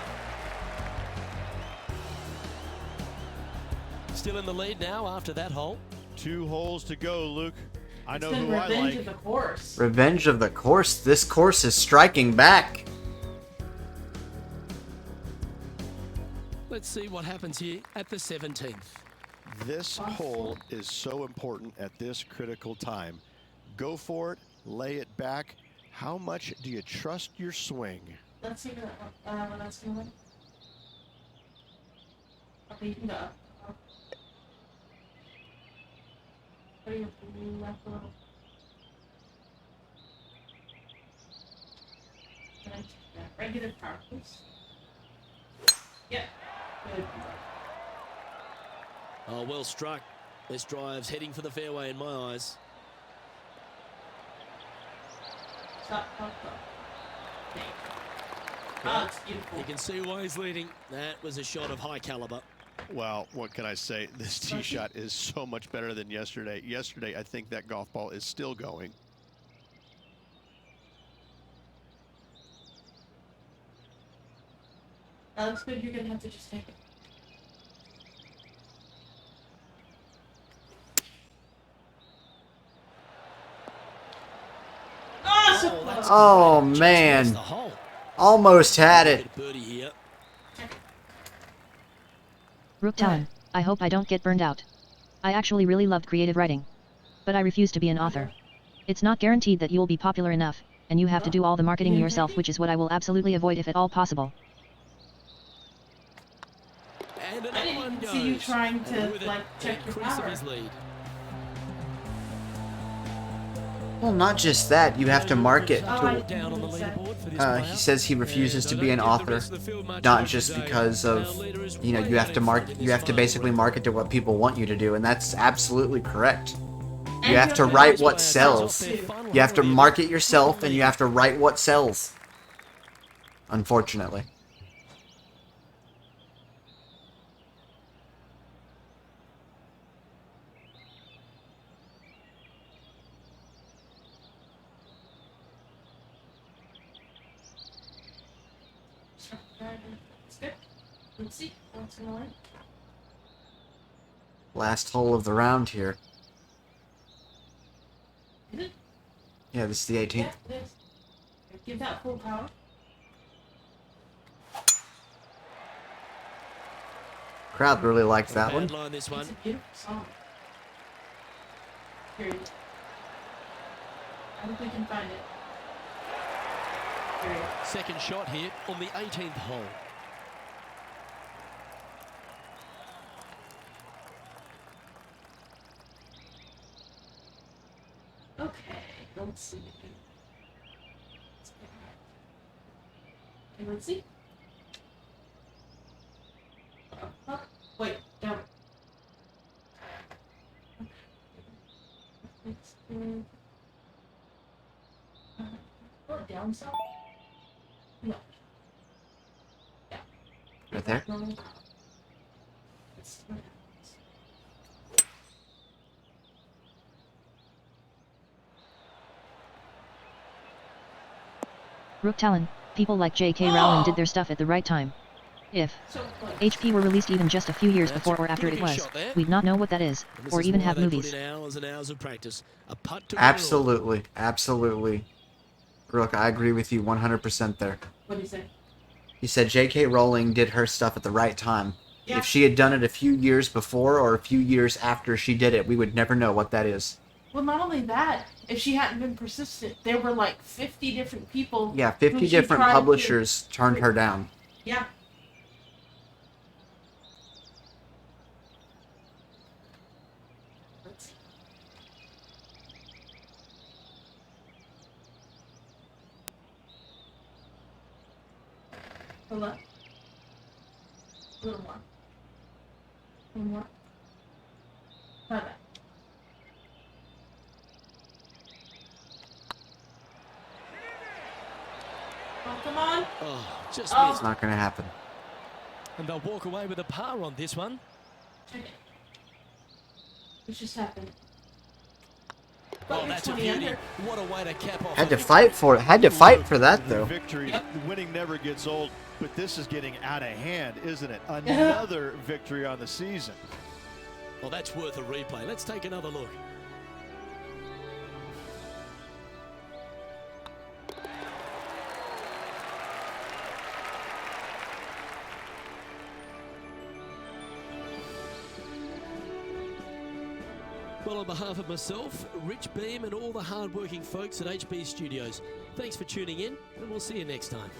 Still in the lead now after that hole. 2 holes to go, Luke. I It's know been who I revenge like. of the course. Revenge of the course. This course is striking back. Let's see what happens here at the 17th. This hole is so important at this critical time. Go for it, lay it back. How much do you trust your swing? Let's see what that's doing. Okay, you can go up. What are you left a little? Regular power, please. Yeah. Good. Oh, well struck. This drive's heading for the fairway in my eyes. Stop, stop, stop. Okay. Oh, it's beautiful. You can see why he's leading. That was a shot of high caliber. Well, what can I say? This tee shot is so much better than yesterday. Yesterday, I think that golf ball is still going. That looks good. You're gonna have to just take it. Ah, so close. that's Oh, great. Just man. missed the hole. Almost had it. Get a birdie here. Rook Talon, I hope I don't get burned out. I actually really loved creative writing. But I refuse to be an author. It's not guaranteed that you'll be popular enough, and you have to do all the marketing yourself, which is what I will absolutely avoid if at all possible. And I didn't even see you trying to, like, check your power. His lead. Well, not just that. You have to market to. Down on the leaderboard for this He says he refuses to be an author, not just because of, you know, you have to basically market to what people want you to do, and that's absolutely correct. You have to write what sells. You have to market yourself, and you have to write what sells. Unfortunately. It's good. Let's see what's going on. Last hole of the round here. Is it? Yeah, this is the 18th. Yeah, it is. Give that full power. Crowd really liked that one. Line, this one. It's a beautiful song. Period. I hope we can find it. Period. Second shot here on the 18th hole. Okay, let's see. Okay, let's see. Up. Wait, down. It's down some. No. Yeah. Right there? It's Rook Talon, people like J.K. Rowling did their stuff at the right time. If so close. HP were released even just a few years That's before or a after it pretty was, good shot there. we'd not know what that is, And this or is even why have they put movies. in hours and hours of practice. A putt to win it all. Absolutely. Absolutely. Rook, I agree with you 100% there. What do you say? He said J.K. Rowling did her stuff at the right time. Yeah. If she had done it a few years before or a few years after she did it, we would never know what that is. Well, not only that, if she hadn't been persistent, there were like 50 different people. Yeah, who 50 she different tried to- publishers turned her down. Yeah. Let's see. Hold on. A little more. One more. Try that. Oh, come on. Oh, just Oh. missed. It's not going to happen. And they'll walk away with a par on this one. Check it. What just happened? Oh, that's a 20 beauty. under. What a way to cap off. Had a to victory. fight for it. Had to fight for that, The though. victory, Yep. winning never gets old, but this is getting out of hand, isn't it? Another victory on the season. Well, that's worth a replay. Let's take another look. Well, on behalf of myself, Rich Beam, and all the hard-working folks at HB Studios, thanks for tuning in, and we'll see you next time.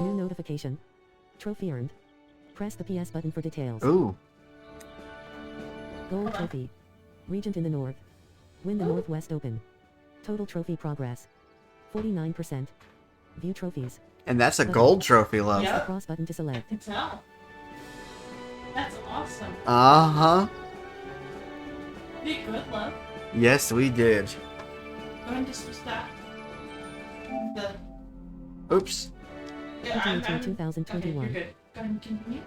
New notification. Trophy earned. Press the PS button for details. Ooh. Gold trophy. Regent in the North. Win the Northwest Open. Total trophy progress. 49%. View trophies. And that's a gold trophy, love. Yeah. The cross button to select. I can tell. That's awesome. Uh-huh. Be good, love. Yes, we did. Go ahead and dismiss that. The Oops. yeah, Continue to okay, 2021. you're good. Go ahead and continue.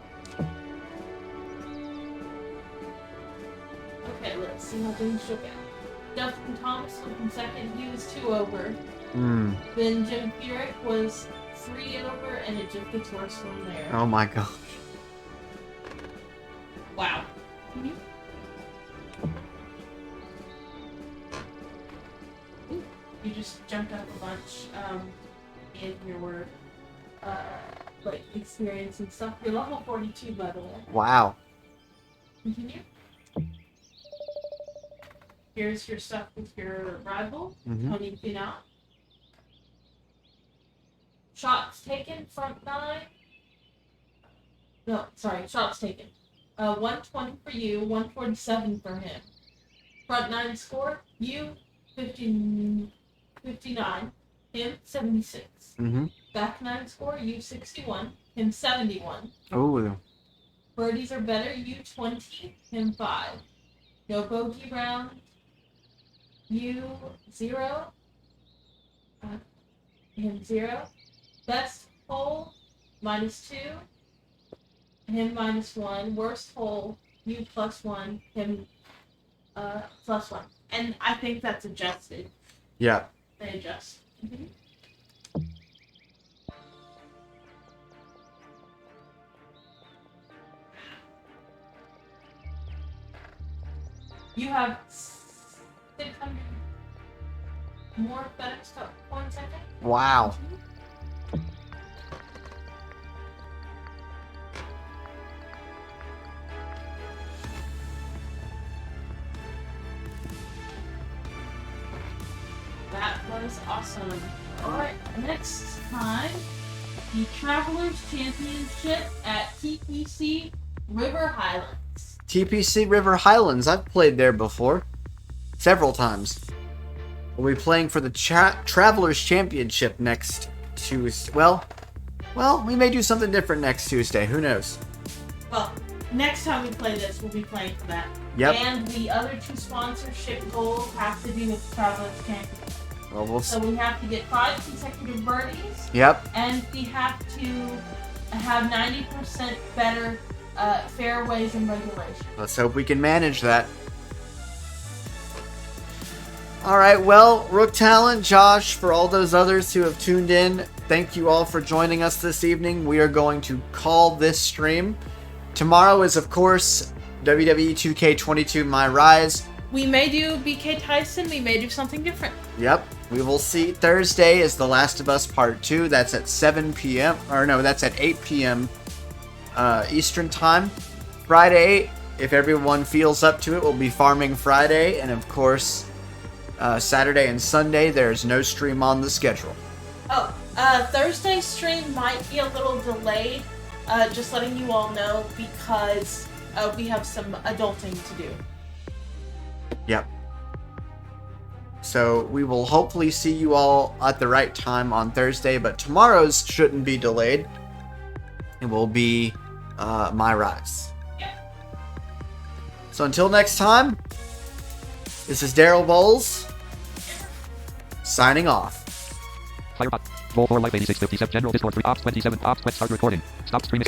Okay, let's see how things shook out. Dustin Thomas was in second. He was 2 over. Hmm. Then Jim Furyk was 3 over, and it just gets worse from there. Oh my gosh. Wow. Ooh, you just jumped up a bunch in your word. like experience and stuff. You're level 42, by the way. Wow. Continue. Here's your stuff with your rival, Tony Finau. Shots taken, front 9. No, sorry, shots taken. 120 for you, 147 for him. Front 9 score, you 59, him 76. Back 9 score, you 61, him 71. Ooh. Birdies are better, you 20, him 5. No bogey round, you 0, him 0. Best hole, -2, him -1. Worst hole, you +1, him +1. And I think that's adjusted. Yeah. They adjust. You have 600 more FedEx Cup points, I think. Wow. That was awesome. Alright, next time, the Travelers Championship at TPC River Highlands. TPC River Highlands. I've played there before. Several times. We'll be playing for the Travelers Championship next Tuesday. Well, we may do something different next Tuesday. Who knows? Well, next time we play this, we'll be playing for that. Yep. And the other 2 sponsorship goals have to do with the Travelers Championship. Well, So we have to get 5 consecutive birdies. Yep. And we have to have 90% better fairways and regulation. Let's hope we can manage that. Alright, well, Rook Talent, Josh, for all those others who have tuned in, thank you all for joining us this evening. We are going to call this stream. Tomorrow is, of course, WWE 2K22 My Rise. We may do BK Tyson, we may do something different. Yep, we will see. Thursday is The Last of Us Part 2. That's at 7 p.m. Or no, that's at 8 p.m. Eastern Time. Friday, if everyone feels up to it, we'll be Farming Friday. And of course, Saturday and Sunday, there's no stream on the schedule. Oh, Thursday's stream might be a little delayed. Just letting you all know because we have some adulting to do. Yep. So we will hopefully see you all at the right time on Thursday, but tomorrow's shouldn't be delayed. It will be My Rise. Yeah. So until next time, this is Daryl Bowles signing off. Firebot. Roll 4 Life 8657 General Discord 3 Ops 27 Ops Quest Start recording. Stop streaming.